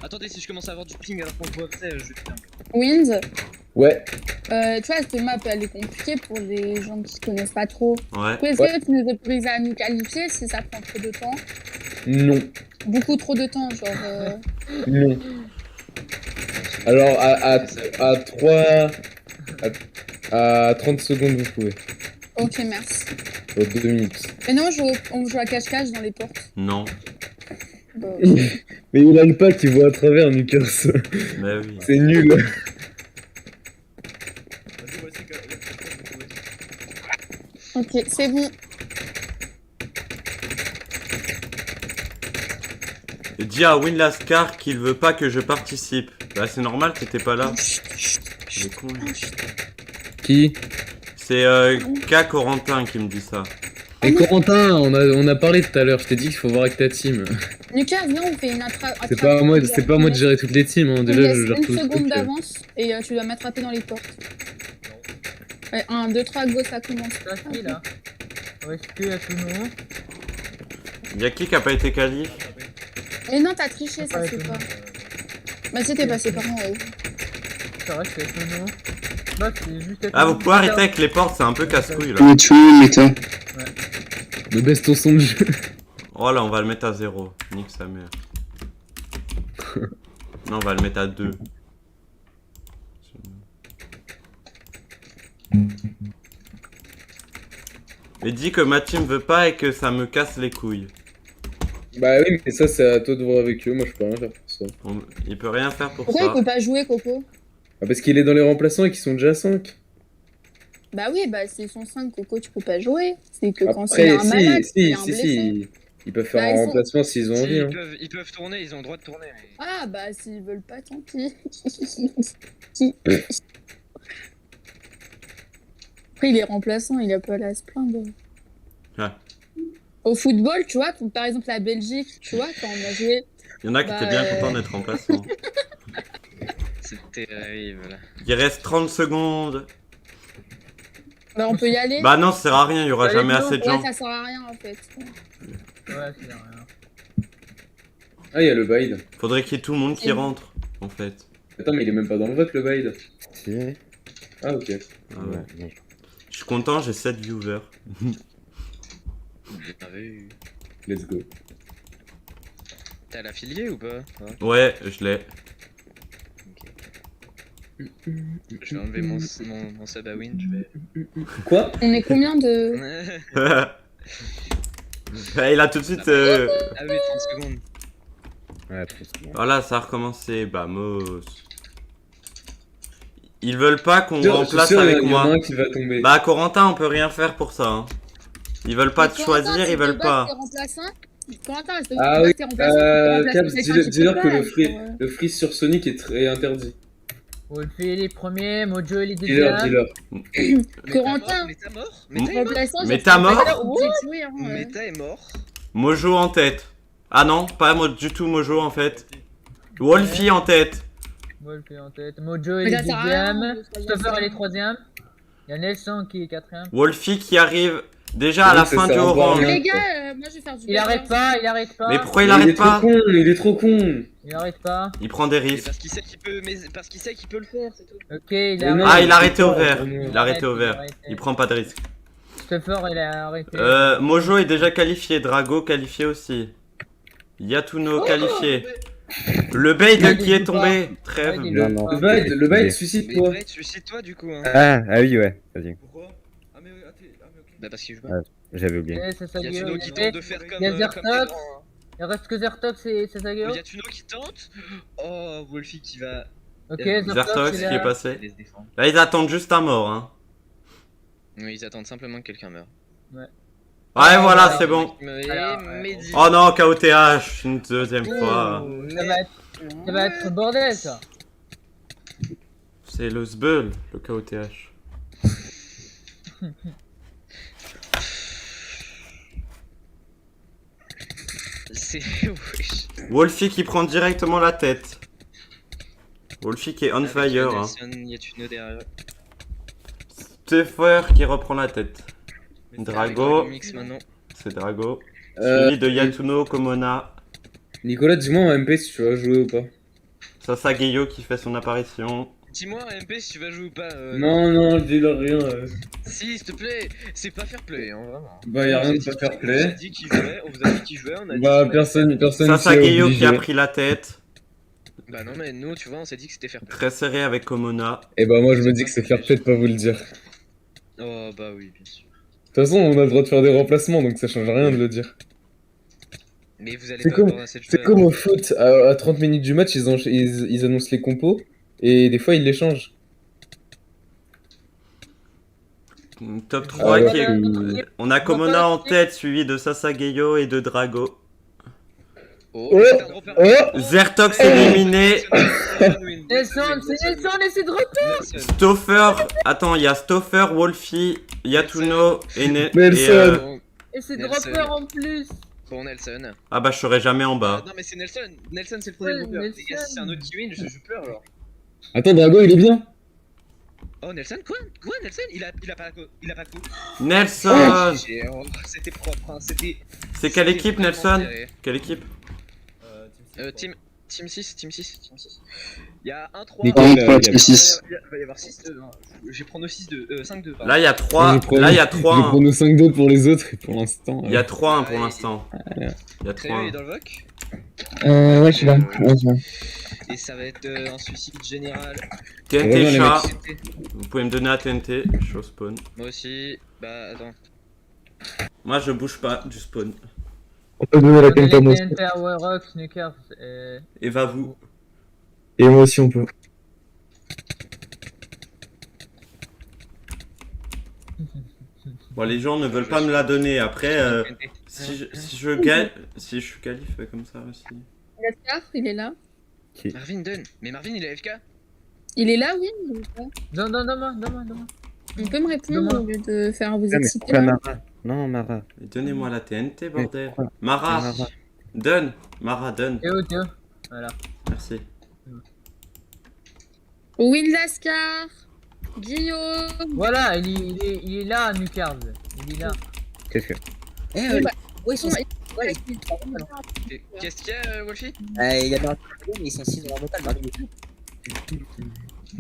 Speaker 6: Attendez, si je commence à avoir du ping alors qu'on voit, je vais putain.
Speaker 4: Wins,
Speaker 3: Ouais.
Speaker 4: tu vois, cette map, elle est compliquée pour les gens qui se connaissent pas trop.
Speaker 1: Ouais.
Speaker 4: Du coup, est-ce que tu nous autorises à nous qualifier si ça prend trop de temps?
Speaker 3: Non.
Speaker 4: beaucoup trop de temps, genre.
Speaker 3: Non. Alors, à 3. À 30 secondes, vous pouvez.
Speaker 4: Ok, merci.
Speaker 3: Pour 2 minutes.
Speaker 4: Mais non, on joue à cache-cache dans les portes.
Speaker 1: Non.
Speaker 4: Bah,
Speaker 3: Mais il a le pack qui voit à travers, Nukers.
Speaker 1: Mais oui.
Speaker 3: C'est nul.
Speaker 5: Vas-y, voici que.
Speaker 4: ok, c'est bon.
Speaker 1: Dis à Winlascar qu'il veut pas que je participe. Bah c'est normal, t'étais pas là. Il est con, lui.
Speaker 3: Qui?
Speaker 1: C'est K Corentin qui me dit ça.
Speaker 3: Et Corentin, on a parlé tout à l'heure, je t'ai dit qu'il faut voir avec ta team.
Speaker 4: Lucas, viens, on fait une attrape.
Speaker 3: C'est pas à moi de gérer toutes les teams, hein. Déjà je gère
Speaker 4: une
Speaker 3: tout le
Speaker 4: seconde
Speaker 3: truc.
Speaker 4: d'avance et tu dois m'attraper dans les portes. Ouais, 1, 2, 3, go, ça commence.
Speaker 9: Ça qui là? Où est-ce que Yasuno?
Speaker 1: Y'a qui a pas été qualif?
Speaker 4: Mais non, t'as triché, ça se fait pas. Bah, c'était passé par en haut.
Speaker 9: Ça reste Yasuno. Bah, c'est juste.
Speaker 1: Ah, vous pouvez arrêter avec les portes, c'est un peu casse-couille là.
Speaker 8: On est tué, méta.
Speaker 3: Ne baisse ton son de jeu.
Speaker 1: Oh là, on va le mettre à 0. Nique sa mère. Non, on va le mettre à 2. Mais dis que ma team veut pas et que ça me casse les couilles.
Speaker 3: Bah oui, mais ça c'est à toi de voir avec eux, moi je peux rien faire pour ça.
Speaker 1: Il peut rien faire pour
Speaker 4: Pourquoi il
Speaker 1: ça.
Speaker 4: peut pas jouer, Coco?
Speaker 3: Ah, parce qu'il est dans les remplaçants et qu'ils sont déjà 5.
Speaker 4: Bah oui, bah s'ils sont 5, Coco, tu peux pas jouer. C'est que quand il y
Speaker 3: Après,
Speaker 4: a un malade, il y
Speaker 3: si,
Speaker 4: a un blessé.
Speaker 3: si. Ils peuvent faire
Speaker 4: Bah,
Speaker 3: un
Speaker 4: ils sont-
Speaker 3: remplacement s'ils ont
Speaker 6: Si,
Speaker 3: envie. Hein.
Speaker 6: ils peuvent tourner, ils ont le droit de tourner. Mais...
Speaker 4: Ah bah s'ils veulent pas, tant pis. Après il est remplaçant, il a pas à se plaindre.
Speaker 1: Ouais.
Speaker 4: Au football, tu vois, par exemple la Belgique, tu vois, quand on a joué.
Speaker 1: Il y en a qui
Speaker 4: Bah,
Speaker 1: étaient bien contents d'être remplaçants.
Speaker 6: C'est terrible.
Speaker 1: Il reste 30 secondes.
Speaker 4: Bah on peut y aller.
Speaker 1: Bah non, ça sert à rien, il y aura
Speaker 9: Allez,
Speaker 1: jamais
Speaker 9: go.
Speaker 1: assez de
Speaker 4: Ouais,
Speaker 1: gens.
Speaker 4: ça sert à rien en fait.
Speaker 9: Ouais, c'est rien.
Speaker 3: Ah, il y a le Bide.
Speaker 1: Faudrait qu'il y ait tout le monde qui rentre, en fait.
Speaker 3: Attends, mais il est même pas dans le vote le Bide.
Speaker 2: Si.
Speaker 3: Ah, ok.
Speaker 1: Ah ouais. Je suis content, j'ai 7 viewers.
Speaker 6: Bien vu.
Speaker 3: Let's go.
Speaker 6: T'as l'affilié ou pas? Ouais.
Speaker 1: Ouais, je l'ai.
Speaker 6: Je vais enlever mon sub à win, je vais...
Speaker 3: Quoi?
Speaker 4: On est combien de.
Speaker 1: Il a tout de suite...
Speaker 6: Ah oui, 30 secondes.
Speaker 2: Ouais, presque.
Speaker 1: Voilà, ça a recommencé, Bamos. Ils veulent pas qu'on
Speaker 3: Je suis
Speaker 1: remplace
Speaker 3: sûr,
Speaker 1: avec
Speaker 3: il y en a
Speaker 1: moi.
Speaker 3: un qui va tomber.
Speaker 1: Bah Corentin, on peut rien faire pour ça. Hein. Ils veulent pas
Speaker 4: Mais
Speaker 1: te
Speaker 4: Corentin,
Speaker 1: choisir,
Speaker 4: si
Speaker 1: ils veulent
Speaker 4: de base,
Speaker 1: pas.
Speaker 4: t'es remplaçant, Corentin, reste
Speaker 3: Ah oui,
Speaker 4: t'es remplaçant, t'es remplaçant,
Speaker 3: Caps,
Speaker 4: quelqu'un qui
Speaker 3: dis-leur
Speaker 4: peut
Speaker 3: que
Speaker 4: pas,
Speaker 3: le freeze sur Sonic est très interdit.
Speaker 9: Wolfie il est premier, Mojo il est
Speaker 3: Dis-leur,
Speaker 9: deuxième.
Speaker 3: dis-leur.
Speaker 4: Corentin.
Speaker 6: Mais t'as mort?
Speaker 4: Remplaçant,
Speaker 1: Mais
Speaker 4: j'ai
Speaker 1: t'as
Speaker 4: fait
Speaker 1: mort
Speaker 4: pas obligé de jouer, hein, ouais.
Speaker 6: Meta est mort.
Speaker 1: Mojo en tête. Ah non, pas moi du tout Mojo en fait. Wolfie en tête.
Speaker 9: Wolfie en tête. Mojo il
Speaker 4: Mais
Speaker 9: est
Speaker 4: ça sert à rien,
Speaker 9: deuxième.
Speaker 4: de choisir
Speaker 9: Stoffer
Speaker 4: ça.
Speaker 9: il est troisième. Il y a Nelson qui est quatrième.
Speaker 1: Wolfie qui arrive déjà à la
Speaker 3: Ça
Speaker 1: fin
Speaker 3: sert
Speaker 1: du
Speaker 3: à pas
Speaker 1: orange.
Speaker 3: rien.
Speaker 4: Les gars, moi je vais faire du
Speaker 9: Il arrête pas, il arrête pas.
Speaker 1: Mais pourquoi il
Speaker 3: Il est
Speaker 1: arrête
Speaker 3: trop
Speaker 1: pas?
Speaker 3: con, il est trop con.
Speaker 9: Il arrête pas.
Speaker 1: Il prend des
Speaker 6: Mais
Speaker 1: risques.
Speaker 6: parce qu'il sait qu'il peut, le faire, c'est tout.
Speaker 9: Ok, il
Speaker 3: Mais
Speaker 9: a
Speaker 3: non,
Speaker 1: Ah,
Speaker 9: arrêté.
Speaker 1: il a arrêté au vert.
Speaker 3: Il
Speaker 1: Il a arrêté au
Speaker 9: il a
Speaker 1: vert.
Speaker 9: arrêté.
Speaker 1: Il prend pas de risque.
Speaker 9: Stoffer il a arrêté.
Speaker 1: Mojo est déjà qualifié, Drago qualifié aussi. Yatuno qualifié. Le Bade
Speaker 9: Il
Speaker 1: qui est
Speaker 9: dit
Speaker 1: tombé. Trêve.
Speaker 9: Il
Speaker 2: Non,
Speaker 9: est
Speaker 2: non.
Speaker 9: pas.
Speaker 3: Le Bide,
Speaker 2: Mais-
Speaker 3: suicide-toi.
Speaker 6: Mais Brett, suicide-toi du coup. Hein.
Speaker 2: Ah oui, ouais, vas-y.
Speaker 5: Pourquoi? Ah, mais ok.
Speaker 6: Bah parce qu'il joue pas.
Speaker 2: Ouais. J'avais oublié.
Speaker 9: Ok, c'est ça,
Speaker 6: Y'a
Speaker 9: Guillaume,
Speaker 6: Tuno
Speaker 9: il
Speaker 6: qui
Speaker 9: est fait.
Speaker 6: tente de faire comme.
Speaker 9: Il y a
Speaker 6: comme les
Speaker 9: Zertok.
Speaker 6: grands, hein.
Speaker 9: Il reste que Zertok, c'est Sasageo.
Speaker 6: Y'a Tuno qui tente. Oh, Wolfie qui va.
Speaker 9: Ok,
Speaker 6: Zertok,
Speaker 1: Zertox
Speaker 9: c'est
Speaker 1: qui est
Speaker 9: là.
Speaker 1: passé.
Speaker 6: Il se défend.
Speaker 1: Là ils attendent juste un mort. Hein.
Speaker 6: Oui, ils attendent simplement que quelqu'un meure.
Speaker 1: Ouais
Speaker 9: Ah,
Speaker 1: voilà
Speaker 9: ouais.
Speaker 1: c'est bon.
Speaker 6: Et
Speaker 9: Alors, ouais.
Speaker 6: Mehdi.
Speaker 1: Oh non KOTH une deuxième fois.
Speaker 9: Ça va être bordel ça.
Speaker 1: C'est le Sbeul le KOTH.
Speaker 6: C'est. Wesh.
Speaker 1: Wolfie qui prend directement la tête. Wolfie qui est on
Speaker 6: Avec
Speaker 1: fire. Hein.
Speaker 6: Nelson, Y'a Tuno derrière.
Speaker 1: Steffer qui reprend la tête.
Speaker 5: Mais c'est
Speaker 1: Drago.
Speaker 6: Avec le mix maintenant.
Speaker 1: C'est Drago.
Speaker 3: Euh,
Speaker 1: Suivi de Yatuno, Komona.
Speaker 3: Nicolas, dis-moi en MP si tu vas jouer ou pas.
Speaker 1: Sasageyo qui fait son apparition.
Speaker 6: Dis-moi, MP, si tu vas jouer ou pas.
Speaker 3: Non, dis-leur rien.
Speaker 6: Si, s'il te plaît, c'est pas fair play, hein, vraiment.
Speaker 3: Bah, y'a rien de
Speaker 6: On vous a
Speaker 3: pas fair
Speaker 6: dit-
Speaker 3: play.
Speaker 6: On vous a dit qu'il jouait, on vous a dit qu'il jouait, on a dit.
Speaker 3: Bah,
Speaker 6: qu'il
Speaker 3: personne
Speaker 1: Ça,
Speaker 3: s'y est
Speaker 1: Geyo qui a
Speaker 3: obligé.
Speaker 1: pris la tête.
Speaker 6: Bah non, mais nous, tu vois, on s'est dit que c'était fair play.
Speaker 1: Très serré avec Komona.
Speaker 3: Et bah, moi, je me dis que c'est fair play de pas vous le dire. De
Speaker 6: Oh, bah oui, bien sûr.
Speaker 3: toute façon, on a le droit de faire des remplacements, donc ça change rien de le dire.
Speaker 6: Mais vous allez
Speaker 3: C'est
Speaker 6: pas
Speaker 3: comme-
Speaker 6: avoir assez de
Speaker 3: C'est
Speaker 6: joueurs.
Speaker 3: comme au foot, à 30 minutes du match, ils annoncent les compos, et des fois, ils les changent.
Speaker 1: Top 3
Speaker 3: Ah ouais,
Speaker 1: qui est...
Speaker 3: tu-
Speaker 1: On a Komona en tête, suivi de Sasageyo et de Drago.
Speaker 6: Oh,
Speaker 3: Oh,
Speaker 6: c'est un gros perdant.
Speaker 3: Oh
Speaker 1: Zertox éliminé.
Speaker 9: Nelson, c'est Nelson, essaie de reprendre.
Speaker 1: Stoffer. Attends, il y a Stoffer, Wolfie, Yatuno et...
Speaker 3: Nelson.
Speaker 9: Essaie de
Speaker 6: Nelson.
Speaker 9: reprendre en plus.
Speaker 6: Bon, Nelson.
Speaker 1: Ah bah je serai jamais en bas.
Speaker 6: Non, mais c'est Nelson. Nelson, c'est le premier
Speaker 9: Ouais,
Speaker 6: dropper. Les gars,
Speaker 9: Nelson.
Speaker 6: si c'est un autre qui win, je pleure alors.
Speaker 3: Attends, Drago, il est bien.
Speaker 6: Oh, Nelson, quoi Nelson il a pas coup.
Speaker 1: Nelson.
Speaker 6: Oh, c'était propre, hein. C'était.
Speaker 1: C'est quelle équipe,
Speaker 6: vraiment
Speaker 1: Nelson?
Speaker 6: serré.
Speaker 1: Quelle équipe?
Speaker 6: Team 6. Il y a 1-3.
Speaker 3: Nickel,
Speaker 8: Ouais,
Speaker 3: il y a-
Speaker 8: ouais, Team 6.
Speaker 6: Il va y avoir 6-2. J'ai prono 5-2. pardon.
Speaker 1: Là il y a 3.
Speaker 3: J'ai prono-
Speaker 1: Là il y a
Speaker 3: Je
Speaker 1: 3.
Speaker 3: prends nos 5 d'autres pour les autres, et pour l'instant...
Speaker 1: Il y a 3-1 pour l'instant. Il y a
Speaker 6: Créo est
Speaker 1: 3-1.
Speaker 6: dans le voc.
Speaker 8: Ouais, je suis là. Ouais, je vois.
Speaker 6: Et ça va être un suicide général.
Speaker 3: Ouais,
Speaker 1: TNT
Speaker 3: les
Speaker 1: chat.
Speaker 6: C'était-
Speaker 1: Vous pouvez me donner à TNT. Je suis au spawn.
Speaker 6: Moi aussi. Bah, attends.
Speaker 1: Moi je bouge pas du spawn.
Speaker 10: On peut donner la
Speaker 9: Donnez
Speaker 10: TNT à moi
Speaker 9: les
Speaker 10: aussi.
Speaker 9: TNT à Werox, Sneakers et...
Speaker 1: Et va vous.
Speaker 10: Et moi aussi, on peut.
Speaker 1: Bon les gens ne veulent pas me la donner. Après si je gagne, si je suis qualifié comme ça aussi.
Speaker 4: Lascar, il est là.
Speaker 6: Marvin, donne. Mais Marvin, il est AFK.
Speaker 4: Il est là, oui. il est là.
Speaker 9: Non, donne-moi.
Speaker 4: On peut me répondre
Speaker 9: Demain.
Speaker 4: au lieu de faire vous
Speaker 2: Ah, mais
Speaker 4: exciter.
Speaker 2: pourquoi
Speaker 4: là.
Speaker 2: Mara? Non, Mara.
Speaker 1: Donnez-moi la TNT bordel.
Speaker 2: pourquoi
Speaker 1: Mara.
Speaker 2: Mara.
Speaker 1: Donne. Mara donne.
Speaker 9: Théo. Voilà.
Speaker 1: Merci.
Speaker 4: Will Lascar. Guillaume.
Speaker 9: Voilà, il est là, Nucard. Il est là.
Speaker 2: Qu'est-ce que...
Speaker 4: Oui, bah,
Speaker 11: Ouais, ils sont
Speaker 4: ouais,
Speaker 6: Qu'est-ce qu'il y a, Wolfie?
Speaker 11: il y a Marvin, mais ils sont 6 dans leur mental, Marvin et tout.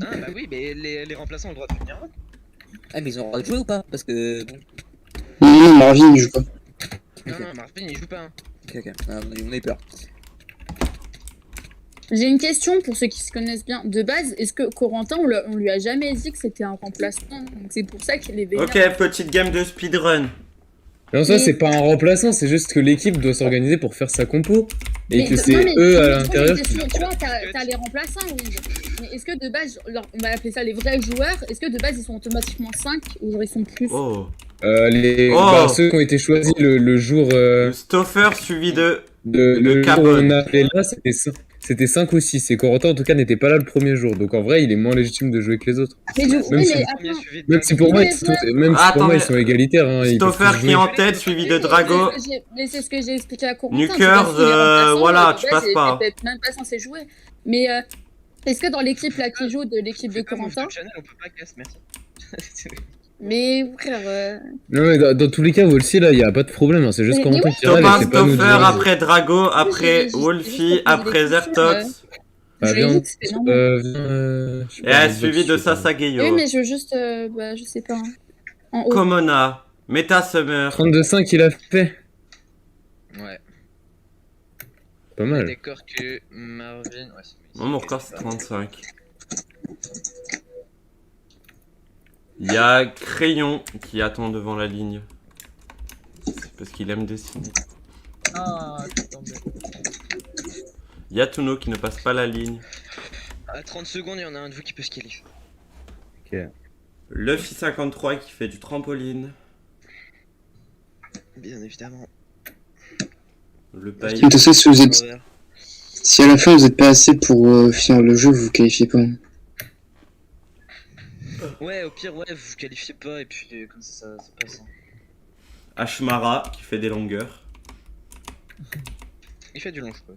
Speaker 6: Ah, bah oui, mais les remplaçants ont le droit de venir.
Speaker 11: Ah, mais ils ont le droit de jouer ou pas? Parce que. Bon.
Speaker 8: Non, Marvin, il joue pas.
Speaker 6: Non, Marvin, il joue pas. Hein.
Speaker 11: Ok. Ah, on a eu peur.
Speaker 4: J'ai une question pour ceux qui se connaissent bien. De base, est-ce que Corentin, on lui a jamais dit que c'était un remplaçant? Donc c'est pour ça qu'il est vénère.
Speaker 1: Ok, petite game de speedrun.
Speaker 3: Mais en soi,
Speaker 4: Mais-
Speaker 3: c'est pas un remplaçant, c'est juste que l'équipe doit s'organiser pour faire sa compo. Et
Speaker 4: Mais-
Speaker 3: que
Speaker 4: non,
Speaker 3: c'est
Speaker 4: mais-
Speaker 3: eux à
Speaker 4: mais
Speaker 3: l'intérieur
Speaker 4: tu
Speaker 3: qui...
Speaker 4: vois, tu vois, t'as les remplaçants, oui. Mais est-ce que de base, on va appeler ça les vrais joueurs, est-ce que de base ils sont automatiquement 5 ou genre ils sont plus?
Speaker 1: Oh.
Speaker 3: Ceux qui ont été choisis le jour...
Speaker 1: Stoffer suivi de...
Speaker 3: le jour où
Speaker 1: Carbone.
Speaker 3: on a appelé là, c'était 5 ou 6. Et Corentin, en tout cas, n'était pas là le premier jour. Donc en vrai, il est moins légitime de jouer que les autres.
Speaker 4: Mais du coup,
Speaker 3: Même
Speaker 4: oui,
Speaker 3: si-
Speaker 4: mais
Speaker 6: Premier
Speaker 4: attends.
Speaker 6: suivi de
Speaker 3: Même si pour moi,
Speaker 4: Mais
Speaker 3: ils sont,
Speaker 4: ouais.
Speaker 3: même si
Speaker 1: Attends,
Speaker 3: pour moi,
Speaker 1: mais-
Speaker 3: ils sont égalitaires. Hein, ils peuvent
Speaker 1: Stoffer
Speaker 3: tous
Speaker 1: qui
Speaker 3: jouer.
Speaker 1: est en tête suivi de Drago.
Speaker 4: Mais c'est ce que j'ai expliqué à Corentin.
Speaker 1: Nukers,
Speaker 4: c'est parce qu'il est remplaçant,
Speaker 1: voilà,
Speaker 4: de
Speaker 1: tu
Speaker 4: base,
Speaker 1: passes
Speaker 4: il
Speaker 1: pas.
Speaker 4: était peut-être même pas censé jouer. Mais est-ce que dans l'équipe là qui joue de l'équipe de
Speaker 6: Fais pas move
Speaker 4: Corentin,
Speaker 6: de channel, on peut pas casse, merci.
Speaker 4: mais frère,
Speaker 3: Non, mais dans tous les cas, Wolsey, là, il n'y a pas de problème. Hein, c'est juste
Speaker 4: Mais
Speaker 3: Corentin
Speaker 4: oui.
Speaker 3: qui râle et
Speaker 1: Thomas
Speaker 3: c'est pas nous de
Speaker 1: Stoffer,
Speaker 3: dire.
Speaker 1: après Drago, après
Speaker 4: j'ai-
Speaker 1: Wolfie,
Speaker 4: j'ai-
Speaker 1: après
Speaker 4: j'ai-
Speaker 1: Zertox.
Speaker 3: Ah,
Speaker 4: je lui ai
Speaker 3: viens,
Speaker 4: dit que c'était normal.
Speaker 3: je sais
Speaker 1: Et
Speaker 3: pas,
Speaker 1: suivi de
Speaker 3: je sais pas.
Speaker 4: Oui,
Speaker 1: Sasageyo.
Speaker 4: mais je veux juste, bah, je sais pas. Hein. En haut.
Speaker 1: Komona. Meta Summer.
Speaker 3: 32-5 il a fait.
Speaker 6: Ouais.
Speaker 3: Pas mal.
Speaker 6: D'accord que Marvin. Ouais,
Speaker 1: Moi, mon record, c'est 35. Il y a Crayon qui attend devant la ligne. Parce qu'il aime dessiner.
Speaker 9: Ah, c'est tombé.
Speaker 1: Yatuno qui ne passe pas la ligne.
Speaker 6: À 30 secondes, il y en a un de vous qui peut se qualifier.
Speaker 1: Luffy 53 qui fait du trampoline.
Speaker 6: Bien évidemment.
Speaker 1: Le paille.
Speaker 8: De toute façon, si à la fin vous êtes pas assez pour finir le jeu, vous vous qualifiez pas.
Speaker 6: Ouais, au pire, ouais, vous vous qualifiez pas et puis comme ça passe.
Speaker 1: Ashmara qui fait des longueurs.
Speaker 6: Il fait du long, je crois.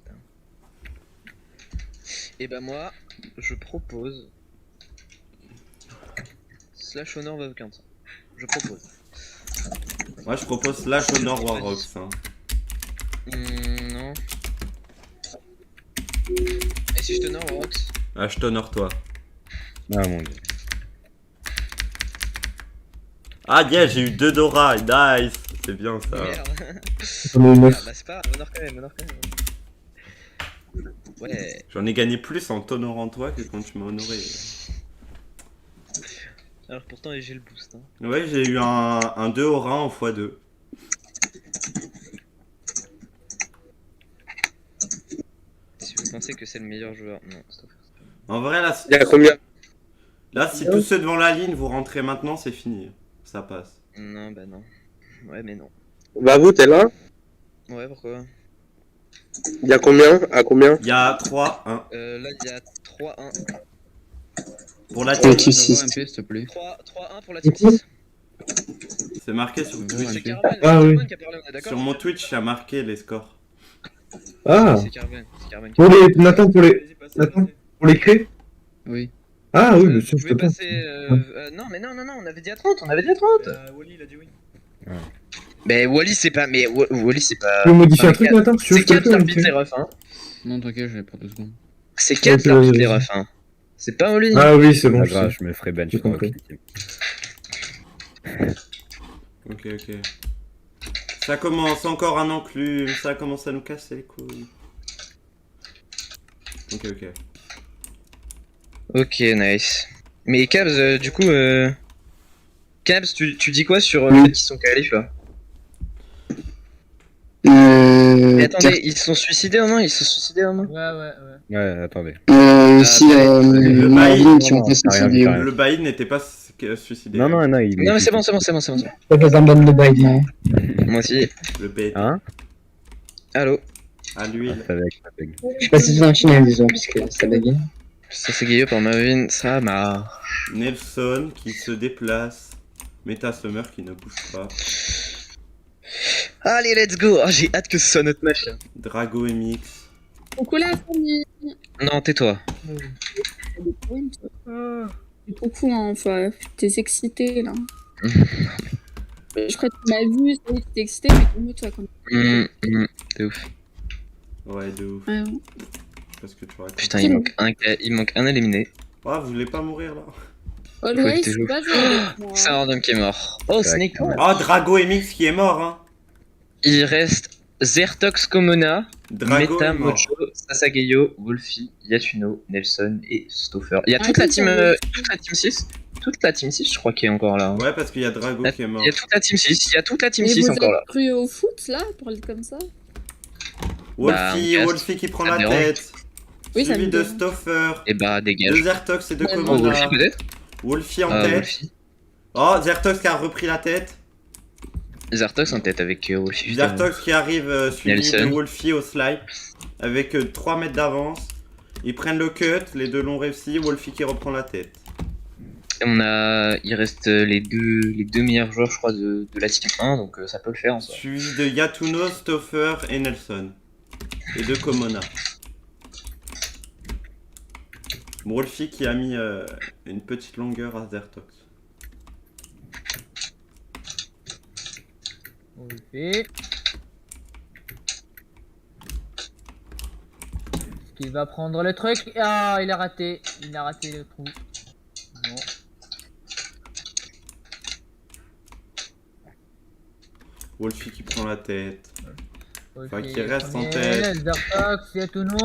Speaker 6: Et bah, moi, je propose. Slash Honor Veuve 15. Je propose.
Speaker 1: Moi je propose Slash Honor Warrox. Hein.
Speaker 6: Non. Et si je te honore, Rox?
Speaker 1: Ah, je t'honore toi.
Speaker 2: Ah mon dieu.
Speaker 1: Ah yeah, j'ai eu 2 Dora, nice. C'est bien ça.
Speaker 6: Merde.
Speaker 10: J'en ai 9.
Speaker 6: Ah, bah c'est pas grave, honneur quand même, honneur quand même. Ouais.
Speaker 1: J'en ai gagné plus en t'honorant toi que quand tu m'as honoré.
Speaker 6: Alors pourtant j'ai le boost. Hein.
Speaker 1: Ouais, j'ai eu un 2 aura en x2.
Speaker 6: Si vous pensez que c'est le meilleur joueur, non, stop.
Speaker 1: En vrai, là,
Speaker 8: Il y a combien?
Speaker 1: là, si tous ceux devant la ligne vous rentrez maintenant, c'est fini. Ça passe.
Speaker 6: Non, bah non. Ouais, mais non.
Speaker 8: Bah vous, t'es là?
Speaker 6: Ouais, pourquoi?
Speaker 8: Il y a combien? À combien?
Speaker 1: Il y a 3, 1.
Speaker 6: Là, il y a 3-1.
Speaker 1: Pour la
Speaker 8: Ok,
Speaker 1: team,
Speaker 8: si.
Speaker 7: Savoir MP, s'il te plaît.
Speaker 6: 3-1 pour la team 6.
Speaker 1: c'est marqué sur
Speaker 7: Ouais,
Speaker 1: Twitch.
Speaker 6: C'est
Speaker 7: MP.
Speaker 6: Caravan,
Speaker 10: Ah oui.
Speaker 6: qui a parlé, on est d'accord?
Speaker 1: Sur mon Twitch, il y a marqué les scores.
Speaker 10: Ah,
Speaker 6: C'est Caravan, c'est Caravan.
Speaker 10: pour les. Nathan, pour les.
Speaker 5: Vas-y, passez,
Speaker 10: Attends.
Speaker 5: passez.
Speaker 10: Pour les créer.
Speaker 7: Oui.
Speaker 10: Ah oui,
Speaker 6: Vous
Speaker 10: bien sûr, je
Speaker 6: pouvez
Speaker 10: te passe.
Speaker 6: passer. Non, mais non, on avait dit à 30, on avait dit à 30.
Speaker 5: Wally, il a dit oui.
Speaker 6: Mais Wally, c'est pas. Mais Wally, c'est pas.
Speaker 10: Tu peux modifier un
Speaker 6: Avec
Speaker 10: truc,
Speaker 6: Cap-
Speaker 10: Nathan? Si tu veux,
Speaker 6: C'est
Speaker 10: je te le
Speaker 6: Cap qui
Speaker 10: fais,
Speaker 6: arbitre
Speaker 10: ok.
Speaker 6: les refs, hein.
Speaker 7: Non, t'inquiète, j'avais pas 2 secondes.
Speaker 6: C'est Cap
Speaker 10: Ok,
Speaker 6: qui arbitre
Speaker 10: vas-y,
Speaker 6: les
Speaker 10: vas-y.
Speaker 6: refs, hein. C'est pas Wally.
Speaker 10: Ah oui, c'est bon.
Speaker 2: Pas
Speaker 10: je
Speaker 2: grave,
Speaker 10: sais.
Speaker 2: je me ferai bench
Speaker 10: J'ai
Speaker 2: dans
Speaker 10: compris.
Speaker 2: Rocket Team.
Speaker 1: Ok, ok. Ça commence, encore un enclume, ça commence à nous casser les couilles. Ok, ok.
Speaker 6: Ok, nice. Mais Cabs, du coup. Cabs, tu dis quoi sur le fait qu'ils sont qualifs là? Mais attendez, ils se sont suicidés au moins? Ils se sont suicidés au moins?
Speaker 9: Ouais.
Speaker 2: Ouais, attendez.
Speaker 8: Aussi,
Speaker 1: Le
Speaker 8: Marvin qui
Speaker 1: bail,
Speaker 8: ont fait
Speaker 2: t'as rien vu,
Speaker 8: suicider.
Speaker 2: t'as rien
Speaker 1: le bail n'était pas suicidé.
Speaker 2: Non, non, non, il
Speaker 6: Non, mais c'est bon, c'est bon, c'est bon, c'est bon.
Speaker 8: Ça fait un bon de bail, non?
Speaker 6: Moi aussi.
Speaker 1: Le bait
Speaker 2: Hein?
Speaker 6: Allô?
Speaker 1: à l'huile.
Speaker 2: Ça va, ça bug.
Speaker 8: Je sais pas si c'est un final, disons, puisque ça baguette.
Speaker 6: Ça c'est Guillaume par Marvin, ça marche.
Speaker 1: Nelson qui se déplace. Meta Summer qui ne bouge pas.
Speaker 6: Allez, let's go! Oh, j'ai hâte que ce soit notre match là.
Speaker 1: Drago MX.
Speaker 4: Coucou la famille.
Speaker 6: Non, tais-toi.
Speaker 4: C'est trop cool, hein, enfin, t'es excité là. Je crois que tu m'as vu, ça y est, t'es excité, mais comment toi quand
Speaker 6: C'est ouf.
Speaker 1: Ouais, de ouf.
Speaker 4: ouais.
Speaker 1: Parce que tu racontes.
Speaker 6: Putain, il manque un éliminé.
Speaker 1: Ah, vous voulez pas mourir là?
Speaker 4: Oh,
Speaker 6: Faut
Speaker 4: le
Speaker 6: éviter
Speaker 4: c'est
Speaker 6: le
Speaker 4: pas joué avec moi.
Speaker 6: C'est un random qui est mort. Oh, Snake.
Speaker 1: Oh, Drago MX qui est mort, hein.
Speaker 6: Il reste Zertox Komona,
Speaker 1: Drago
Speaker 6: Meta,
Speaker 1: est mort.
Speaker 6: Mocho, Sasageyo, Wolfie, Yatuno, Nelson et Stoffer. Il y a
Speaker 4: Ah,
Speaker 6: toute la
Speaker 4: tout
Speaker 6: team,
Speaker 4: ça,
Speaker 6: toute la team 6. Toute la team 6, je crois, qui est encore là.
Speaker 1: Ouais, parce qu'il y a Drago qui est mort.
Speaker 6: Il y a toute la team 6, il y a toute la team
Speaker 4: Et
Speaker 6: 6
Speaker 4: vous
Speaker 6: encore
Speaker 4: êtes
Speaker 6: là.
Speaker 4: cru au foot là, pour être comme ça?
Speaker 1: Wolfie,
Speaker 6: Bah,
Speaker 1: Wolfie qui prend
Speaker 6: ça
Speaker 1: la
Speaker 6: me dérange.
Speaker 1: tête.
Speaker 4: Oui, ça
Speaker 1: Suivi
Speaker 4: me
Speaker 1: de
Speaker 4: dérange.
Speaker 1: Stoffer.
Speaker 6: Et bah,
Speaker 1: De
Speaker 6: dégage.
Speaker 1: Zertox et de
Speaker 4: Ouais,
Speaker 6: Oh,
Speaker 1: Komona.
Speaker 6: Wolfie peut-être?
Speaker 1: Wolfie en
Speaker 6: Ah,
Speaker 1: tête.
Speaker 6: Wolfie.
Speaker 1: Oh, Zertox qui a repris la tête.
Speaker 6: Zertox en tête avec Wolfie.
Speaker 1: Zertox qui arrive suivi
Speaker 6: Nelson.
Speaker 1: de Wolfie au slide. Avec 3 mètres d'avance. Ils prennent le cut, les deux l'ont réussi. Wolfie qui reprend la tête.
Speaker 6: Il reste les deux meilleurs joueurs, je crois, de la team 1, donc ça peut le faire en soi.
Speaker 1: Suivi de Yatuno, Stoffer et Nelson. Et de Komona. Wolfie qui a mis une petite longueur à Zertox.
Speaker 9: Ok. Est-ce qu'il va prendre le truc? Ah, il a raté. Il a raté le trou. Bon.
Speaker 1: Wolfie qui prend la tête. Enfin,
Speaker 9: Ok,
Speaker 1: qui reste en
Speaker 9: premier,
Speaker 1: tête.
Speaker 9: Zertox, Yatuno,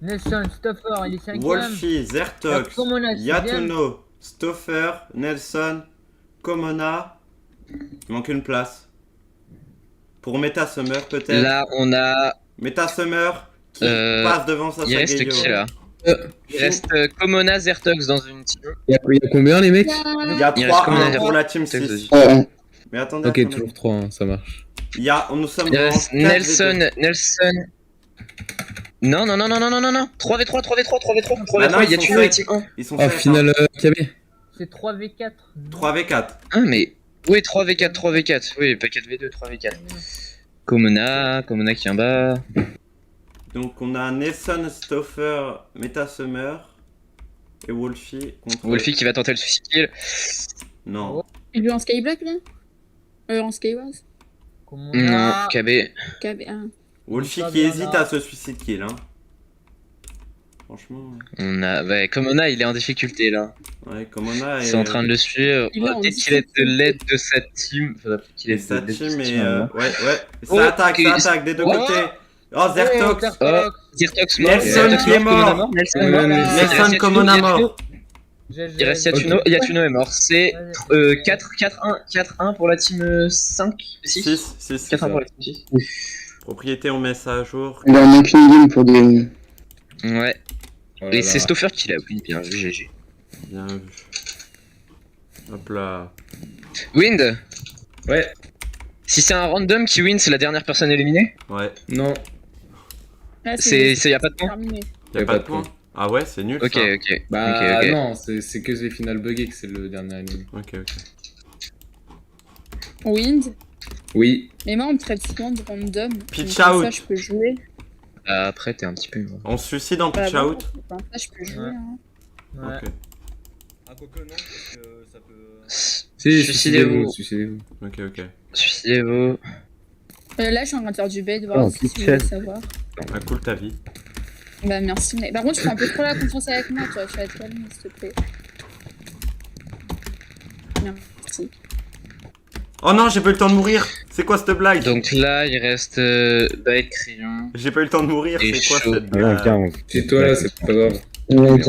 Speaker 9: Nelson, Stoffer, il est 5ème.
Speaker 1: Wolfie, Zertox,
Speaker 9: Komona,
Speaker 1: Yatuno, Stoffer, Nelson, Komona. Il manque une place. Pour Meta Summer peut-être.
Speaker 6: Là, on a.
Speaker 1: Meta Summer qui
Speaker 6: Euh,
Speaker 1: passe devant
Speaker 6: Il reste
Speaker 1: Sasageyo.
Speaker 6: qui là? Il reste Komona, Zertox dans une team.
Speaker 3: Il y a combien les mecs?
Speaker 1: Il y a
Speaker 6: Il reste combien
Speaker 1: 3-1 pour la team
Speaker 6: Zertox
Speaker 1: 6.
Speaker 8: Ouais.
Speaker 1: Mais attendez,
Speaker 3: Ok,
Speaker 1: attendez.
Speaker 3: toujours 3, hein, ça marche.
Speaker 1: Nous sommes
Speaker 6: Il
Speaker 1: dans
Speaker 6: reste
Speaker 1: 4v2.
Speaker 6: Nelson. Non, 3v3, 3v3.
Speaker 1: Bah non,
Speaker 6: Il y a
Speaker 1: ils sont
Speaker 6: Tuno et
Speaker 1: sept.
Speaker 6: team 1.
Speaker 1: Ils sont
Speaker 3: Ah,
Speaker 1: 7,
Speaker 3: finale KB.
Speaker 9: C'est 3v4.
Speaker 1: 3v4.
Speaker 6: Ah, mais. Oui, 3v4. Oui, pas 4v2, 3v4. Komona qui est en bas.
Speaker 1: Donc on a Nelson, Stoffer, Meta Summer et Wolfie contre...
Speaker 6: Wolfie qui va tenter le suicide kill.
Speaker 1: Non.
Speaker 4: Il est en skyblock là? En skywars?
Speaker 9: Comment
Speaker 6: Non, KB.
Speaker 4: KB1.
Speaker 1: Wolfie
Speaker 9: Pas
Speaker 1: qui
Speaker 9: bien
Speaker 1: hésite
Speaker 9: là.
Speaker 1: à se suicide kill. Hein. Franchement.
Speaker 6: On a. Ouais, Komona, il est en difficulté là.
Speaker 1: Ouais, comme on a.
Speaker 6: C'est en train de le suivre.
Speaker 4: Il est en
Speaker 6: Dès qu'il est de l'aide de sa team. Faudra peut-être qu'il
Speaker 1: Et
Speaker 6: ait de
Speaker 1: sa
Speaker 6: l'aide de
Speaker 1: team
Speaker 6: sa
Speaker 1: et.
Speaker 6: team, hein.
Speaker 1: Ouais,
Speaker 6: Oh,
Speaker 1: ça attaque des deux
Speaker 6: Oh.
Speaker 1: côtés. Oh, Zertox.
Speaker 6: Oh, Zertox mort.
Speaker 1: Nelson
Speaker 6: Zertox
Speaker 1: qui est
Speaker 6: Komona
Speaker 1: mort.
Speaker 6: Nelson
Speaker 3: Ouais,
Speaker 6: mort.
Speaker 1: Nelson Komona mort.
Speaker 6: Il reste Yatuno. Yatuno est mort. C'est 4-1 pour la team 5, 6.
Speaker 1: 6.
Speaker 6: 4-1 pour la team 6.
Speaker 1: Propriété, on met ça à jour.
Speaker 8: Il en manque une game pour gagner.
Speaker 6: Ouais.
Speaker 3: Oh là
Speaker 6: Et
Speaker 3: là.
Speaker 6: c'est Stoffer qui l'a pris. Bien vu, GG.
Speaker 1: Bien vu. Hop là.
Speaker 6: Wind.
Speaker 3: Ouais.
Speaker 6: Si c'est un random qui win, c'est la dernière personne éliminée.
Speaker 1: Ouais.
Speaker 3: Non.
Speaker 4: Là,
Speaker 6: Y a pas de point.
Speaker 4: terminé.
Speaker 1: Y'a pas de point. Ah ouais, c'est nul.
Speaker 6: Ok,
Speaker 1: ça.
Speaker 6: ok.
Speaker 3: Bah
Speaker 6: Ok, ok.
Speaker 3: non, c'est que les finales buggées que c'est le dernier ennemi.
Speaker 1: Ok.
Speaker 4: Wind.
Speaker 3: Oui.
Speaker 4: Mais moi, on me traite souvent de random.
Speaker 1: Pitch
Speaker 4: Donc,
Speaker 1: out.
Speaker 4: Ça, je peux jouer.
Speaker 6: Après, t'es un petit peu.
Speaker 1: On se suicide en
Speaker 4: Bah,
Speaker 1: pitch
Speaker 4: bon,
Speaker 1: out.
Speaker 4: enfin, ça, je peux jouer.
Speaker 9: Ouais.
Speaker 4: Hein.
Speaker 9: Ouais.
Speaker 1: Ok.
Speaker 5: Ah, quoique non, parce que ça peut.
Speaker 3: Si,
Speaker 6: Suicidez-vous.
Speaker 3: suicidez-vous.
Speaker 1: Ok.
Speaker 6: Suicidez-vous.
Speaker 4: Là, je suis en train de faire du bait, de voir
Speaker 2: Oh,
Speaker 4: si tu
Speaker 2: pixel.
Speaker 4: veux savoir.
Speaker 1: Ah, cool ta vie.
Speaker 4: Bah, merci. Mais par contre, tu fais un peu trop la confiance avec moi, tu vois. Tu vas être calme, s'il te plaît. Merci.
Speaker 1: Oh non, j'ai pas eu le temps de mourir. C'est quoi cette blague?
Speaker 6: Donc là, il reste Bait, Crayon.
Speaker 1: J'ai pas eu le temps de mourir.
Speaker 6: Et
Speaker 1: C'est quoi
Speaker 6: chaud.
Speaker 1: cette
Speaker 2: Allez, on
Speaker 1: blague?
Speaker 2: vient, on-
Speaker 3: Chez toi là, c'est pas grave.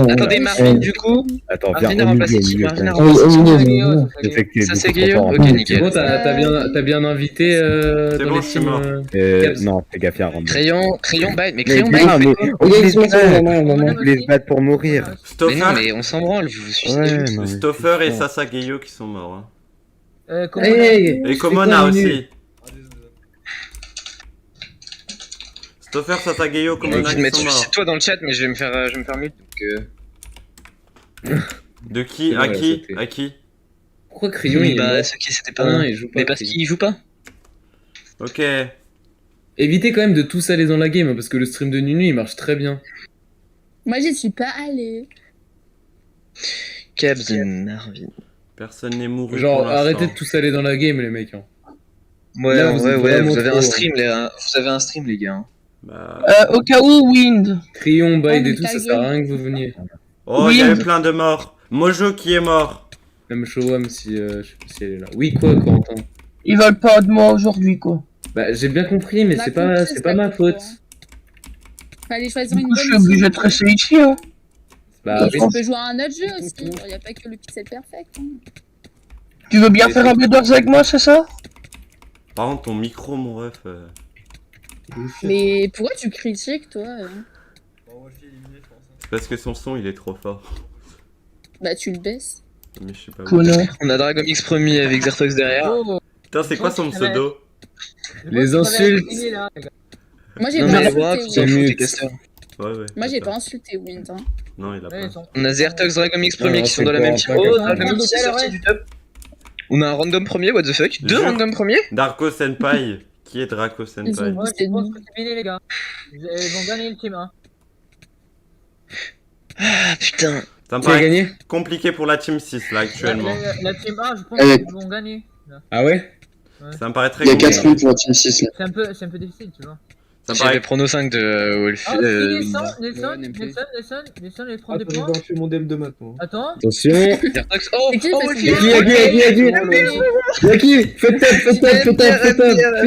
Speaker 6: Attendez, Marvin, du coup.
Speaker 2: Attends,
Speaker 6: Marvin
Speaker 2: viens
Speaker 6: a
Speaker 2: au
Speaker 6: remplacé
Speaker 2: milieu,
Speaker 6: qui
Speaker 2: au milieu,
Speaker 6: Marvin a
Speaker 2: tiens.
Speaker 6: remplacé qui
Speaker 2: Effectué
Speaker 6: Ça, c'est
Speaker 2: beaucoup trop
Speaker 6: Guillaume.
Speaker 2: fort.
Speaker 6: Ok,
Speaker 3: C'est
Speaker 6: nickel.
Speaker 3: bon, t'as bien invité
Speaker 1: C'est
Speaker 3: dans
Speaker 1: bon,
Speaker 3: les
Speaker 1: je suis
Speaker 3: teams,
Speaker 1: mort.
Speaker 2: Non, fais gaffe, il y a un random.
Speaker 6: Crayon, Bait. Mais
Speaker 2: Mais
Speaker 6: Crayon,
Speaker 2: non,
Speaker 6: Bait.
Speaker 2: mais on les se
Speaker 9: Maman,
Speaker 2: on les se battre pour mourir.
Speaker 6: Mais non,
Speaker 1: Stoffer,
Speaker 6: mais on s'en branle, vous vous suicidez.
Speaker 2: Ouais, non, mais
Speaker 1: Stoffer et
Speaker 2: putain.
Speaker 1: Sasageyo qui sont morts. Hein.
Speaker 9: Comment
Speaker 1: Et Komona aussi.
Speaker 5: Ah, désolé.
Speaker 1: Stoffer, Sasageyo,
Speaker 6: Je
Speaker 1: Komona
Speaker 6: vais te
Speaker 1: qui
Speaker 6: mettre
Speaker 1: sont morts.
Speaker 6: suicide-toi dans le chat, mais je vais me faire mute. Donc,
Speaker 1: De qui?
Speaker 3: C'est
Speaker 1: À
Speaker 3: vrai,
Speaker 1: qui?
Speaker 3: c'était-
Speaker 1: À qui?
Speaker 3: Pourquoi Crayon il est
Speaker 6: bah,
Speaker 3: mort
Speaker 6: ceux qui c'était
Speaker 3: Ah
Speaker 6: pas.
Speaker 3: non, il joue pas.
Speaker 6: Mais parce
Speaker 3: Crayon.
Speaker 6: qu'il joue pas.
Speaker 1: Ok.
Speaker 3: Évitez quand même de tous aller dans la game, hein, parce que le stream de Nunu il marche très bien.
Speaker 4: Moi, j'y suis pas allée.
Speaker 6: Cabs et Marvin.
Speaker 1: Personne n'est mouru.
Speaker 3: Genre,
Speaker 1: pour l'instant.
Speaker 3: arrêtez de tous aller dans la game, les mecs. Hein.
Speaker 6: Ouais,
Speaker 3: Là, vous êtes
Speaker 6: vous
Speaker 3: vraiment
Speaker 6: avez
Speaker 3: trop,
Speaker 6: un stream, vous avez un stream, les gars.
Speaker 1: Bah...
Speaker 7: Au cas où, Wind.
Speaker 3: Crayon, Bide
Speaker 4: mais
Speaker 3: et tout,
Speaker 4: ta
Speaker 3: ça sert à
Speaker 4: gueule.
Speaker 3: rien que vous veniez.
Speaker 1: Oh, il y avait plein de morts. Mojo qui est mort.
Speaker 3: Même Showam si je sais pas si elle est là. Oui, quoi, Corentin?
Speaker 7: Ils veulent pas de moi aujourd'hui, quoi.
Speaker 3: Bah, j'ai bien compris, mais
Speaker 4: On a
Speaker 3: c'est
Speaker 4: compris,
Speaker 3: pas,
Speaker 4: c'est
Speaker 3: c'est pas
Speaker 4: pas
Speaker 3: ma
Speaker 4: pour toi,
Speaker 3: faute.
Speaker 4: hein. Fallait choisir
Speaker 7: Du
Speaker 4: une
Speaker 7: coup,
Speaker 4: bonne
Speaker 7: je suis obligé
Speaker 4: team.
Speaker 7: de rester ici, hein.
Speaker 3: Bah,
Speaker 4: Et
Speaker 3: oui.
Speaker 4: tu peux jouer à un autre jeu aussi. Il n'y a pas que le pixel perfect. Hein.
Speaker 7: Tu veux bien faire un Builders avec moi, c'est ça?
Speaker 1: Par contre, ton micro, mon ref.
Speaker 4: Mais pourquoi tu critiques, toi
Speaker 5: Bon, Wolfie est éliminé, je pense. Hein.
Speaker 1: Parce que son son, il est trop fort.
Speaker 4: Bah, tu le baisses.
Speaker 1: Mais je sais pas où.
Speaker 7: Connard.
Speaker 6: On a Dragomix premier avec Zertox derrière.
Speaker 9: Oh,
Speaker 1: Putain, c'est quoi son pseudo?
Speaker 3: Les insultes.
Speaker 4: Moi, j'ai
Speaker 6: Non,
Speaker 4: pas
Speaker 6: mais
Speaker 4: insulté
Speaker 6: voilà, tu
Speaker 4: Wind.
Speaker 6: t'en fous,
Speaker 3: mute.
Speaker 6: t'es casseur.
Speaker 1: Ouais.
Speaker 4: Moi, j'ai
Speaker 1: c'est
Speaker 4: pas
Speaker 1: ça.
Speaker 4: insulté Wind. Hein.
Speaker 1: Non, il a pas.
Speaker 6: On a Zertox, Dragomix premier
Speaker 3: Non,
Speaker 6: qui sont
Speaker 3: c'est
Speaker 6: dans la
Speaker 3: pas
Speaker 6: même
Speaker 3: un
Speaker 6: team.
Speaker 3: pack,
Speaker 6: Oh,
Speaker 3: attends.
Speaker 6: Dragomix est sorti du top. On a un random premier, what the fuck? Deux
Speaker 1: Jure.
Speaker 6: random premiers?
Speaker 1: Darko Senpai. Qui est Draco
Speaker 4: Ils
Speaker 1: Senpai?
Speaker 4: ont-
Speaker 9: Ouais, je pense que c'est fini, les gars. Ils vont gagner le team, hein.
Speaker 6: Ah putain.
Speaker 1: Ça me
Speaker 3: Qui a
Speaker 1: paraît
Speaker 3: gagné?
Speaker 1: compliqué pour la team 6 là actuellement.
Speaker 9: La team A, je pense
Speaker 8: Allez.
Speaker 9: qu'ils vont gagner.
Speaker 3: Ah ouais?
Speaker 1: Ça me paraît très
Speaker 8: Il y a
Speaker 1: compliqué.
Speaker 8: 4 points pour la team 6 là.
Speaker 9: C'est un peu difficile, tu vois.
Speaker 1: Ça me
Speaker 6: J'ai les
Speaker 1: paraît...
Speaker 6: pronos 5 de Wolf.
Speaker 9: Ah, si, Nelson,
Speaker 10: Attends,
Speaker 9: les
Speaker 10: je
Speaker 9: points.
Speaker 10: vais acheter mon DM de maths, moi.
Speaker 9: Attends.
Speaker 3: Attention.
Speaker 6: Zertox. Oh,
Speaker 4: C'est qui,
Speaker 6: oh,
Speaker 4: ça,
Speaker 6: Wolf,
Speaker 4: c'est
Speaker 6: il est
Speaker 4: qui
Speaker 3: Y'a qui? Faites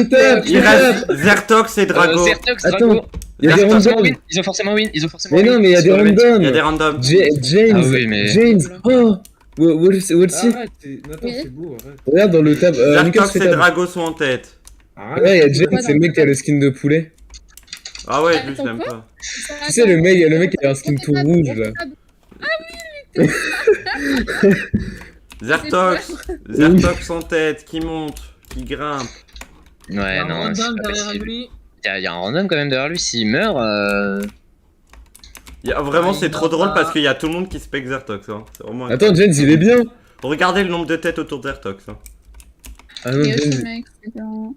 Speaker 3: top.
Speaker 1: Il reste Zertox et Drago.
Speaker 6: Zertox,
Speaker 3: Attends.
Speaker 6: Drago.
Speaker 3: Il y a des
Speaker 6: Zertox,
Speaker 3: randoms.
Speaker 6: win. Ils ont forcément win.
Speaker 3: Mais non, mais il y a des
Speaker 1: Il y a
Speaker 3: randoms.
Speaker 1: des randoms.
Speaker 3: James.
Speaker 6: Ah oui, mais-
Speaker 3: James. Oh. Wolfie.
Speaker 10: Arrête, Nathan,
Speaker 4: Oui.
Speaker 10: c'est beau, arrête.
Speaker 3: Regarde dans le tab. Lucas
Speaker 1: Zertox
Speaker 3: fait
Speaker 1: et
Speaker 3: tab.
Speaker 1: Drago sont en tête.
Speaker 10: Arrête.
Speaker 3: Ouais, il y a James, c'est le mec qui a le skin de poulet.
Speaker 1: Ah ouais,
Speaker 4: Ah,
Speaker 1: lui je
Speaker 4: attends,
Speaker 1: l'aime
Speaker 4: quoi
Speaker 1: pas.
Speaker 3: Tu sais, le mec qui a un skin tout rouge là.
Speaker 1: Zertox en tête, qui monte, qui grimpe.
Speaker 6: Ouais, non, c'est pas
Speaker 9: derrière
Speaker 6: possible.
Speaker 9: lui.
Speaker 6: Il y a un random quand même derrière lui. S'il meurt,
Speaker 1: Vraiment, c'est
Speaker 9: il
Speaker 1: trop
Speaker 9: va
Speaker 1: drôle
Speaker 9: pas.
Speaker 1: parce qu'il y a tout le monde qui spec Zertox. Hein. C'est vraiment
Speaker 3: Attends, James, il est bien.
Speaker 1: Regardez le nombre de têtes autour de Zertox. Hein.
Speaker 3: Ah non,
Speaker 4: Et eux, ce
Speaker 3: James.
Speaker 4: mec, c'est bien.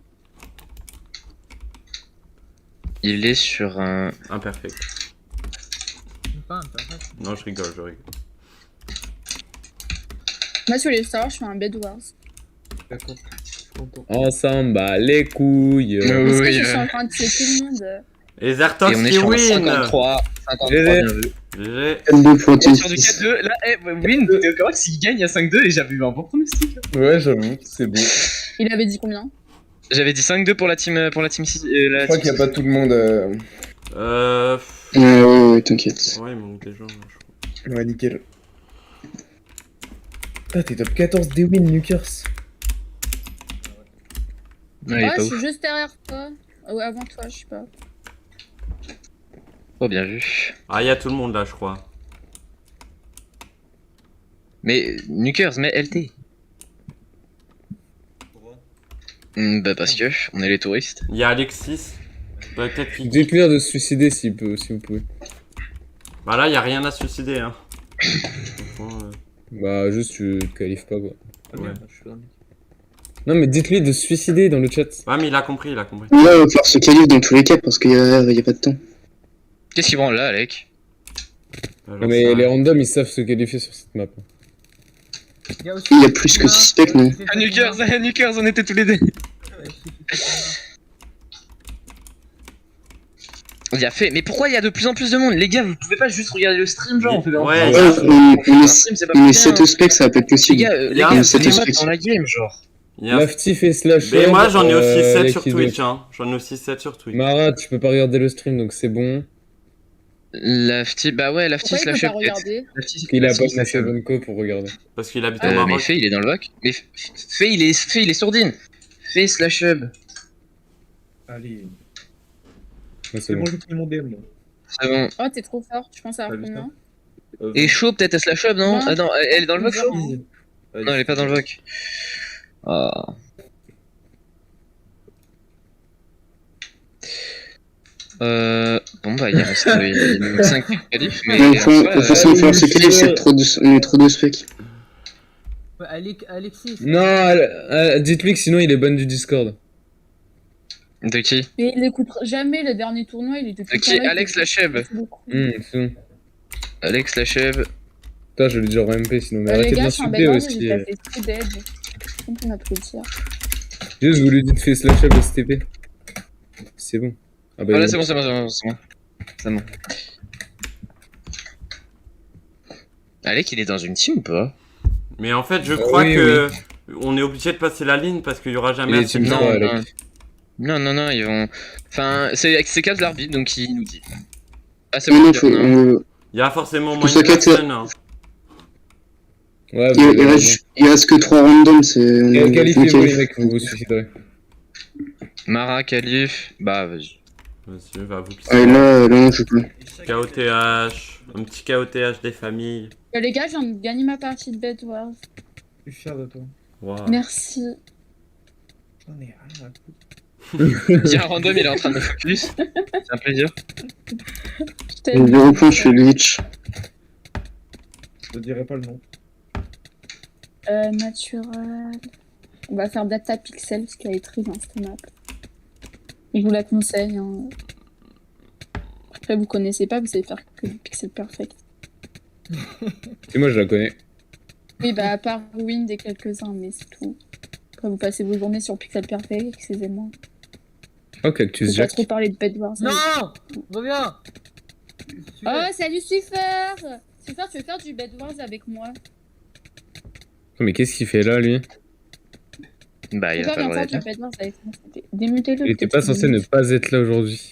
Speaker 6: il est sur un.
Speaker 1: Imperfect. Non, je rigole.
Speaker 4: Moi, sur les stars, je fais un Bed Wars.
Speaker 10: D'accord. Je suis content.
Speaker 3: On s'en bat les couilles.
Speaker 6: Oui,
Speaker 4: Parce que
Speaker 6: oui,
Speaker 4: je suis en train de tuer tout le monde.
Speaker 1: Et
Speaker 6: Et
Speaker 1: Zertox
Speaker 6: on est
Speaker 1: qui
Speaker 6: sur un
Speaker 1: win.
Speaker 6: 53. 53,
Speaker 7: GG.
Speaker 6: bien vu.
Speaker 1: GG.
Speaker 8: 4-2 pour
Speaker 6: Et sur du
Speaker 8: T6.
Speaker 6: 4-2, là, Win, t'es au courant que s'il gagne à 5-2 et j'avais eu un bon pronostic.
Speaker 10: Ouais, j'avoue, c'est beau.
Speaker 4: Il avait dit combien?
Speaker 6: J'avais dit 5-2 pour la team 6.
Speaker 10: Je crois qu'il n'y a pas tout le monde.
Speaker 8: Ouais, t'inquiète.
Speaker 1: Ouais, il manque des gens, là, je crois.
Speaker 10: Ouais, nickel. Ah, t'es top 14 des wins, Nukers.
Speaker 6: Ouais, il est
Speaker 4: Ah,
Speaker 6: pas
Speaker 4: je
Speaker 6: ouf.
Speaker 4: suis juste derrière toi. Ou avant toi, je sais pas.
Speaker 6: Oh, bien vu.
Speaker 1: Ah, il y a tout le monde là, je crois.
Speaker 6: Mais Nukers, mais LT.
Speaker 5: Pourquoi?
Speaker 6: Bah parce que on est les touristes.
Speaker 1: Il y a Alexis. Peut-être qu'il.
Speaker 3: Dites-lui de se suicider si vous pouvez.
Speaker 1: Bah là, il y a rien à se suicider, hein. Franchement,
Speaker 3: Bah, juste tu te qualifies pas quoi.
Speaker 1: ouais.
Speaker 3: Non, mais dites-lui de se suicider dans le chat.
Speaker 1: Ouais, mais il a compris, il a compris.
Speaker 8: Là, il va falloir se qualifier dans tous les cas parce qu'il y a pas de temps.
Speaker 6: Qu'est-ce qu'ils branlent là, Alec?
Speaker 1: Alors,
Speaker 3: Non, mais
Speaker 1: ça-
Speaker 3: les randoms ils savent se qualifier sur cette map.
Speaker 9: Il y a, aussi
Speaker 8: Il y a plus que
Speaker 9: Thomas,
Speaker 8: 6 specs, non?
Speaker 9: qui fait
Speaker 6: Ah, Nukers,
Speaker 9: combien
Speaker 6: Nukers, on était tous les deux. Il a fait, mais pourquoi il y a de plus en plus de monde? Les gars, vous pouvez pas juste regarder le stream, genre on fait
Speaker 1: Ouais,
Speaker 6: on
Speaker 1: il y
Speaker 6: fait
Speaker 1: a-
Speaker 6: un stream, c'est pas
Speaker 8: Mais
Speaker 6: bien.
Speaker 8: 7 specs, ça va pas être
Speaker 6: Les
Speaker 8: possible.
Speaker 6: gars,
Speaker 1: Il y a
Speaker 6: les
Speaker 1: un
Speaker 6: gars,
Speaker 8: set
Speaker 6: c'est
Speaker 8: specs.
Speaker 6: dans la game, genre.
Speaker 1: il y a-
Speaker 3: Laftif et Slash.
Speaker 1: Mais moi, j'en ai aussi 7 sur Twitch, hein. J'en ai aussi 7 sur Twitch.
Speaker 3: Marat, tu peux pas regarder le stream donc c'est bon.
Speaker 6: Lafty, bah ouais, Lafty
Speaker 4: Pourquoi il peut
Speaker 6: slash
Speaker 4: pas regarder?
Speaker 3: Il a pas de Sevenco pour regarder.
Speaker 1: Parce qu'il habite au
Speaker 6: Mais
Speaker 1: Maroc.
Speaker 6: Fé, il est dans le bac. Mais Fé, il est sourdine. Fé slash hub.
Speaker 10: Allez,
Speaker 3: Ouais,
Speaker 10: c'est bon, j'ai pris mon DM. Moi.
Speaker 6: C'est bon.
Speaker 4: Oh, t'es trop fort, tu penses à
Speaker 10: T'as vu
Speaker 4: combien?
Speaker 6: Et chaud, peut-être à slash hub, non?
Speaker 4: Non.
Speaker 6: Ah non, elle est dans le bac, chaud?
Speaker 10: Easy.
Speaker 6: Non, elle est pas dans le bac. Ah. Bon bah il reste 5 qualifs, mais
Speaker 8: Ouais,
Speaker 6: en
Speaker 8: de
Speaker 6: soi,
Speaker 8: toute façon, il va falloir se qualifier, on est trop de specs.
Speaker 9: Ouais, Alexis.
Speaker 3: Non, dites-lui que sinon il est ban du Discord.
Speaker 6: de qui?
Speaker 4: Mais il écoute jamais le dernier tournoi, il était tout
Speaker 6: De
Speaker 4: le
Speaker 6: qui?
Speaker 4: temps là,
Speaker 6: Alex
Speaker 4: il
Speaker 6: slash hub.
Speaker 4: fait beaucoup.
Speaker 3: C'est bon.
Speaker 6: Alex slash hub.
Speaker 3: Putain, je vais le dire en MP sinon. Mais
Speaker 4: Les
Speaker 3: arrêtez de
Speaker 4: gars, je suis un
Speaker 3: m'insulter
Speaker 4: bad
Speaker 3: aussi.
Speaker 4: j'ai passé trop dead. On peut m'applaudir.
Speaker 3: Juste vous lui dites fait Slash up STP. C'est bon. Ah bah,
Speaker 6: Voilà,
Speaker 3: il-
Speaker 6: c'est bon, c'est bon, c'est bon, c'est bon. C'est bon. Alec, il est dans une team ou pas?
Speaker 1: Mais en fait, je crois
Speaker 3: oui,
Speaker 1: que on est obligé de passer la ligne parce qu'il y aura
Speaker 3: il
Speaker 1: jamais
Speaker 3: est
Speaker 1: assez de
Speaker 3: team
Speaker 1: gens.
Speaker 3: trois,
Speaker 6: non,
Speaker 3: Alec.
Speaker 6: non, ils vont. Enfin, c'est Cap l'arbitre, donc il nous dit. Ah, c'est
Speaker 8: Non,
Speaker 6: bon,
Speaker 8: non,
Speaker 6: dire
Speaker 8: faut,
Speaker 6: non.
Speaker 1: Il y a forcément
Speaker 8: Faut
Speaker 1: moins de
Speaker 8: s'inquiéter.
Speaker 1: personnes. Hein.
Speaker 3: Ouais,
Speaker 8: il reste que 3 randoms, c'est.
Speaker 3: Qualifiez-vous les mecs, vous vous suiciderez.
Speaker 6: Mara, Calif, bah vas-y.
Speaker 1: Vas-y, va vous
Speaker 8: Ah, là, on joue plus.
Speaker 1: KOTH, un petit KOTH des familles.
Speaker 4: Les gars, je viens de gagner ma partie de Bed Wars.
Speaker 10: Je suis fier de toi.
Speaker 1: Wow.
Speaker 4: Merci.
Speaker 10: J'en ai rien à foutre.
Speaker 6: Il y a un random, il est en train de me focus. C'est un plaisir.
Speaker 4: Je t'aime.
Speaker 8: 0 points, je suis glitch.
Speaker 10: Je te dirai pas le nom.
Speaker 4: Naturel. On va faire Data Pixel parce qu'elle est très dans cette map. Je vous la conseille. Hein. Après, vous connaissez pas, vous savez faire que du Pixel Perfect.
Speaker 3: Et moi je la connais.
Speaker 4: Oui, bah, à part Wind et quelques-uns, mais c'est tout. Après, vous passez vos journées sur Pixel Perfect, excusez-moi.
Speaker 3: Oh,
Speaker 4: Je
Speaker 3: Cactus
Speaker 4: vais pas
Speaker 3: Jack.
Speaker 4: trop parler de Bed Wars.
Speaker 9: Non, reviens.
Speaker 4: Oh, salut Swiffer! Swiffer, tu veux faire du Bed Wars avec moi?
Speaker 3: Oh, mais qu'est-ce qu'il fait là lui?
Speaker 6: Bah, il a
Speaker 4: Swiffer
Speaker 6: pas le
Speaker 4: vient
Speaker 6: droit
Speaker 4: faire
Speaker 6: d'être là.
Speaker 4: du Bed Wars avec moi. Démutez-le.
Speaker 3: Il était
Speaker 4: peut-être
Speaker 3: pas
Speaker 4: que
Speaker 3: censé ne pas être là aujourd'hui.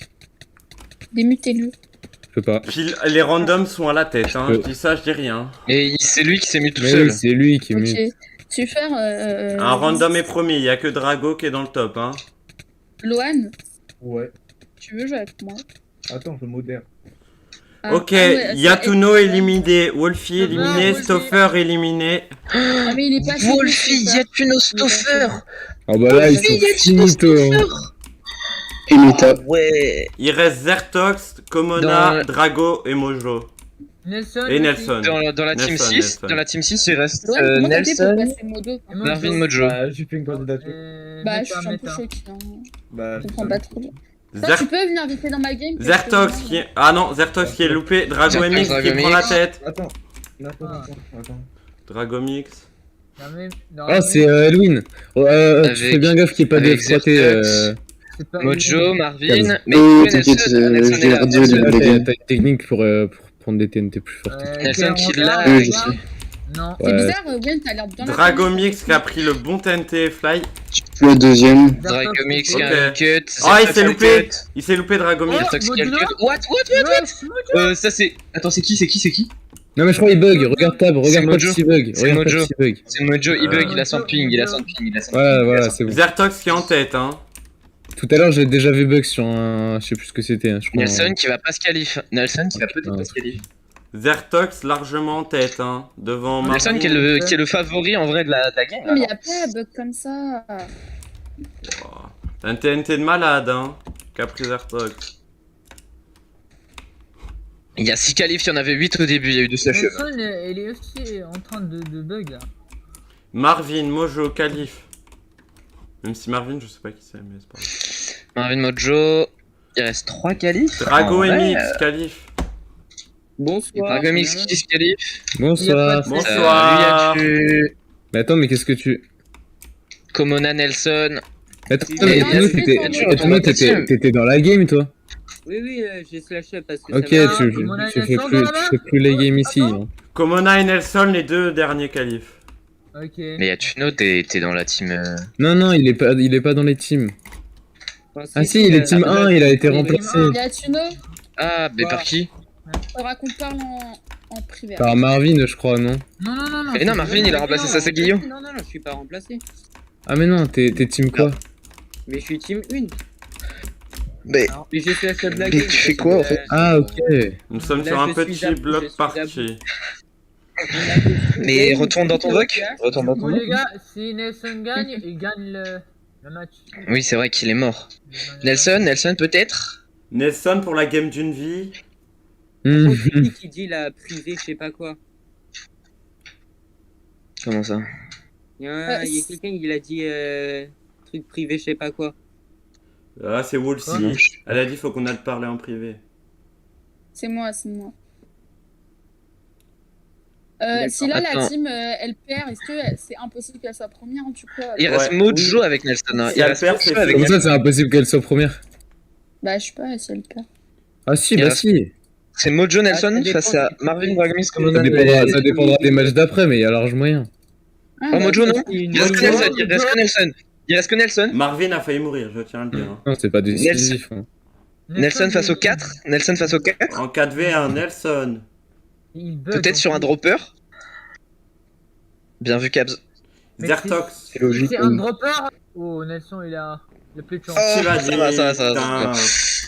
Speaker 4: Démutez-le.
Speaker 3: Je peux pas.
Speaker 1: Puis les randoms sont à la tête, hein.
Speaker 3: Ouais.
Speaker 1: Je dis ça, je dis rien.
Speaker 6: Mais c'est lui qui s'est mis tout
Speaker 3: Mais
Speaker 6: seul.
Speaker 3: oui, c'est lui qui est
Speaker 4: Ok.
Speaker 3: mis.
Speaker 4: Swiffer,
Speaker 1: Un random est promis, il y a que Drago qui est dans le top, hein.
Speaker 4: Loan,
Speaker 10: Ouais.
Speaker 4: tu veux jouer avec moi?
Speaker 10: Attends, je modère.
Speaker 4: Ah,
Speaker 1: Ok,
Speaker 4: ah ouais,
Speaker 1: Yatuno
Speaker 4: c'est-
Speaker 1: éliminé, Wolfie éliminé,
Speaker 9: Wolfie.
Speaker 1: Stoffer éliminé.
Speaker 4: Ah, mais il est pas
Speaker 6: Wolfie, Yatuno, Stoffer.
Speaker 3: Ah bah là ils sont finito. Hein.
Speaker 8: Et Meta.
Speaker 6: Ouais.
Speaker 1: Il reste Zertox, Komona,
Speaker 6: Dans-
Speaker 1: Drago et Mojo.
Speaker 9: Nelson.
Speaker 1: Et Nelson.
Speaker 6: Dans la team
Speaker 1: Nelson,
Speaker 6: 6,
Speaker 1: Nelson.
Speaker 6: dans la team 6, il reste
Speaker 4: Loan, comment t'as fait pour
Speaker 6: Nelson,
Speaker 4: passer Modo?
Speaker 6: Marvin, Mojo.
Speaker 10: Bah, j'ai fait une candidature.
Speaker 4: Bah, je suis un peu choquée. Hein.
Speaker 10: Bah,
Speaker 4: Je comprends pas trop. Toi,
Speaker 1: Zer-
Speaker 4: tu peux venir vite fait dans ma game? parce que
Speaker 1: Zertox
Speaker 4: moi,
Speaker 1: qui est... Ah non, Zertox qui est loupé, Drago
Speaker 6: Zertox,
Speaker 1: MX qui
Speaker 6: Drago
Speaker 1: prend la
Speaker 6: MX.
Speaker 1: tête.
Speaker 10: Attends.
Speaker 9: Ah.
Speaker 10: Attends.
Speaker 1: Dragomix.
Speaker 3: Ah c'est Elwin. Tu
Speaker 6: Avec-
Speaker 3: fais bien gaffe qu'il n'y ait pas
Speaker 6: avec
Speaker 3: d'exploité.
Speaker 6: Zertox.
Speaker 9: C'est pas
Speaker 6: Mojo, Marvin,
Speaker 8: Calme.
Speaker 6: mais
Speaker 8: t'inquiète,
Speaker 6: Nelson
Speaker 8: je vais
Speaker 6: est là.
Speaker 8: redire
Speaker 6: Nelson-
Speaker 8: les gars.
Speaker 3: T'as une technique pour prendre des TNT plus fortes.
Speaker 6: Nelson qui l'a.
Speaker 8: Oui, je sais.
Speaker 9: Non.
Speaker 4: C'est
Speaker 3: Ouais.
Speaker 4: bizarre, Gwen, t'as l'air bien.
Speaker 1: Dragomix qui a pris le bon TNT Fly.
Speaker 8: Le deuxième.
Speaker 6: Dragomix qui
Speaker 1: Ok.
Speaker 6: a un cut.
Speaker 1: Ah, il
Speaker 6: Zertox
Speaker 1: s'est
Speaker 6: a un
Speaker 1: loupé.
Speaker 6: cut.
Speaker 1: Il s'est loupé Dragomix.
Speaker 6: Zertox qui a le
Speaker 9: Mojo.
Speaker 6: cut. What? Ça c'est. Attends, c'est qui?
Speaker 3: Non mais je crois qu'il bug, regarde Tab,
Speaker 6: C'est
Speaker 3: regarde Tab
Speaker 6: Mojo.
Speaker 3: s'il bug,
Speaker 6: C'est
Speaker 3: regarde Tab
Speaker 6: Mojo.
Speaker 3: s'il bug.
Speaker 6: C'est Mojo, il bug, il a
Speaker 1: Mojo,
Speaker 6: 100 ping, il a 100 ping, il a 100 ping.
Speaker 3: Voilà, c'est bon.
Speaker 1: Zertox qui est en tête, hein.
Speaker 3: Tout à l'heure j'ai déjà vu bug sur un... je sais plus ce que c'était, hein, je crois.
Speaker 6: Nelson qui va pas se qualif. Nelson qui va peut-être
Speaker 3: putain.
Speaker 6: pas se qualif.
Speaker 1: Zertox largement en tête, hein. Devant
Speaker 6: Nelson
Speaker 1: Marvin.
Speaker 6: qui est le favori en vrai de la game.
Speaker 4: Non, mais y'a pas un bug comme ça.
Speaker 1: Oh. Un TNT de malade, hein. Qu'a pris Zertox.
Speaker 6: Il y a 6 qualifs, il y en avait 8 au début, il y a eu 2 slash.
Speaker 9: Nelson, il est aussi en train de bug là.
Speaker 1: Marvin, Mojo, Calif. Même si Marvin, je sais pas qui c'est, mais c'est pas grave.
Speaker 6: Marvin Mojo, il reste 3 qualifs.
Speaker 1: Drago
Speaker 6: En vrai,
Speaker 1: MX, Calif.
Speaker 11: Bonsoir.
Speaker 6: Dragomix qui se qualifie.
Speaker 3: Bonsoir.
Speaker 1: Bonsoir.
Speaker 3: Mais attends, mais qu'est-ce que tu...
Speaker 6: Komona Nelson.
Speaker 3: Attends,
Speaker 4: Mais
Speaker 3: mais
Speaker 4: non,
Speaker 3: Etono,
Speaker 4: c'est
Speaker 3: t'étais dans la game toi?
Speaker 11: Oui, j'ai slashé parce que
Speaker 3: Ok,
Speaker 11: ça m'a-
Speaker 3: tu fais plus les games ici. Hein.
Speaker 1: Komona et Nelson, les deux derniers qualifs.
Speaker 9: Ok.
Speaker 6: Mais Yatuno, t'es dans la team.
Speaker 3: Non, il est pas dans les teams.
Speaker 11: Enfin,
Speaker 3: Ah si, il est team 1, il a été remplacé.
Speaker 4: Y'a Tuno,
Speaker 6: Ah, mais par qui?
Speaker 4: faudra qu'on parle en privé.
Speaker 3: Par Marvin, je crois, non?
Speaker 9: Non.
Speaker 6: Mais non, Marvin, il a remplacé Sasageyo.
Speaker 11: Non, je suis pas remplacé.
Speaker 3: Ah mais non, t'es team quoi?
Speaker 11: Mais je suis team 1.
Speaker 6: Mais.
Speaker 11: Mais j'ai slashé de la
Speaker 6: Mais
Speaker 11: game.
Speaker 6: tu fais quoi, en fait?
Speaker 3: Ah ok.
Speaker 1: Nous sommes
Speaker 11: Là,
Speaker 1: sur un
Speaker 11: je suis
Speaker 1: petit
Speaker 11: d'abord, je
Speaker 1: bloc
Speaker 11: suis
Speaker 1: party.
Speaker 6: Mais retourne dans ton voc. Retourne dans ton
Speaker 9: Bon
Speaker 6: voc.
Speaker 9: les gars, si Nelson gagne, il gagne le match.
Speaker 6: Oui, c'est vrai qu'il est mort. Nelson peut-être.
Speaker 1: Nelson pour la game d'une vie.
Speaker 11: C'est qui qui dit la privée, je sais pas quoi.
Speaker 6: Comment ça?
Speaker 11: Il y a quelqu'un qui a dit truc privé, je sais pas quoi.
Speaker 1: Ah, c'est Woolsey. Elle a dit faut qu'on aille te parler en privé.
Speaker 4: C'est moi.
Speaker 11: D'accord.
Speaker 4: Si là la
Speaker 6: Attends.
Speaker 4: team elle perd, est-ce que c'est impossible qu'elle soit première en tout cas?
Speaker 6: Il reste
Speaker 1: Ouais.
Speaker 6: Mojo avec Nelson. Hein.
Speaker 1: Si
Speaker 6: Il
Speaker 1: elle
Speaker 6: reste
Speaker 1: perd,
Speaker 6: Mojo
Speaker 1: c'est
Speaker 6: avec
Speaker 3: Comme ça, c'est impossible qu'elle soit première.
Speaker 4: Bah je sais pas si elle perd.
Speaker 3: Ah si,
Speaker 6: Il
Speaker 3: bah
Speaker 6: reste-
Speaker 3: si.
Speaker 6: C'est Mojo Nelson
Speaker 11: ça dépend
Speaker 6: face à
Speaker 11: du-
Speaker 6: Marvin Dragomix
Speaker 3: Ça
Speaker 6: Komona.
Speaker 3: dépendra des matchs d'après, mais il y a large moyen.
Speaker 4: Ah,
Speaker 6: Oh,
Speaker 4: bah,
Speaker 6: Mojo, non?
Speaker 11: Mojo.
Speaker 6: Il reste que Nelson. Il reste que Nelson.
Speaker 1: Marvin a failli mourir, je tiens à le dire. hein.
Speaker 3: Non, c'est pas décisif. Hein.
Speaker 6: Nelson face au 4. Nelson face au 4.
Speaker 1: En 4v1, Nelson.
Speaker 9: Il bug.
Speaker 6: Peut-être sur un dropper. Bien vu, Cabs.
Speaker 9: Mais
Speaker 1: Zertox.
Speaker 3: C'est logique.
Speaker 9: C'est un dropper. Oh, Nelson, il a plus de chance.
Speaker 6: Oh,
Speaker 1: Tu l'as
Speaker 6: ça
Speaker 1: dit.
Speaker 6: va, ça va.
Speaker 1: Putain,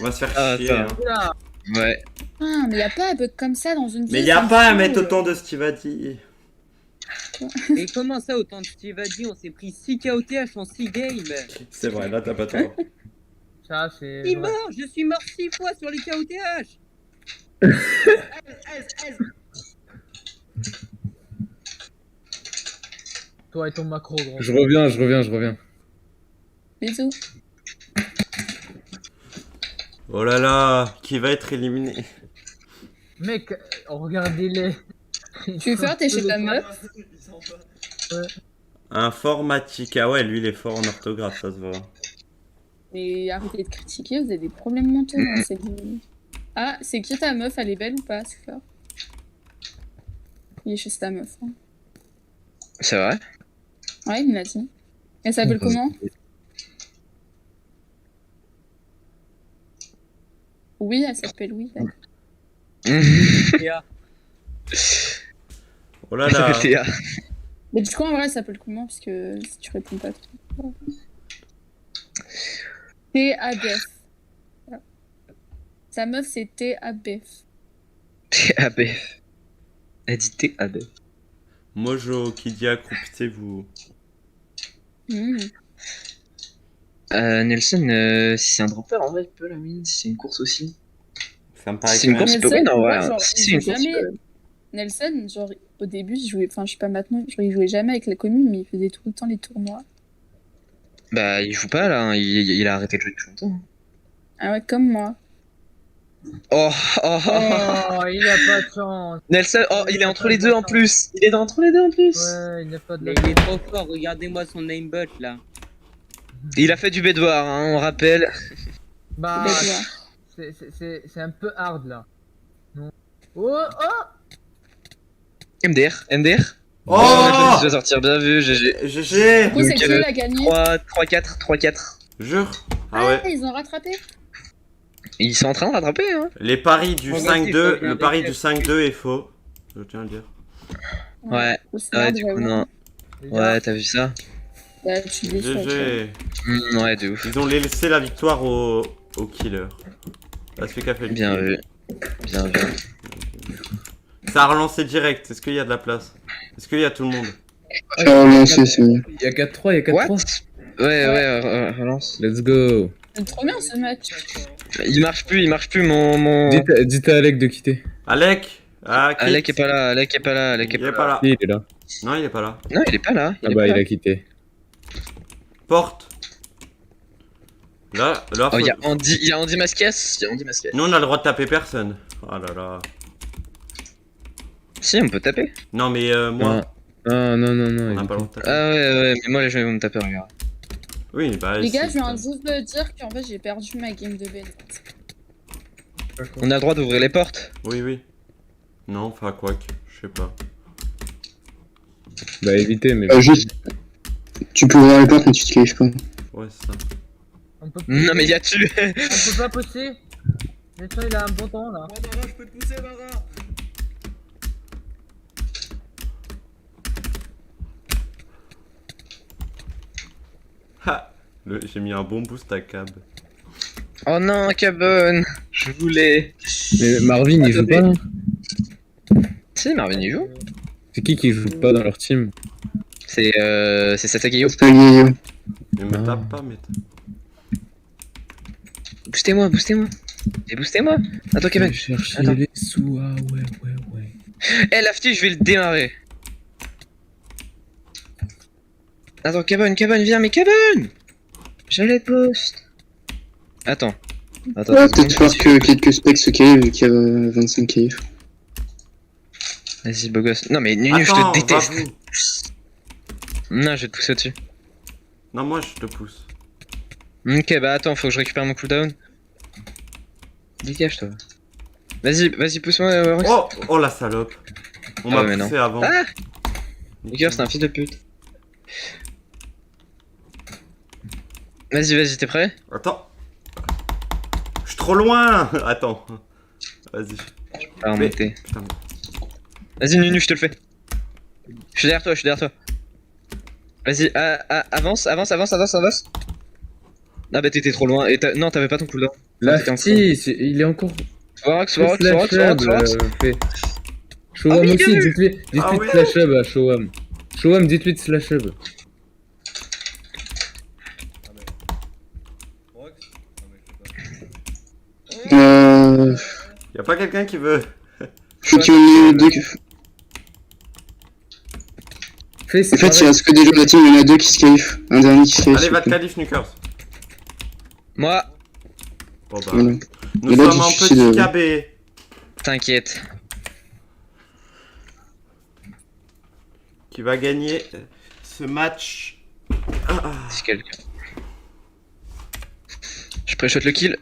Speaker 1: on va se faire
Speaker 6: Ah,
Speaker 1: chier.
Speaker 6: ça va.
Speaker 1: hein.
Speaker 9: Oula.
Speaker 6: Ouais.
Speaker 4: Ah, mais y a pas un bug comme ça dans une vie.
Speaker 1: Mais y a
Speaker 4: ça me
Speaker 1: pas à
Speaker 4: saoule.
Speaker 1: mettre autant de Stivati.
Speaker 11: Et comment ça, autant de Steve a dit, on s'est pris 6 KOTH en 6 games.
Speaker 1: C'est vrai, là t'as pas tort.
Speaker 9: Ça, c'est.
Speaker 11: Il est
Speaker 9: vrai.
Speaker 11: mort, je suis mort 6 fois sur les KOTH.
Speaker 9: Toi et ton macro, gros.
Speaker 3: Je reviens.
Speaker 4: Bisous.
Speaker 1: Oh là là, qui va être éliminé?
Speaker 9: Mec, regardez-les.
Speaker 4: Tu veux faire t'es chez ta meuf?
Speaker 1: Informatique. Ah ouais, lui il est fort en orthographe, ça se voit.
Speaker 4: Et arrêtez de critiquer, vous avez des problèmes mentaux. Hein, c'est du- Ah, c'est qui ta meuf? Elle est belle ou pas? C'est fort. Il est chez ta meuf. Hein.
Speaker 6: C'est vrai.
Speaker 4: Ouais, il me l'a dit. Elle s'appelle comment? Oui, elle s'appelle oui.
Speaker 11: Théa.
Speaker 1: Oh là là.
Speaker 6: Théa.
Speaker 4: Mais du coup, en vrai, elle s'appelle comment? Parce que si tu réponds pas. T-A-B-F. Voilà. Sa meuf, c'est T-A-B-F.
Speaker 6: TAB. Elle dit TAB.
Speaker 1: Mojo qui dit accroupissez-vous.
Speaker 4: Mmh.
Speaker 6: Nelson, si c'est un dropper, en vrai, il peut la mine. Si c'est une course aussi.
Speaker 1: Ça me paraît
Speaker 6: C'est une
Speaker 1: quand même-
Speaker 6: course, il peut win en vrai.
Speaker 4: ouais, genre,
Speaker 6: Si
Speaker 4: il
Speaker 6: c'est une
Speaker 4: joue
Speaker 6: course, il
Speaker 4: jamais-
Speaker 6: peut win.
Speaker 4: Nelson, genre, au début, il jouait, enfin, je sais pas maintenant, genre, il jouait jamais avec la commune, mais il faisait tout le temps les tournois.
Speaker 6: Bah, il joue pas là, hein. Il a arrêté de jouer depuis longtemps.
Speaker 4: Ah ouais, comme moi.
Speaker 6: Oh,
Speaker 9: Oh, il a pas de chance.
Speaker 6: Nelson, oh, il est entre les deux en plus. Il est entre les deux en plus.
Speaker 9: Ouais, il n'a pas de
Speaker 11: Mais
Speaker 9: la
Speaker 11: il est trop fort, regardez-moi son namebot là.
Speaker 6: Il a fait du bédoir, hein, on rappelle.
Speaker 9: Bah,
Speaker 4: Bédoir.
Speaker 9: c'est un peu hard là. Non. Oh, oh
Speaker 6: MDR, MDR.
Speaker 1: Oh
Speaker 6: on a fait de sortir, bien vu, GG.
Speaker 1: GG.
Speaker 4: Du coup, c'est
Speaker 6: Donc,
Speaker 4: qui l'a gagné?
Speaker 6: 3-4, 3-4.
Speaker 1: Jure. Ah ouais.
Speaker 4: Ils ont rattrapé?
Speaker 6: Ils sont en train de rattraper, hein.
Speaker 1: Les paris du
Speaker 11: Moi aussi, je
Speaker 1: 5-2,
Speaker 11: reviens
Speaker 1: le pari
Speaker 11: des
Speaker 1: du 5-2 est faux. Je tiens à le dire.
Speaker 6: Ouais.
Speaker 4: Ou c'est
Speaker 6: Ouais,
Speaker 4: merde,
Speaker 6: du coup,
Speaker 4: j'avoue.
Speaker 6: non.
Speaker 9: les gars,
Speaker 6: Ouais, t'as vu ça?
Speaker 4: Bah, tu dis ça, tu vois.
Speaker 1: GG.
Speaker 6: Ouais, de ouf.
Speaker 1: Ils ont laissé la victoire au killer. Ah, celui qui a fait le
Speaker 6: Bien
Speaker 1: kill.
Speaker 6: vu. Bien vu.
Speaker 1: Ça a relancé direct. Est-ce qu'il y a de la place? Est-ce qu'il y a tout le monde?
Speaker 8: Faire relancer, c'est mieux.
Speaker 3: Il y a 4-3, il y a 4-3.
Speaker 6: What? Ouais, relance.
Speaker 3: Let's go.
Speaker 4: C'est trop bien ce match.
Speaker 6: Il marche plus, mon...
Speaker 3: Dites à Alec de quitter.
Speaker 1: Alec. Ah, quitte.
Speaker 6: Alec est pas là, Alec est pas là, Alec
Speaker 1: Il
Speaker 6: est
Speaker 1: est
Speaker 6: pas là.
Speaker 1: pas là.
Speaker 3: Il est là.
Speaker 1: Non, il est pas là.
Speaker 6: Non, il est pas là.
Speaker 3: Ah bah, il a quitté.
Speaker 1: Porte. Là,
Speaker 6: Oh, il y a Andy Mascas.
Speaker 1: Nous, on a le droit de taper personne. Oh là là.
Speaker 6: Si, on peut taper.
Speaker 1: Non, mais moi,
Speaker 3: Ah, non,
Speaker 1: on
Speaker 3: non.
Speaker 1: n'a pas le droit de taper.
Speaker 6: Ah ouais, mais moi les gens ils vont me taper, regarde.
Speaker 1: Oui, bah.
Speaker 4: Les gars,
Speaker 1: si,
Speaker 4: je viens
Speaker 1: ça.
Speaker 4: juste de dire qu'en fait, j'ai perdu ma game de bête.
Speaker 6: On a le droit d'ouvrir les portes.
Speaker 1: Oui, oui. Non, enfin, quoi que. Je sais pas.
Speaker 3: Bah, évitez, mais.
Speaker 8: Juste, tu peux ouvrir les portes, mais tu te qualifies pas.
Speaker 1: Ouais, c'est ça.
Speaker 9: on peut
Speaker 6: Non, mais y a-tu.
Speaker 9: on peut pas pousser. Nelson, il a un bon temps là.
Speaker 5: Barbara, je peux te pousser, Barbara.
Speaker 1: Ha. J'ai mis un bon boost à Cab.
Speaker 6: Oh non, Cabon. Je voulais.
Speaker 3: Mais Marvin, il joue pas là?
Speaker 6: Si, Marvin il joue.
Speaker 3: C'est qui joue pas dans leur team?
Speaker 6: C'est Sasagayo.
Speaker 8: C'est pas lié.
Speaker 1: Mais me
Speaker 3: Ah.
Speaker 1: tape pas, mais.
Speaker 6: Boostez-moi. Et boostez-moi. Attends, Cabon.
Speaker 3: Chercher
Speaker 6: Attends.
Speaker 3: les sous, ah ouais.
Speaker 6: Eh, Lafty, je vais le démarrer. Attends, Cabon, viens, mais Cabon. J'allais te boost. Attends.
Speaker 8: Ouais, peut-être faire que quelques specs se qualifient vu qu'il y a 25 qualifs.
Speaker 6: Vas-y, beau gosse. Non, mais Nunu, je
Speaker 1: Attends,
Speaker 6: te déteste.
Speaker 1: va-vous.
Speaker 6: Non, je vais te pousser au-dessus.
Speaker 1: Non, moi, je te pousse.
Speaker 6: Ok, bah attends, faut que je récupère mon cooldown. Dégage, toi. Vas-y, pousse-moi, Rox.
Speaker 1: Oh, la salope. On
Speaker 6: Ah
Speaker 1: m'a
Speaker 6: ouais, mais
Speaker 1: poussé
Speaker 6: non.
Speaker 1: avant.
Speaker 6: Ah Digger, c'est un fils de pute. Vas-y, t'es prêt?
Speaker 1: Attends. Je suis trop loin. Attends. Vas-y.
Speaker 6: Pas remonter.
Speaker 1: Putain.
Speaker 6: Vas-y, Nunu, je te le fais. Je suis derrière toi. Vas-y, avance. Ah bah t'étais trop loin. Et non, t'avais pas ton cooldown.
Speaker 3: Là,
Speaker 6: T'étais en
Speaker 3: si, il est encore.
Speaker 6: Vorax.
Speaker 3: Showam
Speaker 6: Ah oui,
Speaker 3: aussi,
Speaker 6: bien vu.
Speaker 3: dites-lui
Speaker 1: Ah
Speaker 3: de
Speaker 1: oui.
Speaker 3: slash up à Showam. Showam, dites-lui de slash up.
Speaker 5: Rox. Non, mais je sais pas.
Speaker 1: Y'a pas quelqu'un qui veut.
Speaker 8: Faut qu'il y en ait deux.
Speaker 3: Fais,
Speaker 8: En
Speaker 3: c'est
Speaker 8: fait, il
Speaker 3: pareil.
Speaker 8: reste que des gens de la team, il y en a deux qui se qualifient. Un dernier qui se qualifie.
Speaker 1: Allez, va te qualif, Snookers.
Speaker 6: Moi,
Speaker 1: Bon, bah.
Speaker 8: Voilà.
Speaker 1: Nous
Speaker 8: Et là,
Speaker 1: sommes en
Speaker 8: difficile,
Speaker 1: petit KB.
Speaker 6: t'inquiète.
Speaker 1: Qui va gagner ce match.
Speaker 6: C'est quelqu'un. Je pré-shot le kill.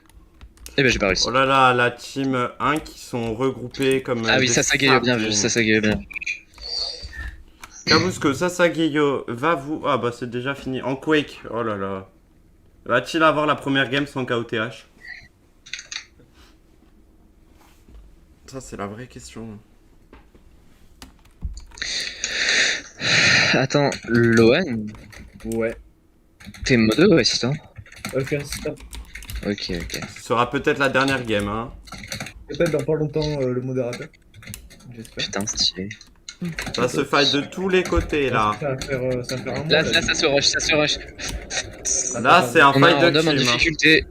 Speaker 6: Eh ben j'ai pas réussi.
Speaker 1: Oh là là, la team 1 qui sont regroupés comme.
Speaker 6: Ah oui,
Speaker 1: des
Speaker 6: Sasagayo, bien vu,
Speaker 1: sardines.
Speaker 6: Sasagayo, bien vu.
Speaker 1: Kabusko, Sasagayo, va vous. Ah bah c'est déjà fini. En Quake, oh là là. Va-t-il avoir la première game sans KOTH? Ça, c'est la vraie question.
Speaker 6: Attends, Lohan,
Speaker 10: Ouais.
Speaker 6: t'es modo ou assistant?
Speaker 10: Ok, c'est ça.
Speaker 6: Ok.
Speaker 1: Ce sera peut-être la dernière game, hein.
Speaker 10: Peut-être dans pas longtemps le modérateur. J'espère.
Speaker 6: Putain, stylé.
Speaker 1: Ça se fight de tous les côtés, là.
Speaker 10: Ça va faire un mois.
Speaker 6: Là, ça se rush.
Speaker 1: Là, c'est un
Speaker 6: On a un
Speaker 1: fight de
Speaker 6: random en
Speaker 1: team. Hein.
Speaker 6: difficulté.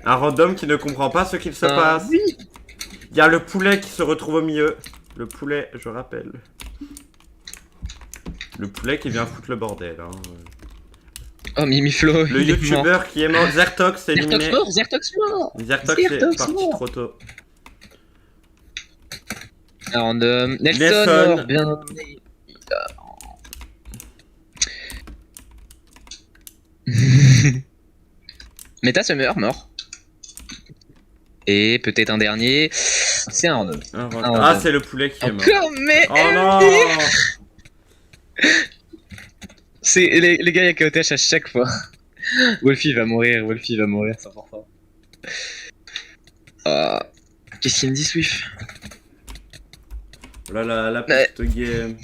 Speaker 1: Un random qui ne comprend pas ce qu'il se passe.
Speaker 6: Oui.
Speaker 1: Il y a le poulet qui se retrouve au milieu. Le poulet, je rappelle. Le poulet qui vient foutre le bordel. Hein.
Speaker 6: Oh, Mimiflo.
Speaker 1: Le
Speaker 6: il est mort.
Speaker 1: youtubeur qui est mort. Zertox est éliminé.
Speaker 6: Zertox mort.
Speaker 1: Zertox est
Speaker 6: Zertox
Speaker 1: parti
Speaker 6: mort.
Speaker 1: trop tôt.
Speaker 6: Un random. Nelson
Speaker 1: Nelson.
Speaker 6: mort. Bien. Meta Summer, mort. Et peut-être un dernier. C'est un random.
Speaker 1: Ah, c'est le poulet qui est mort.
Speaker 6: Encore, mais.
Speaker 1: Oh non.
Speaker 6: C'est les gars, il y a KOTH à chaque fois. Wolfie va mourir, c'est important. Qu'est-ce qu'il me dit, Swift?
Speaker 1: Oh là là, la petite game.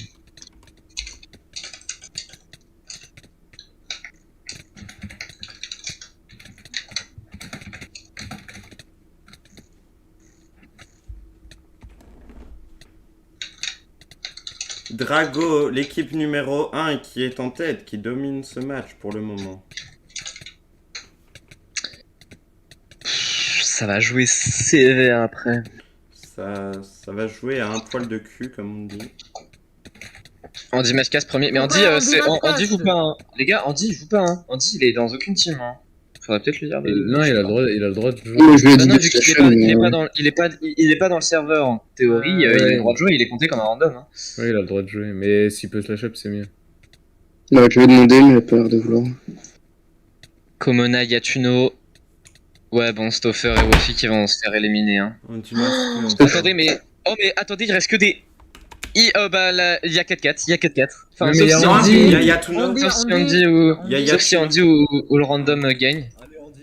Speaker 1: Drago, l'équipe numéro 1 qui est en tête, qui domine ce match pour le moment.
Speaker 6: Ça va jouer sévère après.
Speaker 1: Ça va jouer à un poil de cul, comme on dit.
Speaker 6: Andy Matchcast premier. Mais Andy, Andy joue pas, hein. Les gars, Andy joue pas, hein. Andy, il est dans aucune team, hein. Faudrait peut-être lui dire.
Speaker 3: Non, il a le droit de jouer.
Speaker 8: Moi, je lui ai dit
Speaker 6: Non,
Speaker 8: de
Speaker 6: vu qu'il
Speaker 8: flasher, mais-
Speaker 6: il est pas dans le serveur en théorie, il a le droit de jouer, il est compté comme un random. Hein.
Speaker 3: Oui, il a le droit de jouer, mais s'il peut slash up, c'est mieux.
Speaker 8: Bah, je lui ai demandé, mais il a pas l'air de vouloir.
Speaker 6: Komona, Yatuno. Ouais, bon, Stoffer et Wolfie qui vont se faire éliminer. Hein. Attendez, mais. Oh, mais attendez, il reste que des. Bah là, il y a 4-4, Enfin,
Speaker 3: Mais
Speaker 6: sauf
Speaker 3: il y a
Speaker 6: si
Speaker 3: Andy,
Speaker 6: Andy,
Speaker 1: il y a Yatuno.
Speaker 6: sauf si Andy ou.
Speaker 1: Il y a
Speaker 6: Sauf si Andy ou le random gagne.
Speaker 5: Allez, Andy.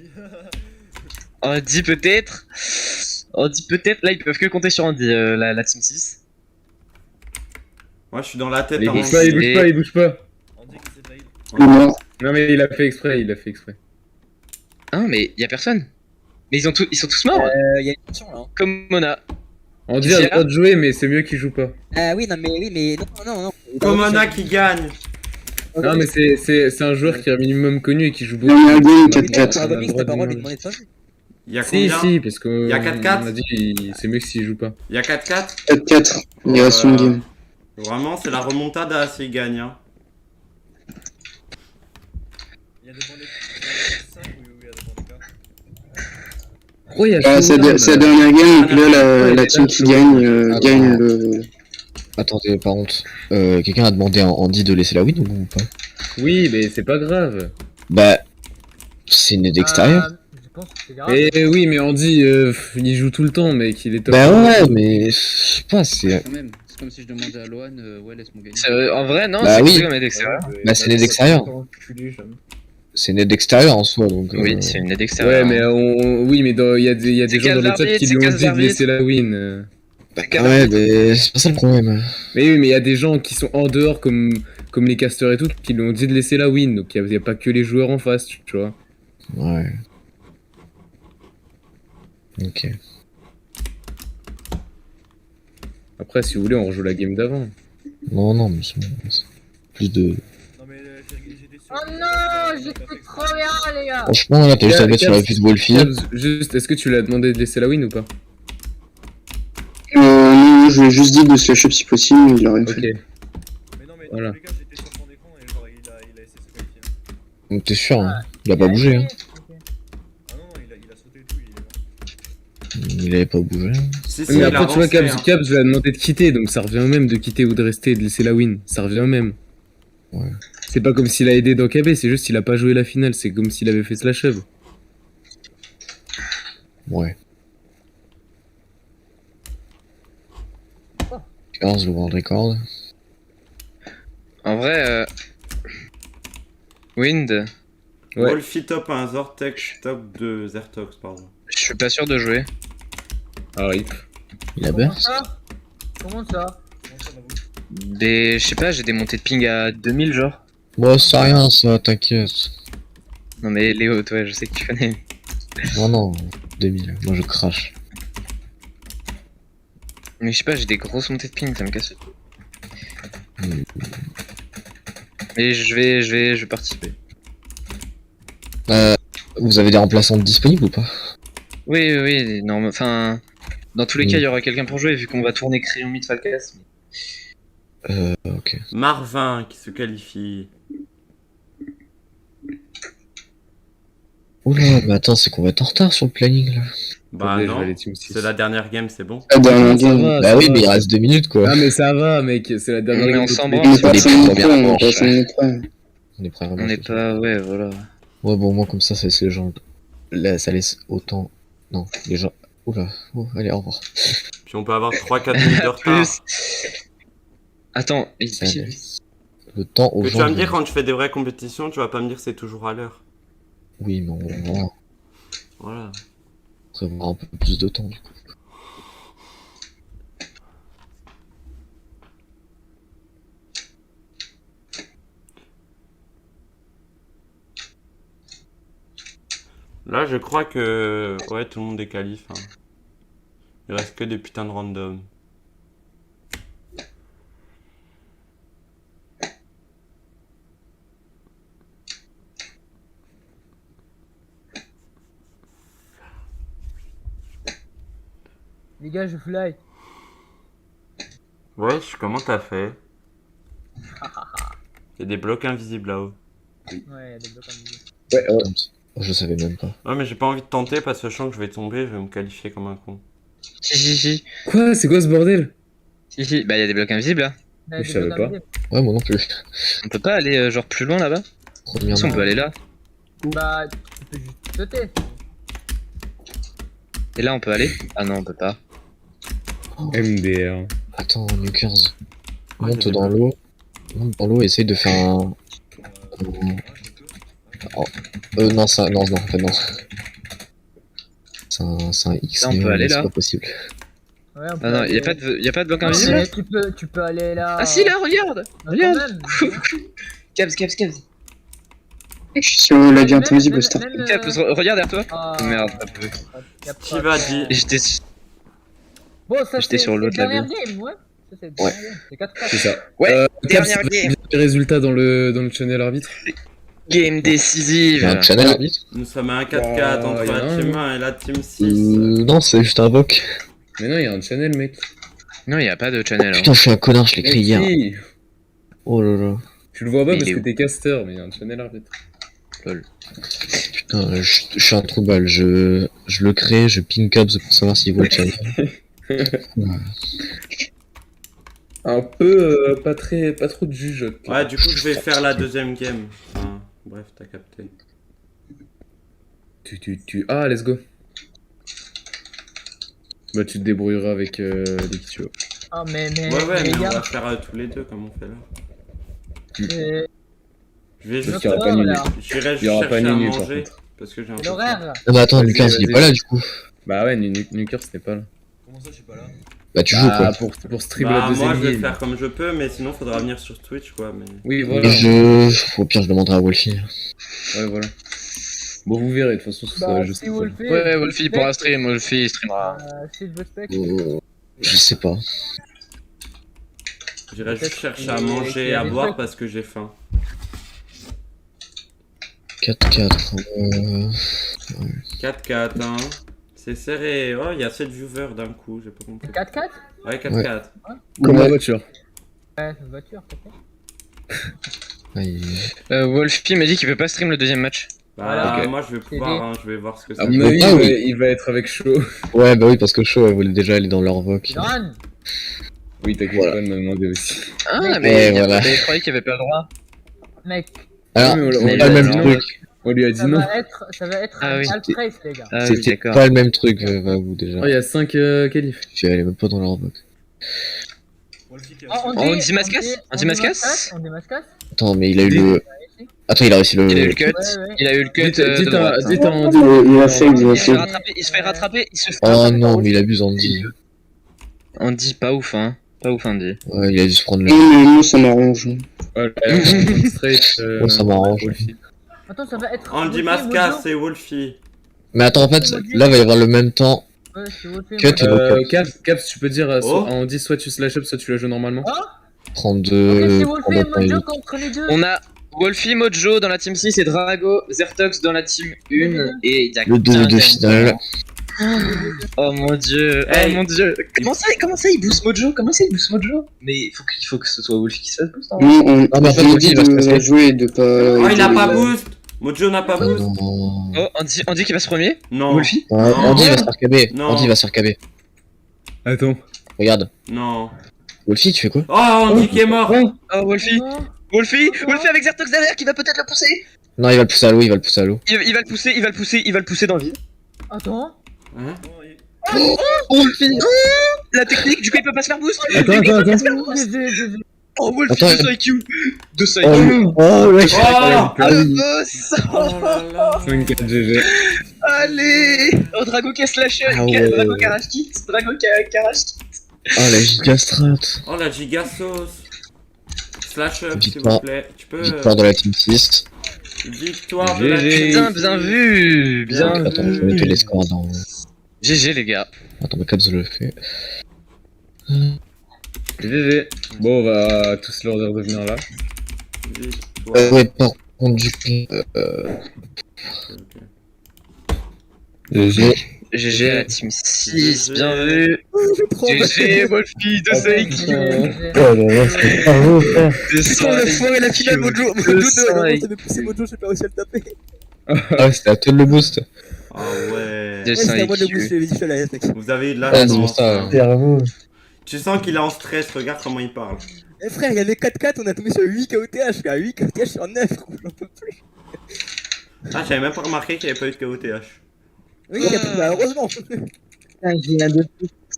Speaker 6: Andy peut-être. Andy peut-être. Là, ils peuvent que compter sur Andy, la Team 6.
Speaker 1: Moi, je suis dans la tête.
Speaker 3: Il
Speaker 1: en
Speaker 3: bouge pas, il bouge pas, il bouge pas.
Speaker 5: Andy qui s'est failli.
Speaker 8: Il est mort.
Speaker 3: Non, mais il a fait exprès,
Speaker 6: Hein, mais y a personne. Mais ils sont tous morts.
Speaker 11: Il y a une question là.
Speaker 6: Comme Mona.
Speaker 3: Andy a le droit de jouer, mais c'est mieux qu'il joue pas.
Speaker 11: Ah oui, mais non.
Speaker 1: Komona qui gagne.
Speaker 3: Non, mais c'est un joueur qui est un minimum connu et qui joue beaucoup.
Speaker 8: Il y a un game
Speaker 11: T'as
Speaker 8: 4-4.
Speaker 11: pas le droit de demander de ça.
Speaker 1: Il y a
Speaker 3: Si,
Speaker 1: combien
Speaker 3: si, parce que.
Speaker 1: Il y a 4-4.
Speaker 3: On a dit c'est mieux que s'il joue pas.
Speaker 1: Il y a 4-4.
Speaker 8: 4-4. Il reste une game.
Speaker 1: Vraiment, c'est la remontada s'il gagne. Hein.
Speaker 5: Il y a des points de 5 ou il y a des points de 4.
Speaker 3: Oh, il y a
Speaker 8: Ah, c'est la dernière game, donc là, la team qui gagne, gagne le.
Speaker 7: Attendez, par contre, quelqu'un a demandé à Andy de laisser la win ou pas?
Speaker 3: Oui, mais c'est pas grave.
Speaker 7: Bah, c'est une aide extérieure.
Speaker 9: Je pense que c'est grave.
Speaker 3: Et oui, mais Andy, il joue tout le temps, mec, il est top.
Speaker 7: Bah ouais, mais je sais pas, c'est.
Speaker 11: Quand même, c'est comme si je demandais à Loan, ouais, laisse-moi gagner.
Speaker 6: En vrai, non,
Speaker 7: Bah
Speaker 6: c'est
Speaker 7: oui.
Speaker 6: compté comme aide extérieure.
Speaker 7: Bah, c'est une aide extérieure. C'est une aide extérieure en soi, donc.
Speaker 6: Oui, c'est une aide
Speaker 3: Ouais,
Speaker 6: extérieure.
Speaker 3: mais oui, mais il y a des
Speaker 6: C'est
Speaker 3: gens dans le chat
Speaker 6: Calvardier,
Speaker 3: qui
Speaker 6: c'est
Speaker 3: lui ont dit de
Speaker 6: Calvardier.
Speaker 3: laisser la win.
Speaker 7: Bah, ouais, mais c'est pas ça le problème.
Speaker 3: Mais oui, mais il y a des gens qui sont en dehors, comme les casters et tout, qui lui ont dit de laisser la win. Donc il y a pas que les joueurs en face, tu vois.
Speaker 7: Ouais. Ok.
Speaker 3: Après, si vous voulez, on rejoue la game d'avant.
Speaker 7: Non, mais c'est bon. Plus de.
Speaker 5: Non, mais j'étais sûr.
Speaker 9: Oh non, j'étais trop bien, les gars.
Speaker 7: Franchement, là, t'as juste à mettre sur la vue de Wolfie.
Speaker 3: Juste, est-ce que tu lui as demandé de laisser la win ou pas?
Speaker 8: Non, je lui ai juste dit de slash up si possible, il a rien
Speaker 3: Ok.
Speaker 8: fait.
Speaker 5: Mais non, mais
Speaker 3: Voilà.
Speaker 5: dans tous les cas, j'étais sur son écran et genre, il a essayé de se qualifier. Hein.
Speaker 7: Donc t'es sûr, hein. Il a pas bougé, hein.
Speaker 5: Ah non, il a sauté et tout, il est mort.
Speaker 7: Il avait pas bougé.
Speaker 1: Si, si,
Speaker 3: Mais
Speaker 1: il a
Speaker 3: après, tu vois,
Speaker 1: avancé, hein.
Speaker 3: Cabs, je lui ai demandé de quitter, donc ça revient au même de quitter ou de rester et de laisser la win. Ça revient au même.
Speaker 7: Ouais.
Speaker 3: C'est pas comme s'il a aidé dans KB, c'est juste qu'il a pas joué la finale, c'est comme s'il avait fait slash up.
Speaker 7: Ouais. 15, le world record.
Speaker 6: En vrai, Wind,
Speaker 3: Ouais.
Speaker 1: Wolfie top 1, Zortex top 2, Zertox, pardon.
Speaker 6: je suis pas sûr de jouer.
Speaker 3: Ah, rip.
Speaker 7: Il a
Speaker 9: Comment
Speaker 7: burst.
Speaker 9: ça Comment ça?
Speaker 5: Comment ça, Mabou?
Speaker 6: Je sais pas, j'ai des montées de ping à 2000 genre.
Speaker 7: Bon, c'est rien, ça, t'inquiète.
Speaker 6: Non mais Léo, toi, je sais que tu connais.
Speaker 7: Non, 2000. Moi, je crache.
Speaker 6: Mais je sais pas, j'ai des grosses montées de ping, ça me casse.
Speaker 7: Hmm.
Speaker 6: Mais je vais participer.
Speaker 7: Vous avez des remplaçants disponibles ou pas?
Speaker 6: Oui, non, enfin, dans tous les cas,
Speaker 7: Mm.
Speaker 6: il y aura quelqu'un pour jouer vu qu'on va tourner Crayon Mid Falcas.
Speaker 7: Ok.
Speaker 1: Marvin qui se qualifie.
Speaker 7: Oula, mais attends, c'est qu'on va être en retard sur le planning là.
Speaker 1: Bah
Speaker 3: Attendez, je
Speaker 1: non,
Speaker 3: vais aller team 6.
Speaker 1: c'est la dernière game, c'est bon.
Speaker 8: La dernière
Speaker 3: Ça
Speaker 8: game.
Speaker 3: va,
Speaker 7: Bah
Speaker 3: ça
Speaker 7: oui,
Speaker 3: va,
Speaker 7: mais il
Speaker 3: ça
Speaker 7: reste 2 minutes quoi.
Speaker 3: Ah, mais ça va, mec, c'est la dernière
Speaker 6: Mais
Speaker 3: game
Speaker 6: on
Speaker 3: de
Speaker 6: s'en
Speaker 3: tous les
Speaker 6: branle,
Speaker 8: On
Speaker 3: deux.
Speaker 8: est pas à
Speaker 7: Mais
Speaker 8: 5
Speaker 7: trop
Speaker 8: minutes
Speaker 7: bien,
Speaker 8: près, on est
Speaker 7: manche,
Speaker 8: pas à 5 minutes près.
Speaker 7: On est prêt à
Speaker 6: On
Speaker 7: remarquer.
Speaker 6: n'est pas, ouais, voilà.
Speaker 7: Ouais, bon, moi comme ça c'est les gens. là, ça laisse autant. Non, les gens. Oula, oh, allez, au revoir.
Speaker 1: Puis on peut avoir 3-4 minutes de retard.
Speaker 6: Attends,
Speaker 7: Ça laisse le temps aux
Speaker 1: Que
Speaker 7: gens.
Speaker 1: tu vas me
Speaker 7: de-
Speaker 1: dire quand tu fais des vraies compétitions, tu vas pas me dire c'est toujours à l'heure.
Speaker 7: Oui, mais on va
Speaker 1: Voilà.
Speaker 7: prévoir un peu plus de temps du coup.
Speaker 1: Là, je crois que ouais, tout le monde est qualif. Hein. Il reste que des putains de random.
Speaker 9: Les gars, je fly.
Speaker 1: Ouais, comment t'as fait? Il y a des blocs invisibles là-haut.
Speaker 9: Ouais, il y a des blocs invisibles.
Speaker 3: Ouais,
Speaker 7: Oh, je savais même pas.
Speaker 1: Ouais, mais j'ai pas envie de tenter parce que je sens que je vais tomber, je vais me qualifier comme un con.
Speaker 6: Si.
Speaker 3: Quoi? C'est quoi ce bordel?
Speaker 6: Si. Bah, y a des blocs invisibles là.
Speaker 9: Il y a
Speaker 3: Je
Speaker 9: des
Speaker 3: savais
Speaker 9: blocs
Speaker 3: pas.
Speaker 9: invisibles.
Speaker 7: Ouais, moi non plus.
Speaker 6: On peut pas aller genre plus loin là-bas? Si, on peut aller là.
Speaker 9: Bah, tu peux juste sauter.
Speaker 6: Et là, on peut aller? Ah non, on peut pas.
Speaker 3: MDR.
Speaker 7: Attends, Nukers.
Speaker 1: Ouais,
Speaker 7: Monte
Speaker 1: il y a des
Speaker 7: dans l'eau. Monte dans l'eau, essaye de faire un. Oh. Non, ça. Non, en fait, non. C'est un X,
Speaker 6: Là, on
Speaker 7: mais
Speaker 6: peut aller
Speaker 7: c'est
Speaker 6: là.
Speaker 7: pas possible.
Speaker 9: Ouais, on peut
Speaker 6: Ah non,
Speaker 9: aller-
Speaker 6: y a pas de bloc
Speaker 9: Non,
Speaker 6: invisible
Speaker 9: mais
Speaker 6: là?
Speaker 9: tu peux aller là.
Speaker 6: Ah si, là, regarde!
Speaker 9: Quand
Speaker 6: Regarde!
Speaker 9: même.
Speaker 6: Cabs.
Speaker 8: Je suis sur la vie invisible au start.
Speaker 6: Cabs, regarde derrière toi!
Speaker 9: Ah,
Speaker 6: Merde, pas peu.
Speaker 9: y a pas-
Speaker 1: Steve a dit.
Speaker 6: J'étais.
Speaker 9: Bon, ça
Speaker 6: J'étais
Speaker 9: c'est
Speaker 6: sur l'autre,
Speaker 9: c'est
Speaker 6: la
Speaker 9: dernière
Speaker 6: bio.
Speaker 9: game, ouais. Ça c'est dernière game. C'est 4-4.
Speaker 3: C'est ça.
Speaker 6: Ouais,
Speaker 3: Caps,
Speaker 6: dernière game!
Speaker 3: les résultats dans le channel arbitre.
Speaker 6: Game décisive!
Speaker 7: Il y a un channel arbitre.
Speaker 1: Nous sommes à un 4-4
Speaker 3: Oh,
Speaker 1: entre
Speaker 3: y en a
Speaker 1: la
Speaker 3: un,
Speaker 1: team
Speaker 3: hein.
Speaker 1: 1 et la team 6.
Speaker 7: Non, c'est juste un voc.
Speaker 3: Mais non, il y a un channel, mec.
Speaker 6: Non, y a pas de channel. Hein.
Speaker 7: Putain, je suis un connard, je l'ai écrit
Speaker 3: Mec,
Speaker 7: hier.
Speaker 3: si.
Speaker 7: Oh là là.
Speaker 3: Tu le vois pas
Speaker 6: Mais
Speaker 3: parce
Speaker 6: il est
Speaker 3: que
Speaker 6: où?
Speaker 3: t'es caster, mais il y a un channel arbitre.
Speaker 7: Putain, je suis un trou de balle. Je le crée, je ping Cabs pour savoir s'il vaut le channel.
Speaker 3: Un peu pas trop de juge.
Speaker 1: Ouais, du coup, je vais faire la deuxième game. Enfin, bref, t'as capté.
Speaker 3: Ah, let's go. Bah, tu te débrouilleras avec les tu veux.
Speaker 9: Ah, mais
Speaker 1: Ouais,
Speaker 9: les
Speaker 1: mais on
Speaker 9: gars,
Speaker 1: va faire tous les deux comme on fait là.
Speaker 9: c'est
Speaker 1: Je vais
Speaker 3: Parce
Speaker 1: juste.
Speaker 3: qu'il y aura pas
Speaker 9: l'heure,
Speaker 3: Nunu.
Speaker 9: là.
Speaker 1: J'irai
Speaker 3: Il y aura
Speaker 1: chercher
Speaker 3: pas
Speaker 1: à
Speaker 3: Nunu, par
Speaker 1: manger.
Speaker 3: contre.
Speaker 1: Parce que j'ai un
Speaker 9: c'est
Speaker 1: peu
Speaker 9: l'horaire
Speaker 1: faim.
Speaker 9: là.
Speaker 7: Ah bah attends,
Speaker 3: Vas-y,
Speaker 7: Lucas, il est
Speaker 3: vas-y.
Speaker 7: pas là du coup.
Speaker 3: Bah ouais, Nukers n'est pas là.
Speaker 5: Comment ça, je suis pas là?
Speaker 7: Bah tu joues
Speaker 3: Bah,
Speaker 7: quoi.
Speaker 3: pour stream
Speaker 1: Bah,
Speaker 3: la
Speaker 1: moi,
Speaker 3: deuxième
Speaker 1: je vais
Speaker 3: game.
Speaker 1: faire comme je peux, mais sinon, faudra venir sur Twitch, quoi. Mais...
Speaker 3: Oui, voilà.
Speaker 7: Et au pire, je demanderai à Wolfie.
Speaker 3: Ouais, voilà. Bon, vous verrez, de toute façon, ça
Speaker 9: Bah,
Speaker 3: va juste.
Speaker 9: si Wolfie,
Speaker 6: Ouais, Wolfie pourra stream, Wolfie streamera.
Speaker 9: Si je veux spec.
Speaker 7: Je sais pas.
Speaker 1: J'irai juste
Speaker 9: Peut-être
Speaker 1: chercher à
Speaker 9: qu'il y a
Speaker 1: manger et à
Speaker 9: des
Speaker 1: boire
Speaker 9: trucs.
Speaker 1: parce que j'ai faim.
Speaker 7: 4-4.
Speaker 1: 4-4, hein. C'est serré. Oh, il y a 7 viewers d'un coup, j'ai pas compris.
Speaker 9: 4-4?
Speaker 1: Ouais, 4-4.
Speaker 3: Comme la
Speaker 8: Ouais.
Speaker 3: voiture.
Speaker 9: Ouais, c'est une voiture, peut-être.
Speaker 6: Wolfie me dit qu'il peut pas stream le deuxième match.
Speaker 1: Bah,
Speaker 3: Ok.
Speaker 1: moi, je vais pouvoir, hein, je vais voir ce que
Speaker 3: À
Speaker 1: ça
Speaker 3: mon
Speaker 1: fait.
Speaker 3: avis,
Speaker 7: Ah, oui.
Speaker 3: il va être avec chaud.
Speaker 7: Ouais, bah oui, parce que Shaw, elle voulait déjà aller dans leur voc.
Speaker 9: Run!
Speaker 3: Oui, t'inquiète
Speaker 7: Voilà.
Speaker 3: pas, elle m'a demandé aussi.
Speaker 6: Ah,
Speaker 7: Et
Speaker 6: mais
Speaker 7: voilà.
Speaker 6: je croyais qu'il avait pas le droit.
Speaker 9: Mec,
Speaker 7: Alors,
Speaker 3: Oui, mais
Speaker 7: c'est
Speaker 3: on
Speaker 7: pas
Speaker 3: lui
Speaker 7: le
Speaker 3: a
Speaker 7: même
Speaker 3: dit non.
Speaker 7: truc.
Speaker 3: On lui a dit
Speaker 9: ça
Speaker 3: non.
Speaker 9: va être
Speaker 6: Ah
Speaker 9: un
Speaker 6: oui.
Speaker 9: Half Race, les gars.
Speaker 6: Ah oui,
Speaker 7: C'était
Speaker 6: d'accord.
Speaker 7: pas le même truc, vous déjà.
Speaker 3: Oh, il y a 5 qualifs.
Speaker 7: Je suis allé même pas dans leur voc.
Speaker 5: Wolfie qui
Speaker 9: Oh,
Speaker 6: On dit Mascas? On dit Mascas?
Speaker 9: On dit Mascas?
Speaker 7: Attends, mais il a eu le. Attends, il a réussi le.
Speaker 6: Il a eu le cut.
Speaker 9: Ouais, ouais.
Speaker 6: Il a eu le cut.
Speaker 3: Dites
Speaker 6: de droite, hein.
Speaker 3: à Andy.
Speaker 8: Il a fait, il a
Speaker 6: Il se fait
Speaker 8: fait.
Speaker 6: rattraper, il se fait rattraper, il se fait
Speaker 7: Oh
Speaker 6: rattraper par
Speaker 7: non,
Speaker 6: Wolfie.
Speaker 7: mais il abuse Andy.
Speaker 6: Andy, pas ouf, hein. Pas ouf, Andy.
Speaker 7: Ouais, il a dû se prendre le.
Speaker 8: Moi, ça m'arrange.
Speaker 3: Oh, straight.
Speaker 7: Oh, ça m'arrange.
Speaker 3: Wolfie.
Speaker 9: Attends, ça va être.
Speaker 1: Andy
Speaker 9: Wolfie,
Speaker 1: Mascas,
Speaker 9: Mojo.
Speaker 1: c'est Wolfie.
Speaker 7: Mais attends, en fait, là, va y avoir le même temps.
Speaker 9: Ouais, c'est Wolfie,
Speaker 7: Cut,
Speaker 9: Mojo.
Speaker 3: Caps, tu peux dire à
Speaker 1: Oh.
Speaker 3: Andy, soit tu slash up, soit tu la joues normalement.
Speaker 9: Ok,
Speaker 7: 32.
Speaker 9: c'est Wolfie et
Speaker 7: 32.
Speaker 9: Mojo contre les deux.
Speaker 6: On a Wolfie, Mojo dans la team 6 et Drago, Zertox dans la team 1 et il y a
Speaker 7: Le 2 de finale.
Speaker 6: Oh mon dieu,
Speaker 1: Hey.
Speaker 6: oh mon dieu. Comment ça il boost Mojo? Comment ça il boost Mojo? Mais il faut que ce soit Wolfie qui se fasse boost. Hein.
Speaker 8: Non,
Speaker 7: mais en fait,
Speaker 8: je lui ai dit
Speaker 7: il va se
Speaker 8: de
Speaker 7: passer.
Speaker 8: la jouer et de pas.
Speaker 1: Oh, il a
Speaker 8: de-
Speaker 1: pas boost. Mojo n'a pas
Speaker 7: Oh
Speaker 1: boost.
Speaker 7: non.
Speaker 6: Oh, Andy qui passe premier?
Speaker 1: Non.
Speaker 6: Wolfie?
Speaker 7: Andy va se faire caber.
Speaker 1: Non.
Speaker 7: Andy va se faire caber.
Speaker 3: Attends.
Speaker 7: Regarde.
Speaker 1: Non.
Speaker 7: Wolfie, tu fais quoi?
Speaker 1: Oh, Andy qui est mort.
Speaker 6: Oh Wolfie!
Speaker 9: Non.
Speaker 6: Wolfie avec Zertox derrière qui va peut-être le pousser!
Speaker 7: Non, il va le pousser à l'eau, il va le pousser à l'eau.
Speaker 6: Il va le pousser dans le vide.
Speaker 9: Attends.
Speaker 1: Hein?
Speaker 6: Oh, la technique, du coup il peut pas se faire boost.
Speaker 3: Attends.
Speaker 9: GG.
Speaker 6: Oh, Wolfie,
Speaker 7: Attends.
Speaker 6: 200 IQ. 200
Speaker 7: Oh,
Speaker 6: IQ.
Speaker 7: oh, ouais.
Speaker 1: Oh
Speaker 6: Le boss.
Speaker 1: Oh là là.
Speaker 3: 5-4 GG.
Speaker 6: Allez. Oh, Drago qui slash.
Speaker 7: Ah ouais.
Speaker 6: Drago Karash Kit. Drago Karash Kit.
Speaker 7: Oh, la giga strat.
Speaker 1: Oh la giga sauce. Slash up s'il vous
Speaker 7: Victoire.
Speaker 1: plaît. Tu peux.
Speaker 7: Victoire de la team 6.
Speaker 1: Victoire de la
Speaker 3: GG.
Speaker 1: team.
Speaker 6: Putain, bien vu. Bien
Speaker 1: Bien
Speaker 7: Attends, je vais mettre les scores dans.
Speaker 6: GG les gars.
Speaker 7: Attends, mais comme je le fais.
Speaker 3: GG. Bon, on va tous leur dire de venir là.
Speaker 1: Victoire.
Speaker 7: Ouais, par contre, du coup.
Speaker 3: GG.
Speaker 6: GG à la team 6, bien vu. GG Wolfie, 200 IQ.
Speaker 9: GG.
Speaker 10: Oh là là, c'est pas beau, frère.
Speaker 6: 200
Speaker 11: foiré la finale, Mojo. Mojo,
Speaker 6: 200
Speaker 11: t'avais poussé Mojo, j'ai pas réussi à le taper.
Speaker 7: Ah, c'était à toi de le boost.
Speaker 1: Ah ouais.
Speaker 6: 200
Speaker 11: C'était à moi de le
Speaker 6: IQ.
Speaker 11: booster, je suis à la mec.
Speaker 1: Vous avez eu de la
Speaker 7: Ah, c'est pour
Speaker 1: chance.
Speaker 7: ça.
Speaker 10: Cerveau.
Speaker 1: Tu sens qu'il est en stress, regarde comment il parle.
Speaker 11: Eh frère, il y avait 4-4, on a tombé sur 8 KOTH, frère. 8 KOTH sur 9, j'en peux plus.
Speaker 1: Ah, j'avais même pas remarqué qu'il n'y avait pas eu de KOTH.
Speaker 11: Oui, il y a plus, bah, heureusement.
Speaker 6: J'ai un de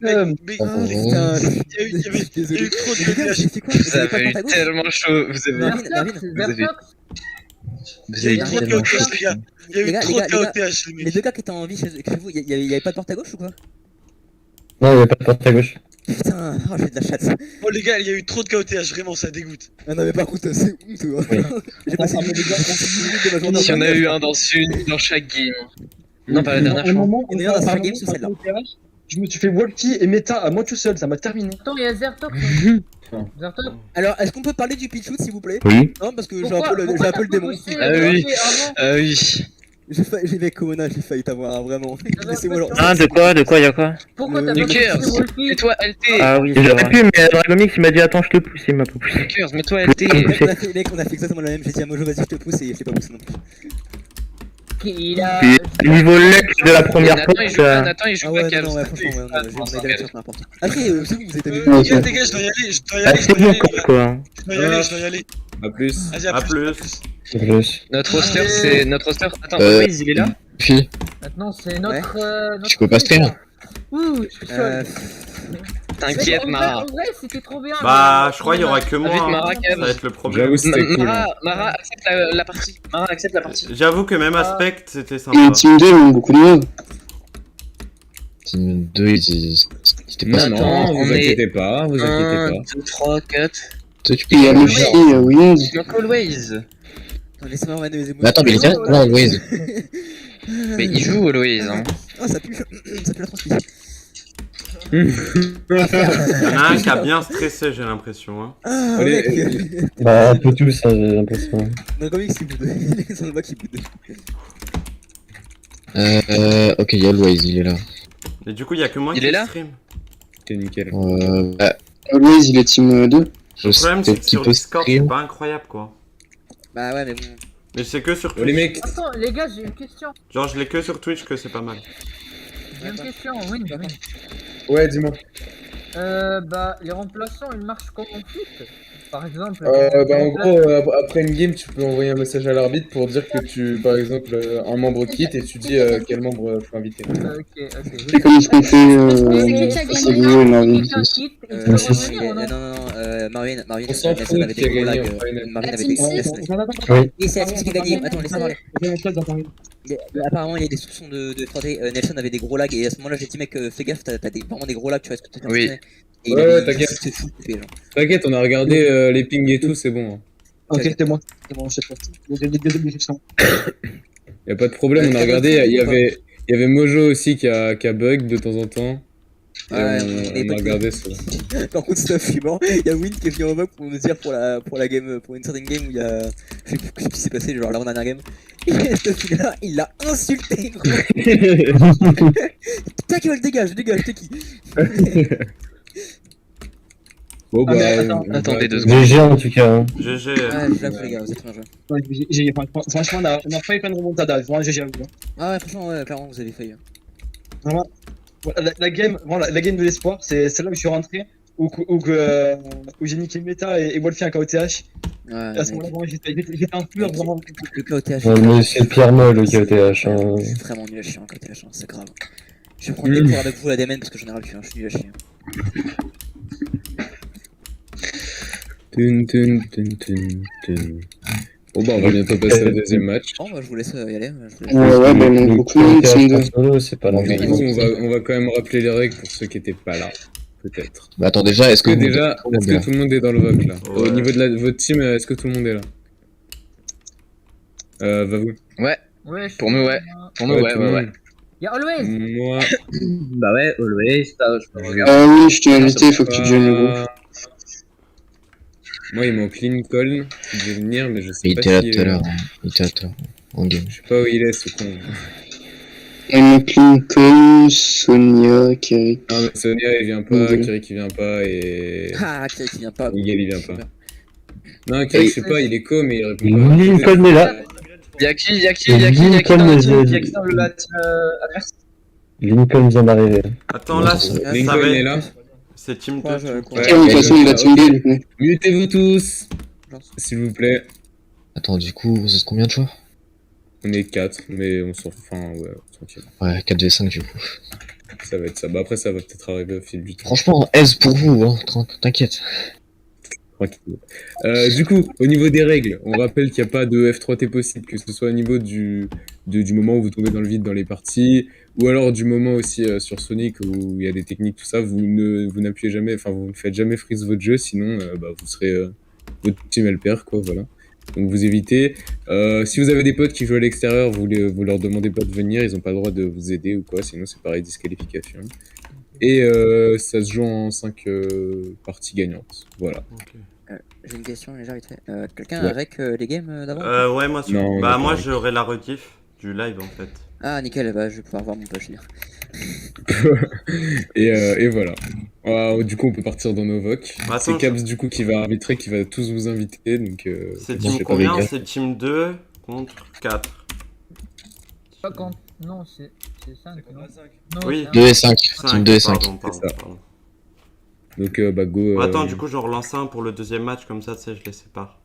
Speaker 11: Mais
Speaker 7: Oh,
Speaker 11: putain,
Speaker 5: Il y avait eu trop de
Speaker 11: Les gars, j'ai fait quoi?
Speaker 6: Vous avez eu tellement chaud. Vous avez
Speaker 11: Marvin, Marvin.
Speaker 9: Vertox.
Speaker 6: Vous avez
Speaker 5: Il y a eu
Speaker 6: tellement
Speaker 5: trop
Speaker 6: chaud.
Speaker 5: de KOTH, il y a
Speaker 11: Les
Speaker 5: eu
Speaker 11: gars,
Speaker 5: trop
Speaker 11: les
Speaker 5: de
Speaker 11: gars,
Speaker 5: KOTH, les
Speaker 11: Les
Speaker 5: mecs.
Speaker 11: deux gars qui étaient en vie chez vous, il y avait pas de porte à gauche ou quoi?
Speaker 10: Non, il y avait pas de porte à gauche.
Speaker 11: Putain, oh, j'ai de la chatte.
Speaker 5: Oh les gars, il y a eu trop de KOTH, vraiment, ça dégoûte.
Speaker 11: Ah non, mais par contre, c'est ouf, toi. J'ai passé 10 minutes de ma journée.
Speaker 6: Si on a eu un dans chaque game. Non, pas la dernière fois.
Speaker 11: Il y en a un dans chaque game, c'est celle-là.
Speaker 12: Je me suis fait Wolfie et Meta à moi tout seul, ça m'a terminé.
Speaker 9: Attends, il y a Zertox. Zertox.
Speaker 11: Alors, est-ce qu'on peut parler du pitch shoot, s'il vous plaît?
Speaker 2: Oui.
Speaker 11: Non, parce que j'ai un peu le démon.
Speaker 6: Ah oui. Ah oui.
Speaker 11: J'ai fait Komona, j'ai failli t'avoir, vraiment. Laissez-moi le.
Speaker 2: Ah, de quoi, y'a quoi?
Speaker 9: Pourquoi t'as pas
Speaker 6: Nukers,
Speaker 9: poussé Wolfie?
Speaker 6: mets-toi LT.
Speaker 2: Ah oui, j'aurais pu, mais Dragomix il m'a dit attends, je te pousse, il m'a pas poussé.
Speaker 6: Nukers, mets-toi LT.
Speaker 11: Mec, on a fait exactement la même. J'ai dit à Mojo, vas-y, je te pousse et je l'ai pas poussé non plus.
Speaker 9: Il a.
Speaker 2: Puis, niveau luck de la première
Speaker 6: Nathan,
Speaker 2: fois,
Speaker 6: il joue pas, Nathan, il joue
Speaker 11: Ah
Speaker 6: pas
Speaker 11: ouais,
Speaker 6: Cavs.
Speaker 11: non, ouais, franchement, ouais, on a
Speaker 6: c'est
Speaker 11: galéré sur n'importe. Après, c'est vous, vous êtes
Speaker 5: Les gars, les gars, je dois y aller, je dois y
Speaker 2: ah,
Speaker 5: aller, je
Speaker 2: c'est
Speaker 5: dois y
Speaker 2: bon
Speaker 5: aller, les gars.
Speaker 2: quoi.
Speaker 5: Je dois y aller, je dois y aller.
Speaker 3: A plus.
Speaker 5: Vas-y,
Speaker 1: A
Speaker 5: à plus.
Speaker 1: plus.
Speaker 6: Notre roster, c'est. Notre roster. Attends, Waze, il est là?
Speaker 7: Puis,
Speaker 9: Maintenant, c'est notre.
Speaker 7: tu peux pas stream.
Speaker 9: Ouh, je suis chaud.
Speaker 6: T'inquiète, Mara.
Speaker 9: En vrai, c'était trop bien.
Speaker 1: Bah, je crois qu'il y aura que
Speaker 6: Invite
Speaker 1: moi.
Speaker 6: Mara,
Speaker 1: hein.
Speaker 6: Kev.
Speaker 1: Ça va être le problème.
Speaker 3: J'avoue, c'était cool. hein.
Speaker 6: Mara, accepte la partie. Mara, accepte la partie.
Speaker 1: J'avoue que même Aspect, c'était
Speaker 8: Et
Speaker 1: sympa.
Speaker 8: Team 2, ils ont beaucoup de monde.
Speaker 7: Team 2, ils étaient pas
Speaker 3: Non,
Speaker 6: Attends,
Speaker 3: non,
Speaker 6: on
Speaker 3: vous
Speaker 6: est
Speaker 3: inquiétez pas, vous
Speaker 6: 1,
Speaker 3: inquiétez
Speaker 6: 2, 3, 4.
Speaker 7: Toi, tu peux
Speaker 8: Et il y a
Speaker 7: y aller.
Speaker 8: Luffy, Williams.
Speaker 6: Donc always.
Speaker 11: Attends, laissez-moi remettre mes émotions.
Speaker 7: Mais attends, mais il était là, Always.
Speaker 6: Mais il joue always, hein.
Speaker 11: Oh, ça pue. Ça pue la transpi.
Speaker 1: Il y en a un qui a bien stressé, j'ai l'impression. Hein.
Speaker 11: Ah,
Speaker 3: Allez,
Speaker 11: mec.
Speaker 10: Bah, un peu tous, hein, j'ai l'impression.
Speaker 11: Non, comme il s'est boudé. C'est le mec qui boude.
Speaker 7: Ok, il y a Always, il est là.
Speaker 1: Et du coup, il y a que moi
Speaker 6: Il
Speaker 1: qui
Speaker 6: est là
Speaker 1: stream.
Speaker 3: c'est nickel.
Speaker 7: Bah,
Speaker 8: Always, il est Team 2.
Speaker 7: je
Speaker 1: Le problème, c'est
Speaker 7: sais
Speaker 1: que
Speaker 7: qu'il
Speaker 1: sur
Speaker 7: peut
Speaker 1: Discord, c'est
Speaker 7: stream.
Speaker 1: pas incroyable quoi.
Speaker 11: Bah ouais, mais bon.
Speaker 1: Mais c'est que sur
Speaker 3: Oh, les
Speaker 1: Twitch.
Speaker 3: mecs,
Speaker 9: Attends, les gars, j'ai une question.
Speaker 1: Genre, je l'ai que sur Twitch que c'est pas mal.
Speaker 9: J'ai une question. Win.
Speaker 3: ouais, dis-moi.
Speaker 9: Bah, les remplaçants, ils marchent comme en foot. Par exemple.
Speaker 3: Bah en gros, après une game, tu peux envoyer un message à l'arbitre pour dire que tu, par exemple, un membre quitte et tu dis quel membre faut inviter.
Speaker 9: Ok.
Speaker 8: C'est comme ce qu'on fait
Speaker 4: C'est qui qui a
Speaker 8: c'est
Speaker 4: gagné
Speaker 8: Guillaume et Marvin.
Speaker 9: Quelqu'un quitte, il
Speaker 11: Non,
Speaker 9: peut
Speaker 8: c'est-
Speaker 9: revenir ou non?
Speaker 11: non, Marvin,
Speaker 3: On s'en fout
Speaker 11: avait
Speaker 3: qui
Speaker 11: des
Speaker 3: a
Speaker 11: gros
Speaker 3: gagné
Speaker 11: lags.
Speaker 3: en final.
Speaker 11: Marvin
Speaker 4: La
Speaker 11: avait
Speaker 4: team
Speaker 11: des
Speaker 4: 6.
Speaker 10: Oui.
Speaker 11: Et c'est la team qui a gagné. Attends, laisse-moi parler. Apparemment, il y a des soupçons de frauder. Nelson avait des gros lags et à ce moment-là, j'ai dit, mec, fais gaffe, t'as vraiment des gros lags, tu vois ce que tu
Speaker 6: Oui.
Speaker 11: Et il
Speaker 3: Ouais,
Speaker 11: avait-
Speaker 3: t'inquiète.
Speaker 11: c'est fou, c'est genre.
Speaker 3: T'inquiète, on a regardé les pings et tout, c'est bon. Hein.
Speaker 12: Ok, c'est moi, je sais pas. Désolé, je sens.
Speaker 3: Y a pas de problème, on a regardé. Il y avait Mojo aussi qui a bug de temps en temps. Et
Speaker 11: Ouais,
Speaker 3: on
Speaker 11: est
Speaker 3: a
Speaker 11: pas
Speaker 3: regardé ça.
Speaker 11: Par contre, stuff suivant, il y a Win qui est venu en bug pour nous dire pour la game, pour une certaine game où il y a. Je sais plus ce qui s'est passé, genre l'avant-dernière game. Et stuff là, il l'a insulté, gros. Ta gueule, dégage, t'es qui?
Speaker 3: Bon,
Speaker 12: Ah,
Speaker 3: bah.
Speaker 12: mais attends,
Speaker 6: Attendez 2 secondes.
Speaker 10: GG en tout cas. Hein.
Speaker 1: GG.
Speaker 11: Ouais, je l'avoue, les gars, vous êtes très bien joués.
Speaker 12: Franchement, on a failli faire une remontada. Vraiment, GG à vous.
Speaker 11: Ah ouais, franchement, ouais, clairement, vous avez failli.
Speaker 12: Vraiment. Voilà, la game de l'espoir, c'est celle-là où je suis rentré, où j'ai niqué Meta et Wolfie un KOTH.
Speaker 11: Ouais,
Speaker 12: À ce moment-là, vraiment, j'étais un peu vraiment.
Speaker 11: le KOTH.
Speaker 10: Ouais, mais c'est pire molle au KOTH. Hein.
Speaker 11: C'est vraiment nul à chier en KOTH, hein, c'est grave. Je vais prendre des cours avec vous la DMN parce que j'en ai ras le cul, hein, je suis nul à chier.
Speaker 3: Bon bah on va bientôt passer au deuxième match.
Speaker 11: Bon bah je vous laisse y aller.
Speaker 8: Ouais, bah, mon gros
Speaker 10: Solo, c'est pas
Speaker 3: Du coup,
Speaker 10: l'envie.
Speaker 3: on va quand même rappeler les règles pour ceux qui étaient pas là, peut-être.
Speaker 7: Bah attends, déjà, est-ce que
Speaker 3: Est-ce que tout le monde est dans le vote là?
Speaker 1: Ouais.
Speaker 3: Au niveau de votre team, est-ce que tout le monde est là? Va vous.
Speaker 6: Ouais,
Speaker 9: Ouais,
Speaker 6: pour nous, ouais. Pour nous, ouais,
Speaker 3: tout le
Speaker 6: ouais, ouais.
Speaker 3: monde.
Speaker 9: Y'a Always.
Speaker 3: Moi.
Speaker 12: Bah ouais, always, ça, je peux regarder.
Speaker 8: Ah oui, je t'ai invité, il faut que tu joignes le groupe.
Speaker 3: Moi, il manque Lincoln qui devait venir, mais je sais
Speaker 7: Il
Speaker 3: pas
Speaker 7: était là
Speaker 3: si.
Speaker 7: tout à l'heure. Il était là tout à l'heure. En game.
Speaker 3: Je sais pas où il est ce con.
Speaker 8: Il manque Lincoln, Sonia, Kerry.
Speaker 3: Ah, mais Sonia il vient pas, Kirik il vient pas et.
Speaker 11: Ah, Kirik il vient pas.
Speaker 3: Miguel il vient pas. Non, Kirik, je sais pas, il est co, mais il répond pas.
Speaker 10: Lincoln est là.
Speaker 6: Y'a qui
Speaker 10: Lincoln
Speaker 6: dans la
Speaker 10: est
Speaker 6: team?
Speaker 10: là.
Speaker 12: Y'a qui dans la team adverse?
Speaker 10: Lincoln vient d'arriver.
Speaker 1: Attends, là, ça
Speaker 3: Lincoln
Speaker 1: va
Speaker 3: est là.
Speaker 1: C'est Team
Speaker 11: Ouais,
Speaker 1: 2.
Speaker 11: je-
Speaker 3: Ouais,
Speaker 8: De toute façon, il a team game.
Speaker 3: Mutez-vous tous, s'il vous plaît.
Speaker 7: Attends, du coup, vous êtes combien de joueurs?
Speaker 3: On est 4, mais on s'en fout. Enfin, ouais, tranquille.
Speaker 7: Ouais, 4v5 du coup.
Speaker 3: Ça va être ça. Bah, après, ça va peut-être arriver au fil du temps.
Speaker 7: Franchement, aise pour vous, hein. T'inquiète.
Speaker 3: Tranquille. Du coup, au niveau des règles, on rappelle qu'il n'y a pas de F3T possible, que ce soit au niveau du moment où vous tombez dans le vide dans les parties, ou alors du moment aussi sur Sonic où il y a des techniques, tout ça, vous n'appuyez jamais, enfin vous ne faites jamais freeze votre jeu, sinon bah, vous serez votre team elle perd, quoi, voilà. Donc vous évitez. Si vous avez des potes qui jouent à l'extérieur, vous leur demandez pas de venir, ils n'ont pas le droit de vous aider ou quoi, sinon c'est pareil, disqualification. Et ça se joue en 5 parties gagnantes, voilà.
Speaker 11: J'ai une question légère vite fait. Quelqu'un avec les games d'avant?
Speaker 1: Ouais, moi,
Speaker 3: Non,
Speaker 1: bah,
Speaker 3: on
Speaker 1: moi
Speaker 3: est pas
Speaker 1: j'aurai la rediff du live en fait.
Speaker 11: Ah nickel, bah je vais pouvoir voir mon page lire.
Speaker 3: et voilà. Du coup, on peut partir dans nos vocs.
Speaker 1: Attends,
Speaker 3: C'est Caps du coup qui va arbitrer, qui va tous vous inviter. Donc,
Speaker 1: C'est
Speaker 3: bon,
Speaker 1: team
Speaker 3: j'ai pas
Speaker 1: combien?
Speaker 3: les gars.
Speaker 1: C'est team 2 contre 4.
Speaker 9: Pas quand. Non, c'est 5.
Speaker 5: C'est contre la 5.
Speaker 9: Non,
Speaker 1: Oui.
Speaker 7: 2 et 5. Team 2 et 5.
Speaker 1: Pardon.
Speaker 3: Donc, bah go.
Speaker 1: Attends, du coup, j'en relance un pour le deuxième match, comme ça, tu sais, je les sépare.